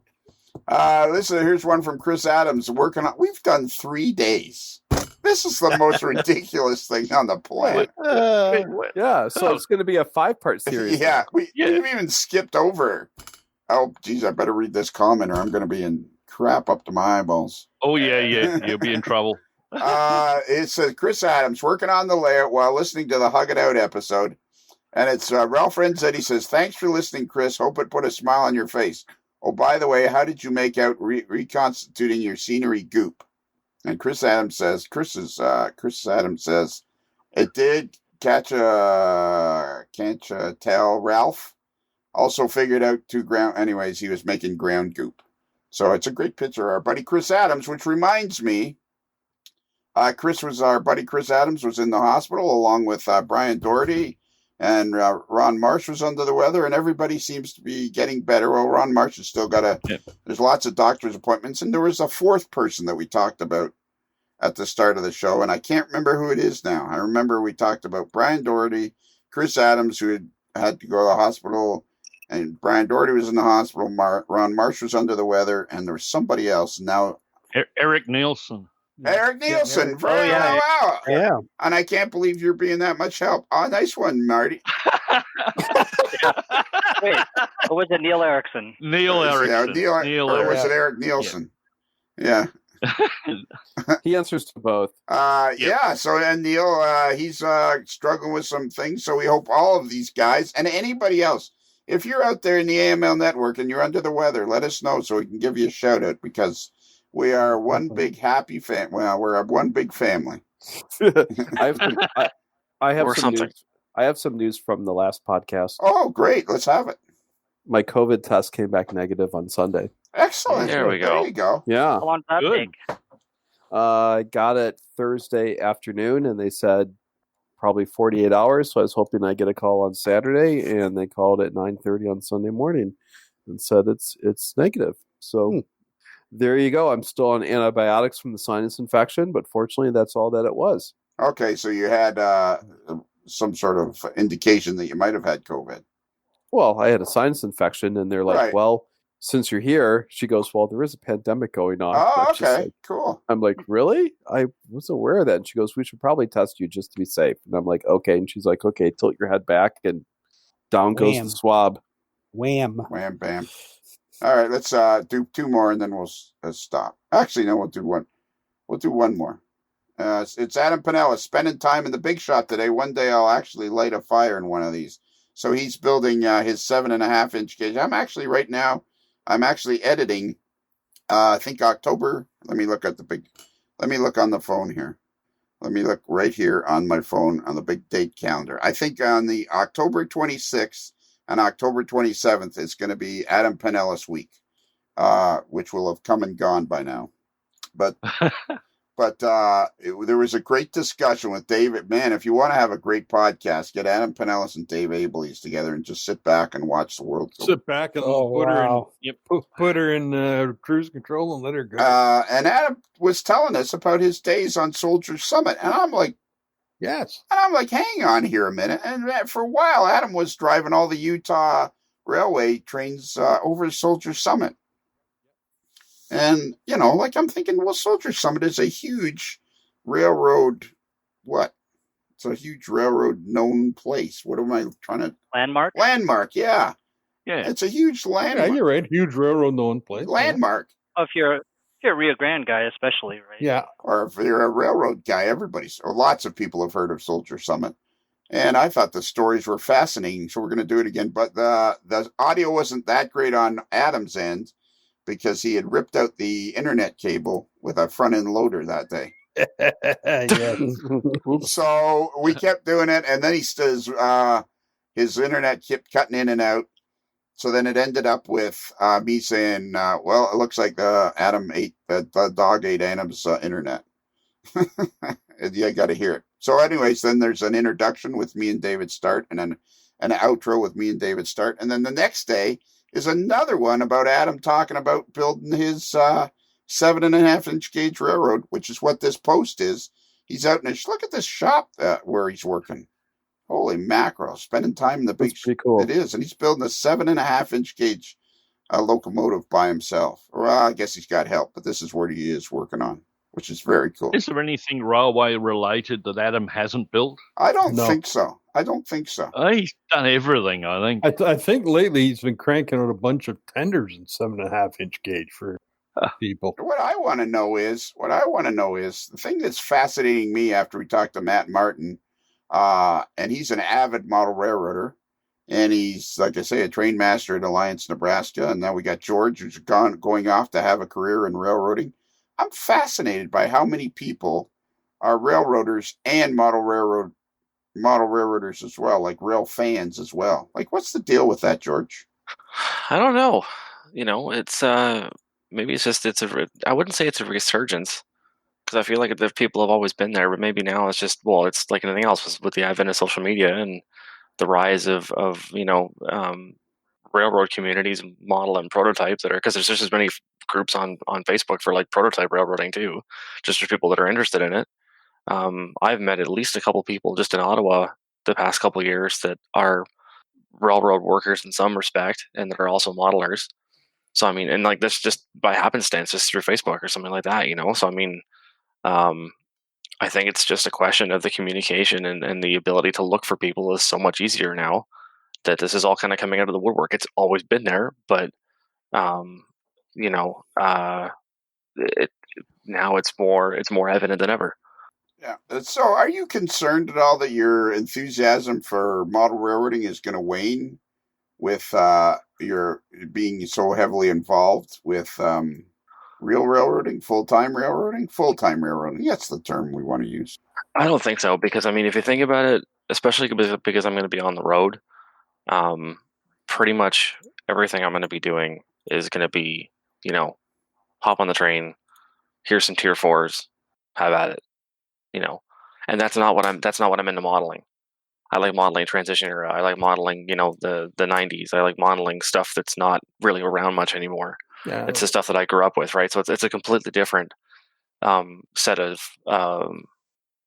Listen, here's one from Chris Adams. We've done 3 days. This is the most ridiculous thing on the planet. So it's going to be a 5-part series. Yeah, we've even skipped over. Oh, geez, I better read this comment or I'm going to be in crap up to my eyeballs. Oh, yeah, you'll be in trouble. It says, Chris Adams, working on the layout while listening to the Hug It Out episode. And it's Ralph Renzetti says, thanks for listening, Chris. Hope it put a smile on your face. Oh, by the way, how did you make out reconstituting your scenery goop? And Chris Adams says, it did can't you tell, Ralph? Also figured out anyways, he was making ground goop. So it's a great picture. Our buddy Chris Adams, which reminds me, our buddy Chris Adams was in the hospital along with Brian Doherty, and Ron Marsh was under the weather, and everybody seems to be getting better. Well, Ron Marsh has still got there's lots of doctor's appointments, and there was a 4th person that we talked about at the start of the show, and I can't remember who it is now. I remember we talked about Brian Doherty, Chris Adams, who had to go to the hospital, and Brian Doherty was in the hospital, Ron Marsh was under the weather, and there was somebody else. Now, Eric Nielsen. Eric Nielsen. Wow. Yeah. And I can't believe you're being that much help. Oh, nice one, Marty. Wait, or was it Neil Erickson? Neil Erickson. Or was it Eric Nielsen? Yeah. He answers to both. Yeah. So, and Neil, he's struggling with some things. So we hope all of these guys and anybody else, if you're out there in the AML network and you're under the weather, let us know so we can give you a shout out, because we are one big happy family. Well, we're one big family. I have Or some something. news. I have some news from the last podcast. Oh, great. Let's have it. My COVID test came back negative on Sunday. Excellent. There we go. There you go. Yeah. How long did that Good. take? I got it Thursday afternoon, and they said probably 48 hours. So I was hoping I'd get a call on Saturday, and they called at 9:30 on Sunday morning and said it's negative. So there you go. I'm still on antibiotics from the sinus infection, but fortunately, that's all that it was. Okay, so you had some sort of indication that you might have had COVID. Well, I had a sinus infection, and they're like, Right. well, since you're here, she goes, well, there is a pandemic going on. Oh, That's just okay, like- cool. I'm like, really? I was aware of that. And she goes, we should probably test you just to be safe. And I'm like, okay. And she's like, okay, tilt your head back, and down goes Wham. the swab. Wham. Wham, bam. All right, let's do two more and then we'll stop. Actually, no, we'll do one. We'll do one more. It's Adam Pinella spending time in the big shot today. One day I'll actually light a fire in one of these. So he's building his 7.5-inch gauge. I'm actually editing. I think October. Let me look on the phone here. Let me look right here on my phone on the big date calendar. I think on the October 26th and October 27th is going to be Adam Pinella's week, which will have come and gone by now. But there was a great discussion with David. Man, if you want to have a great podcast, get Adam Pinellas and Dave Abelies together and just sit back and watch the world go. Sit back and put her in cruise control and let her go. And Adam was telling us about his days on Soldier Summit, and I'm like, yes. And I'm like, hang on here a minute. And for a while, Adam was driving all the Utah railway trains over Soldier Summit. And, like I'm thinking, well, Soldier Summit is a huge railroad, It's a huge railroad known place. What am I trying to... Landmark? Landmark, yeah. Yeah. It's a huge landmark. Yeah, you're right. Huge railroad known place. Landmark. Oh, if you're a Rio Grande guy, especially, right? Yeah. Or if you're a railroad guy, lots of people have heard of Soldier Summit. And I thought the stories were fascinating, so we're going to do it again. But the audio wasn't that great on Adam's end, because he had ripped out the internet cable with a front end loader that day. So we kept doing it, and then his internet kept cutting in and out. So then it ended up with me saying, well, it looks like the dog ate Adam's internet. You got to hear it. So anyways, then there's an introduction with me and David Start, and then an outro with me and David Start. And then the next day is another one about Adam talking about building his 7.5-inch gauge railroad, which is what this post is. He's out in look at this shop where he's working. Holy mackerel, spending time in the big. That's pretty cool. It is, and he's building a 7.5-inch gauge locomotive by himself. Well, I guess he's got help, but this is what he is working on, which is very cool. Is there anything railway related that Adam hasn't built? I don't No. think so. He's done everything, I think. I think lately he's been cranking out a bunch of tenders in 7.5-inch gauge for people. What I want to know is the thing that's fascinating me after we talked to Matt Martin, and he's an avid model railroader, and he's, like I say, a train master at Alliance, Nebraska, and now we got George, who's going off to have a career in railroading. I'm fascinated by how many people are railroaders and model railroaders as well, like rail fans as well. Like, what's the deal with that, George? I don't know. It's maybe I wouldn't say it's a resurgence, because I feel like the people have always been there, but maybe now it's just, it's like anything else with the advent of social media and the rise of railroad communities, model and prototype, that are, because there's just as many groups on Facebook for like prototype railroading too, just for people that are interested in it. I've met at least a couple people just in Ottawa the past couple of years that are railroad workers in some respect, and that are also modelers. So I mean, and like this just by happenstance, just through Facebook or something like that, So I mean, I think it's just a question of the communication and the ability to look for people is so much easier now. that this is all kind of coming out of the woodwork. It's always been there, but now it's more evident than ever. Yeah. So, are you concerned at all that your enthusiasm for model railroading is going to wane with your being so heavily involved with real railroading, full-time railroading? Full-time railroading. That's the term we want to use. I don't think so, because I mean, if you think about it, especially because I'm going to be on the road, pretty much everything I'm going to be doing is going to be, hop on the train, here's some tier 4s, have at it, and that's not what I'm into modeling. I like modeling transition era. I like modeling, the 90s. I like modeling stuff that's not really around much anymore. Yeah. It's the stuff that I grew up with, right? So it's a completely different set of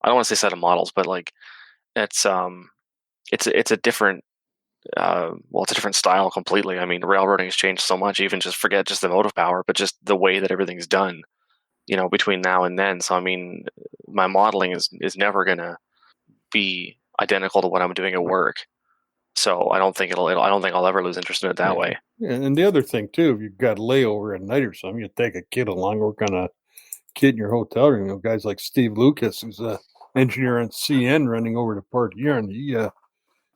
I don't want to say set of models, but like it's a different it's a different style completely. I mean, railroading has changed so much. Even just forget just the motive power, but just the way that everything's done, between now and then. So I mean, my modeling is never gonna be identical to what I'm doing at work. So I don't think I don't think I'll ever lose interest in it that way. Yeah, and the other thing too, if you've got a layover at night or something, you take a kid along, work on a kid in your hotel room. Guys like Steve Lucas, who's an engineer on CN, running over to Port Huron. He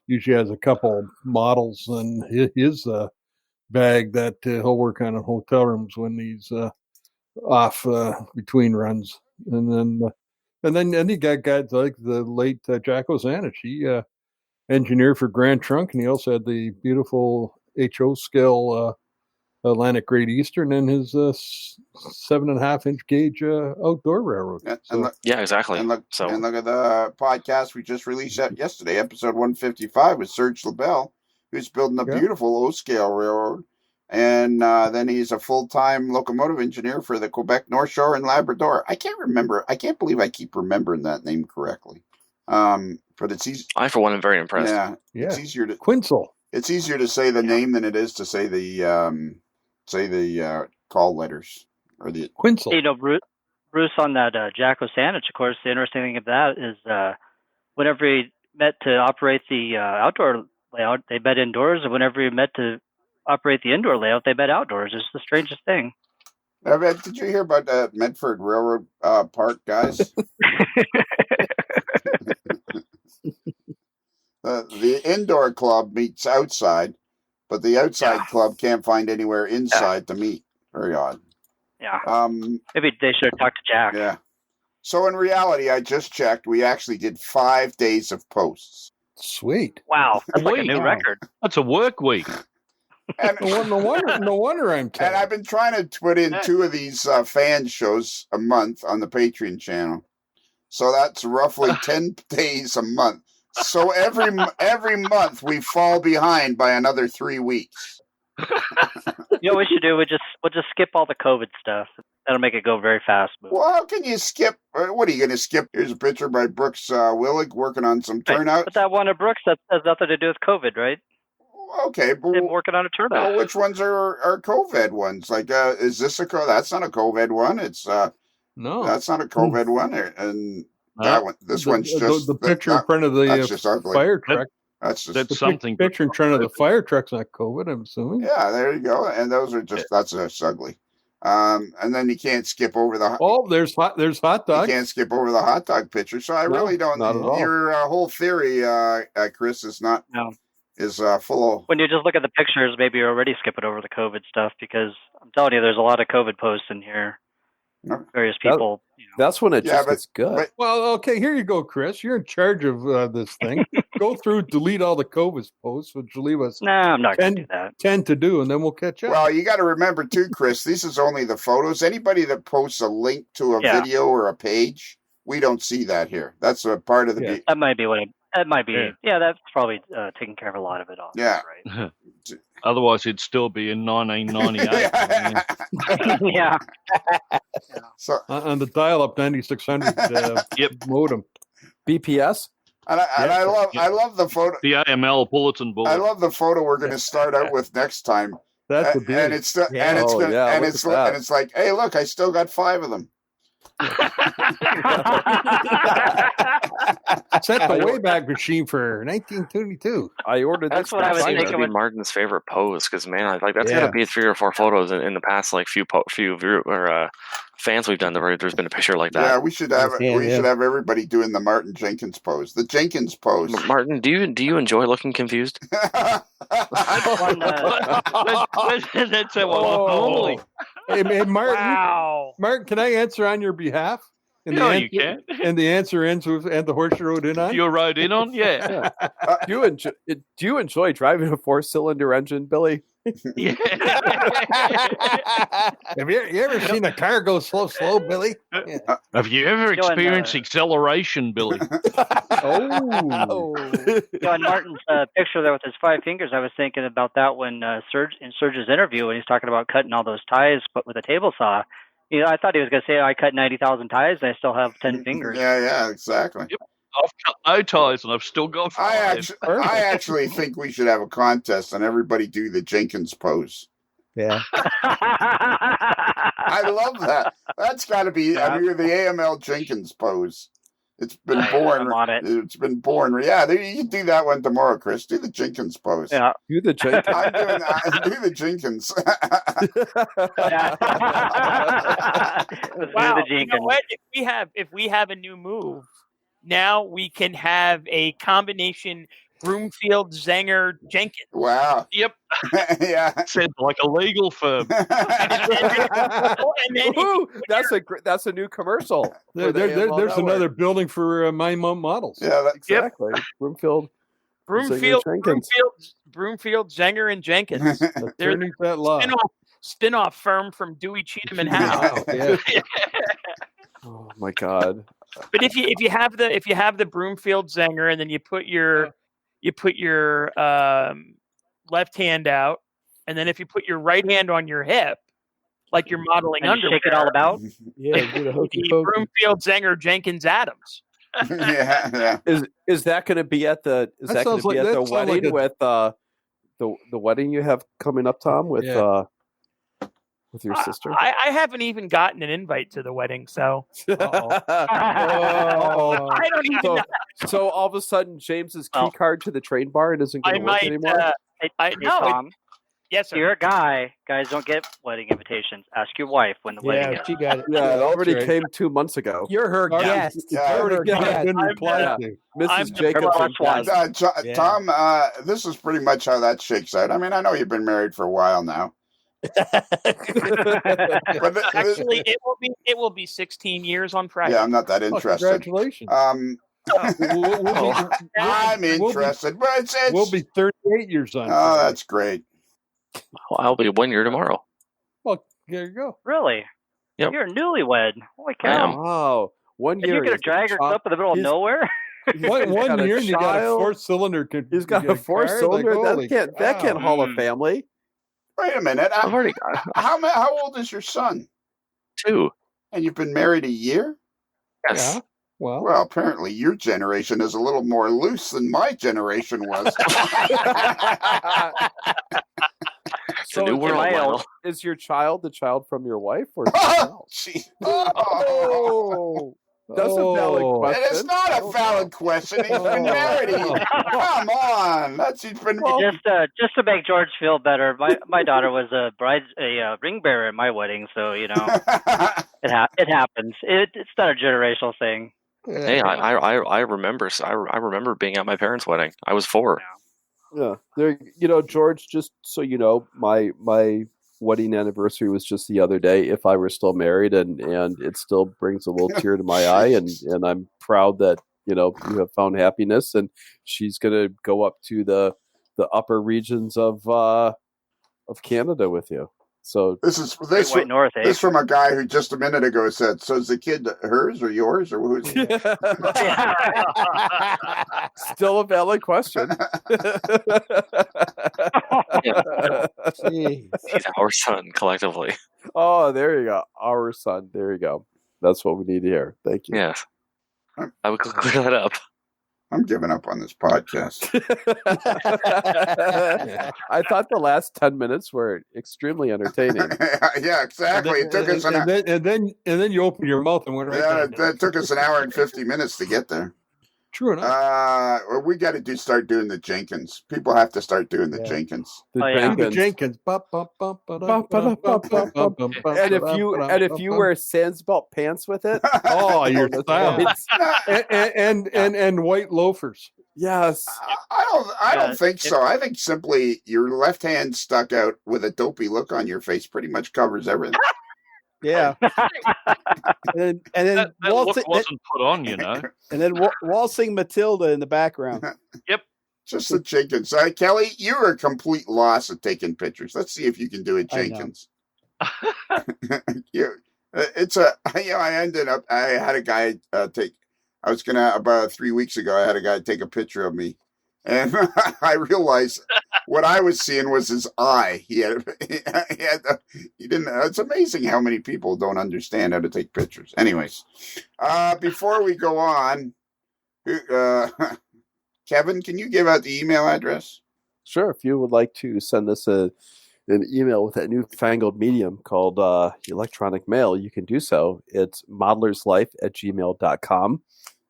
usually has a couple models in his bag that he'll work on in hotel rooms when he's off between runs. And then you got guys like the late Jack Ozanich. He engineered for Grand Trunk, and he also had the beautiful HO scale Atlantic Great Eastern and his 7.5-inch gauge outdoor railroad. Yeah, exactly. And look at the podcast we just released yesterday, episode 155 with Serge LaBelle, who's building a beautiful O-scale railroad. And then he's a full-time locomotive engineer for the Quebec North Shore and Labrador. I can't believe I keep remembering that name correctly. But it's easy. I, for one, am very impressed. Yeah. It's easier to Quinzel. It's easier to say the name than it is to say the call letters or the Quinzel. Bruce on that Jack Ozanich. Of course, the interesting thing of that is whenever he met to operate the outdoor layout, they met indoors, and whenever he met to operate the indoor layout, they met outdoors. It's the strangest thing. Did you hear about Medford Railroad Park, guys? The indoor club meets outside, but the outside club can't find anywhere inside to meet. Very odd. Yeah. Maybe they should have talked to Jack. Yeah. So in reality, I just checked. We actually did 5 days of posts. Sweet. Wow. That's like a new record. That's a work week. And no wonder I'm tired. And I've been trying to put in 2 of these fan shows a month on the Patreon channel. So that's roughly 10 days a month. So every month we fall behind by another 3 weeks. You know what we should do? We'll just skip all the COVID stuff. That'll make it go very fast. Well, how can you skip? What are you going to skip? Here's a picture by Brooks Willig working on some turnouts. But that one of Brooks, that has nothing to do with COVID, right? Okay, but him working on a turnout. Well, which ones are COVID ones? Like, is this that's not a COVID one. It's no, that's not a COVID one. And that one, one's just the picture in front of the fire truck. That's just something. Picture in front of the fire truck's not COVID, I'm assuming. Yeah, there you go. And those are that's ugly. And then you can't skip over the. There's hot dog. You can't skip over the hot dog picture. So I really don't. Not at all. Your whole theory, Chris, is not. No. Is full of. When you just look at the pictures, maybe you're already skipping over the COVID stuff because I'm telling you, there's a lot of COVID posts in here. Various people. That's when it just gets good. Well, okay, here you go, Chris. You're in charge of this thing. Go through, delete all the COVID posts, which will leave us. No, I'm not going to do that. 10 to do, and then we'll catch up. Well, you got to remember too, Chris. This is only the photos. Anybody that posts a link to a video or a page, we don't see that here. That's a part of the. That might be what. That might be. Yeah, that's probably taking care of a lot of it. All right. Otherwise, it'd still be in 1998. Yeah. So on the dial-up 9600 modem, BPS. And I love the photo. The AML bulletin board. I love the photo we're going to start out with next time. That's the and it's like, hey, look, I still got 5 of them. Set the Wayback Machine for 1922. I ordered That's this. what I was last thinking night. That should be Martin's favorite pose because man, that's Yeah. gotta be 3 or 4 photos in the past fans we've done where there's been a picture like Yeah, that. we should have Yeah, we should have everybody doing the Martin Jenkins pose, the Jenkins pose. Martin, do you enjoy looking confused? One, That's how I look normally. Hey, Martin, Wow. Martin, can I answer on your behalf? And No, the you answer, can. And the answer ends with "and the horse you rode in on." You rode in on, yeah. Do you enjoy driving a 4-cylinder engine, Billy? Yeah. Have you ever seen a car go slow, Billy? Yeah. Have you ever Doing, experienced acceleration, Billy? Oh, on Martin's picture there with his 5 fingers, I was thinking about that when in Serge's interview when he's talking about cutting all those ties, but with a table saw. You know, I thought he was going to say I cut 90,000 ties and I still have 10 fingers. Yeah, exactly. I've cut no ties and I've still got 5. I actually think we should have a contest and everybody do the Jenkins pose. Yeah. I love that. That's got to be the AML Jenkins pose. It's been born. I'm on it. It's been born. Yeah, you can do that one tomorrow, Chris. Do the Jenkins pose. Yeah. Do the Jenkins. I'm doing that. Do the Jenkins. Let's Wow. do the You know Jenkins. what? If we have a new move, now we can have a combination Broomfield, Zenger, Jenkins. Wow. Yep. Yeah. Sounds like a legal firm. And then Ooh, that's a new commercial. for the there's AML network. another building for 9-month models. Yeah. Exactly. Broomfield. Broomfield, Jenkins. Broomfield, Zenger, and Jenkins. They're Attorney that law. spin-off firm from Dewey, Cheatham, and Howe. Yeah. Oh my God. But if you have the Broomfield Zenger and then you put your left hand out, and then if you put your right hand on your hip, like you're modeling And underwear, shake it all about. Yeah, do the hokey the pokey. Broomfield Zenger Jenkins Adams. Yeah. Is that going to be at the wedding with the wedding you have coming up, Tom, with your sister? I haven't even gotten an invite to the wedding, so Oh. I don't even know. So all of a sudden, James's key card to the train bar isn't I going to work might. anymore. Tom, Yes, sir. you're a guy. Guys don't get wedding invitations. Ask your wife when the wedding Yeah, is. she got it. Yeah, it already right. came 2 months ago. You're her Yeah. guest. Yeah. You're her It's been guest. replied to. Mrs. I'm the Jacobson. plus one. Yeah. Tom, this is pretty much how that shakes out. I mean, I know you've been married for a while now. But Actually, it will be 16 years on Friday. yeah, I'm not that Oh, interested. congratulations. I'm interested, but it's We'll be 38 years on. oh, that's great. Well, I'll be 1 year tomorrow. Well, there you go. Really? Yep. You're a newlywed. Holy I am. cow! Wow. 1 And year. you're gonna he's drag her got up in the middle of he's- nowhere? One got a year, and you got a child. 4-cylinder. He's got a 4-cylinder. That can't haul a family. Wait a minute. I've already got How old is your son? 2. And you've been married a year? Yes. Yeah. Well, Well, apparently your generation is a little more loose than my generation was. It's a new world, my Lionel. old- Is your child the child from your wife or Oh, someone else? gee. Oh, that's a valid question. It is not a valid question. He's been married. Come on. He's been. Just to make George feel better, my daughter was a ring bearer at my wedding, so you know it happens. It's not a generational thing. Hey, I remember. I remember being at my parents' wedding. I was 4. Yeah, there. George. Just so you know, my wedding anniversary was just the other day. If I were still married, and it still brings a little tear to my eye, and I'm proud that you have found happiness, and she's gonna go up to the upper regions of Canada with you. So This White North, eh? this from a guy who just a minute ago said, "So is the kid hers or yours or who's?" still a valid question. Jeez. He's our son collectively. Oh, there you go. Our son. There you go. That's what we need to hear. Thank you. Yes. I would clear that up. I'm giving up on this podcast. I thought the last 10 minutes were extremely entertaining. Yeah, exactly. It took us and then you open your mouth and went right down. It took us an hour and 50 minutes to get there. True enough. We got to start doing the Jenkins. People have to start doing the Jenkins. The Jenkins. And if you wear sans belt pants with it, oh, you're style. and white loafers. Yes. I don't think so. I think simply your left hand stuck out with a dopey look on your face pretty much covers everything. Yeah. and then that look wasn't put on, you know. And then waltzing Matilda in the background. Yep. Just the Jenkins. Kelly, you're a complete loss at taking pictures. Let's see if you can do it, Jenkins. I had a guy about 3 weeks ago, I had a guy take a picture of me. And I realized what I was seeing was his eye. It's amazing how many people don't understand how to take pictures. Anyways, before we go on, Kevin, can you give out the email address? Sure. If you would like to send us an email with that newfangled medium called electronic mail, you can do so. It's modelerslife@gmail.com.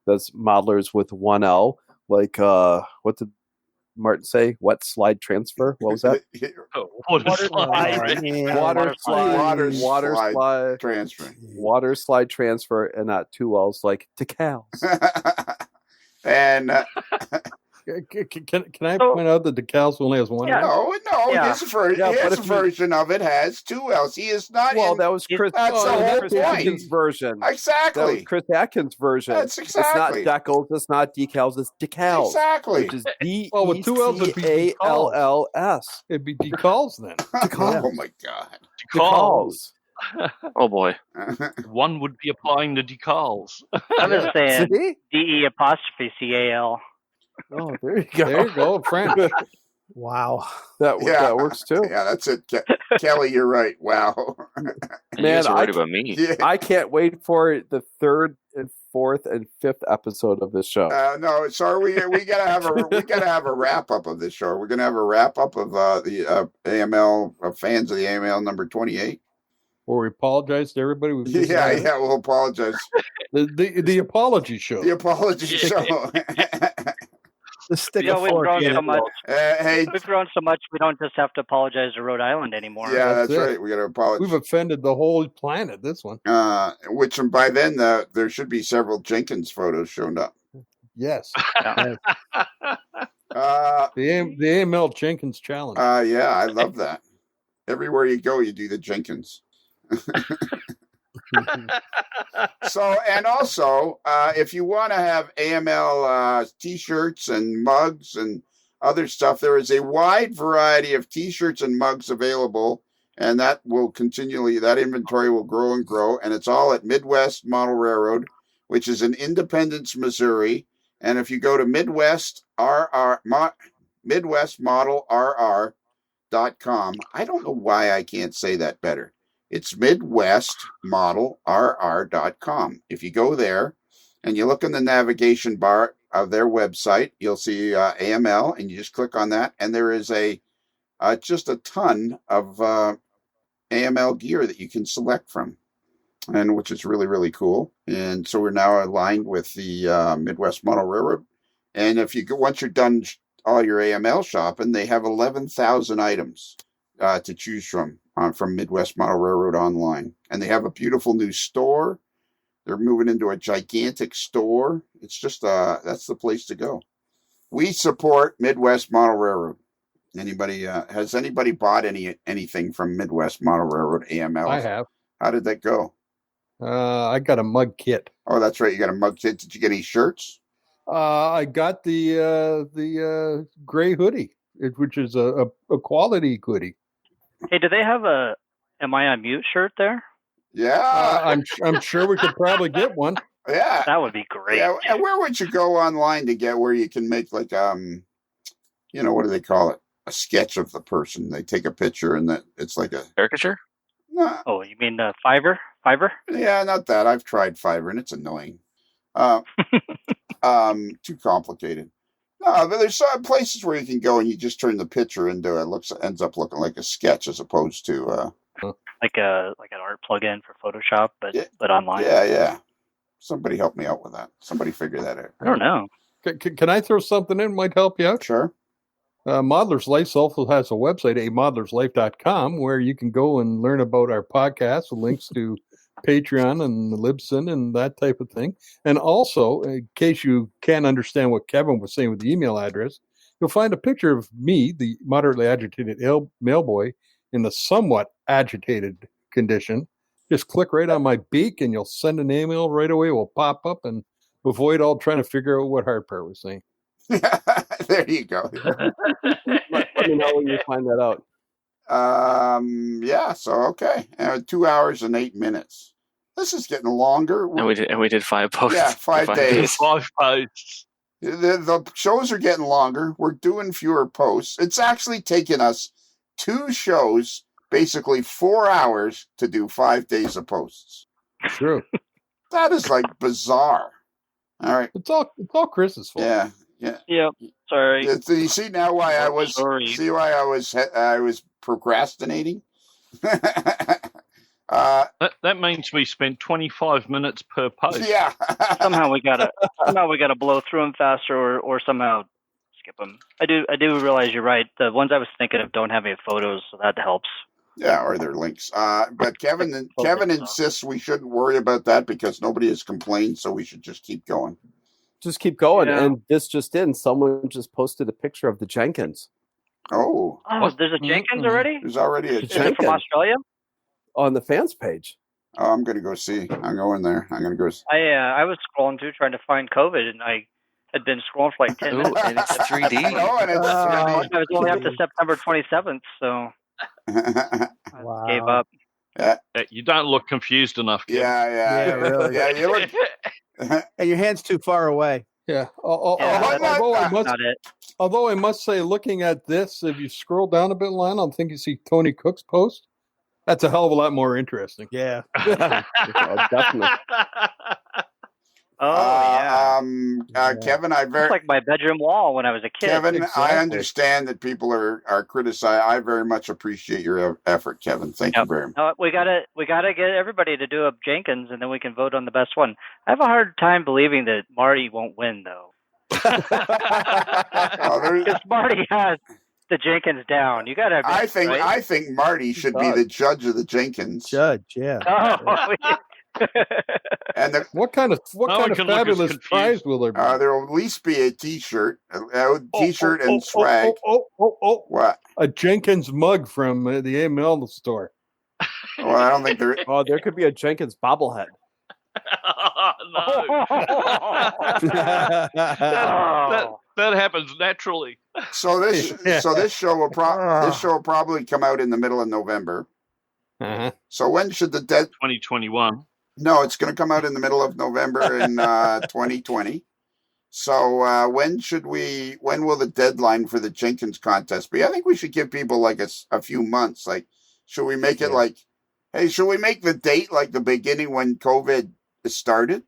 That's modelers with one L. Like, what did Martin say? Wet slide transfer? What was that? Water slide transfer. Water slide transfer, and not two L's like decals. And can I point out that decals only has one? Yeah. No. His version of it has two L's. He is not. Well, that was Chris. That's the whole Chris point. Atkins' version. Exactly. That was Chris Atkins' version. That's exactly. It's not decals. It's not decals. It's decals. Exactly. Which is D with two L's, it'd be DECALLS. It'd be decals then. Decals. Oh my God. Decals. Oh boy. One would be applying the decals. I'm just saying See? DE''CAL. Oh, there you go. There you go, French. Wow. That works too. Yeah, that's it. Kelly, you're right. Wow. Man, about me. I can't wait for the third and fourth and fifth episode of this show. No, sorry, we gotta have a wrap up of this show. We're gonna have a wrap up of the AML fans of the AML number 28. Or we apologize to everybody. We'll apologize. The apology show. The apology show. The stick we've grown so much. Hey, we've grown so much. We don't just have to apologize to Rhode Island anymore. Yeah, that's right. We got to apologize. We've offended the whole planet. This one. Which by then there should be several Jenkins photos shown up. Yes. Yeah. The AML Jenkins challenge. Yeah, I love that. Everywhere you go, you do the Jenkins. Also, if you want to have AML T-shirts and mugs and other stuff, there is a wide variety of T-shirts and mugs available, and that inventory will grow and grow, and it's all at Midwest Model Railroad, which is in Independence, Missouri. And if you go to MidwestModelRR.com, I don't know why I can't say that better. It's MidwestModelRR.com. If you go there and you look in the navigation bar of their website, you'll see AML, and you just click on that, and there is just a ton of AML gear that you can select from, and which is really, really cool. And so we're now aligned with the Midwest Model Railroad. And once you're done all your AML shopping, they have 11,000 items to choose from Midwest Model Railroad online. And they have a beautiful new store. They're moving into a gigantic store. It's just, that's the place to go. We support Midwest Model Railroad. Has anybody bought anything from Midwest Model Railroad AML? I have. How did that go? I got a mug kit. Oh, that's right. You got a mug kit. Did you get any shirts? I got the gray hoodie, which is a quality hoodie. Hey, do they have a "Am I on mute" shirt there? Yeah, I'm sure we could probably get one. Yeah, that would be great. Yeah, and where would you go online to get where you can make what do they call it? A sketch of the person. They take a picture and it's like a caricature. No. Oh, you mean Fiverr? Yeah, not that. I've tried Fiverr and it's annoying. too complicated. No, but there's some places where you can go and you just turn the picture into ends up looking like a sketch as opposed to like an art plugin for Photoshop, but online. Yeah. Somebody help me out with that. Somebody figure that out. I don't know. Can I throw something in? Might help you out. Sure. Modeler's Life also has a website, amodelerslife.com, where you can go and learn about our podcast with links to Patreon and Libsyn and that type of thing. And also, in case you can't understand what Kevin was saying with the email address, you'll find a picture of me, the moderately agitated mailboy, in the somewhat agitated condition. Just click right on my beak and you'll send an email right away. It will pop up and avoid all trying to figure out what Harper was saying. There you go. Let me know when you find that out. Yeah. So okay, 2 hours and 8 minutes. This is getting longer. And we did 5 posts. Yeah, 5 days. 5 posts. The shows are getting longer. We're doing fewer posts. It's actually taken us 2 shows, basically 4 hours, to do 5 days of posts. True. That is like bizarre. All right. It's all Chris's fault. Yeah. Yep. Sorry. You see now why I was procrastinating? That means we spent 25 minutes per post. Yeah. somehow we gotta blow through them faster, or somehow skip them. I do realize you're right. The ones I was thinking of don't have any photos, so that helps. Yeah, or their links. But Kevin insists we shouldn't worry about that because nobody has complained, so we should just keep going. Just keep going. Yeah. And this just in, someone just posted a picture of the Jenkins. Oh, there's a Jenkins already? there's already a Is it from Australia? On the fans page. Oh, I'm going to go see. I'm going there. I'm going to go see. I was scrolling through trying to find COVID, and I had been scrolling for like 10 Ooh, minutes. and it's 3D. Oh, and it's I was only up to September 27th, so I gave up. You don't look confused enough, Kevin. Yeah, really. Yeah, you look. And your hand's too far away. Yeah. That's Although I must say, looking at this, if you scroll down a bit, Lon, I think you see Tony Cook's post. That's a hell of a lot more interesting. Yeah. Definitely. Kevin, It's like my bedroom wall when I was a kid. Kevin, Exactly. I understand that people are criticizing. I very much appreciate your effort, Kevin. Thank you very much. We gotta get everybody to do a Jenkins, and then we can vote on the best one. I have a hard time believing that Marty won't win, though. Because Marty has the Jenkins down. You gotta. I think right? Marty should be the judge of the Jenkins. Yeah. Oh, And What kind of can look as fabulous confused. prize will there be? there will at least be a T-shirt, and swag. What? A Jenkins mug from the AML store. Well, I don't think there. Oh, there could be a Jenkins bobblehead. No. That happens naturally. So this show will probably come out in the middle of November. Uh-huh. So when should the 2021. No, it's going to come out in the middle of November in 2020. So when will the deadline for the Jenkins contest be? I think we should give people like a few months. Like, should we make it should we make the date like the beginning when COVID started?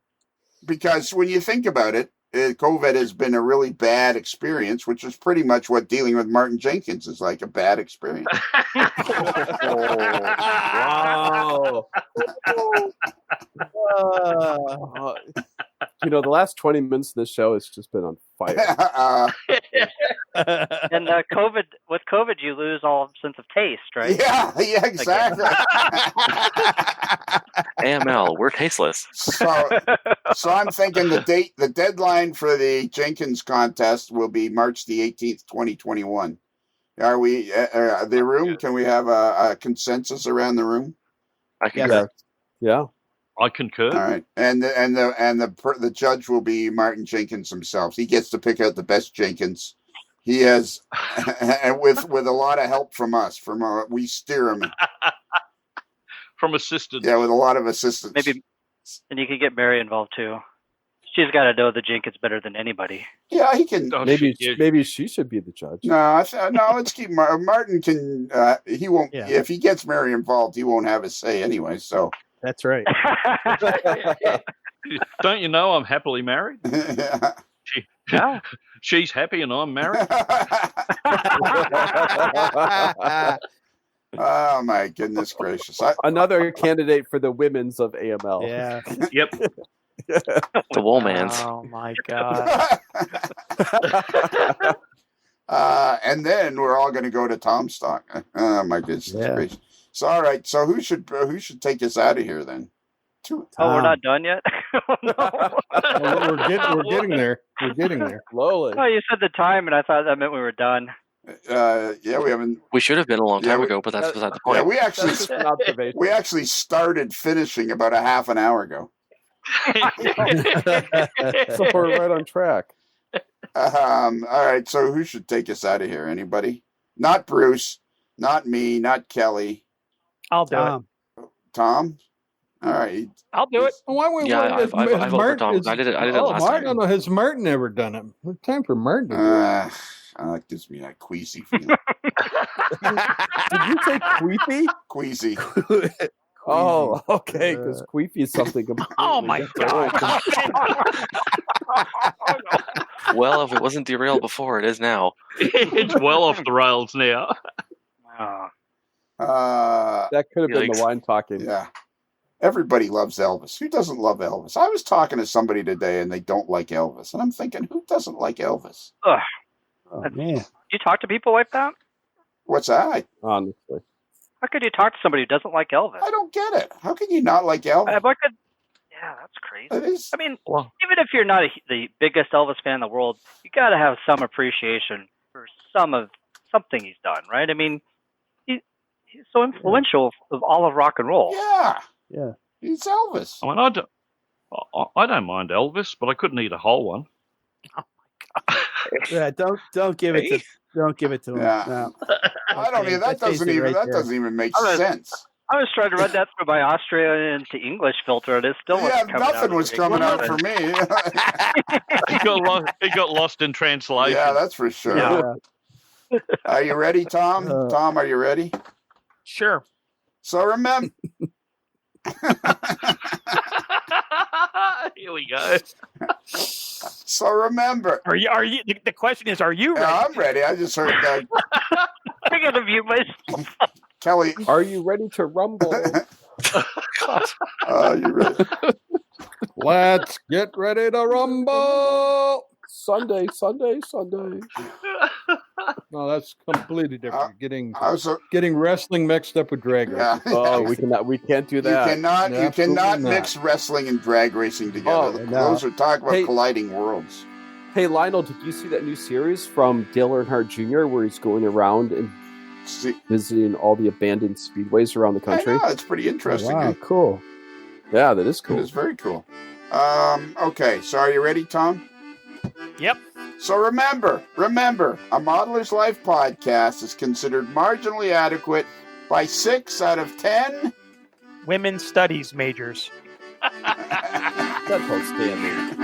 Because when you think about it, COVID has been a really bad experience, which is pretty much what dealing with Martin Jenkins is like, a bad experience. Wow. The last 20 minutes of this show has just been on fire. And with COVID, you lose all sense of taste, right? Yeah, exactly. AML, we're tasteless. So I'm thinking the deadline for the Jenkins contest will be March the 18th, 2021. Are we the room? Can we have a consensus around the room? I can. Yeah. I concur. All right, and the judge will be Martin Jenkins himself. He gets to pick out the best Jenkins. He has, and with a lot of help from us. We steer him From assistants. Yeah, with a lot of assistance. Maybe, and you could get Mary involved too. She's got to know the Jenkins better than anybody. Yeah, he can. Maybe she should be the judge. No, let's keep Martin. Can he won't? Yeah. If he gets Mary involved, he won't have a say anyway. So That's right. Don't you know I'm happily married? Yeah. She's happy and I'm married. Oh my goodness gracious! Another candidate for the women's of AML. Yeah. Yep. The Woolmans. Oh my god. And then we're all going to go to Tomstock. Oh my goodness gracious! So all right, so who should take us out of here then? Oh, we're not done yet. We're getting there. We're getting there. Slowly. Oh, you said the time, and I thought that meant we were done. Yeah, we haven't. We should have been a long time ago, but that's beside the point. Yeah, we actually That's just an observation. we actually started finishing about a half an hour ago. So we're right on track. All right, so who should take us out of here? Anybody? Not Bruce, not me, not Kelly. I'll do it. Tom? All right. I'll do it. Why we Yeah, has I vote for Tom. I did it last Martin, time. No, has Martin ever done it? It's time for Martin to do it. That gives me that queasy feeling. Did you say queefy? Queasy. Oh, okay, because queefy is something completely Oh my different. god. Well, if it wasn't derailed before, it is now. It's well off the rails now. That could have been the Yikes. wine talking. Yeah. Everybody loves Elvis. Who doesn't love Elvis? I was talking to somebody today and they don't like Elvis. And I'm thinking, who doesn't like Elvis? Ugh. Oh man. You talk to people like that? What's that? Honestly. How could you talk to somebody who doesn't like Elvis? I don't get it. How can you not like Elvis? Yeah, that's crazy. It is. I mean, even if you're not the biggest Elvis fan in the world, you got to have some appreciation for something he's done, right? I mean, he's so influential of all of rock and roll. Yeah. Yeah. He's Elvis. I mean, I don't mind Elvis, but I couldn't eat a whole one. Yeah. Don't give it to him. Yeah. No. I don't even. That That doesn't tasted even. right That there. doesn't even make I was- sense. I was trying to run that through my Australian to English filter, and it still Yeah, wasn't coming nothing out. was coming out for me. He got lost in translation. Yeah, that's for sure. Yeah. Are you ready, Tom? Tom, are you ready? Sure. So remember. Here we go. So remember. Are you the question is, are you ready? Yeah, I'm ready. I just heard I gotta mute myself. Kelly. Are you ready to rumble? You ready? Let's get ready to rumble. Sunday. No, that's completely different. Also, Getting wrestling mixed up with drag racing. yeah. Oh, we can't do You that. cannot. You Absolutely cannot not. mix wrestling and drag racing together. Oh, no. Those are talk about Hey. colliding worlds. Hey, Lionel, did you see that new series from Dale Earnhardt Jr. where he's going around and See, visiting all the abandoned speedways around the country? I know, it's pretty interesting. Wow. Cool. Yeah, that is It cool. is very cool. Okay, so are you ready, Tom? Yep. So remember, a Modeler's Life podcast is considered marginally adequate by 6 out of 10. Women's studies majors. That's outstanding.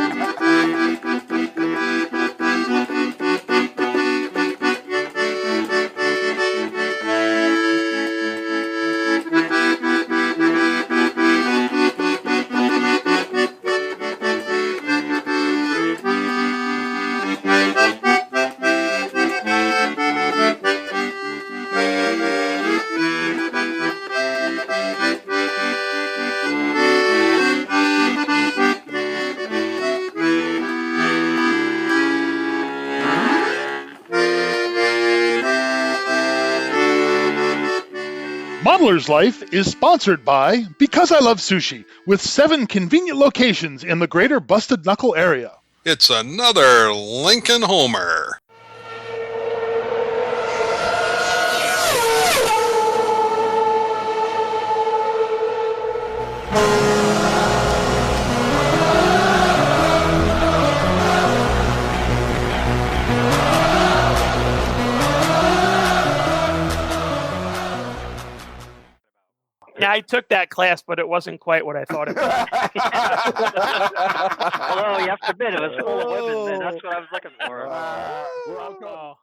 Modeler's Life is sponsored by Because I Love Sushi, with 7 convenient locations in the greater Busted Knuckle area. It's another Lincoln Homer. Yeah, I took that class, but it wasn't quite what I thought it was. Although you have to admit, it was full of women, man. That's what I was looking for. Oh.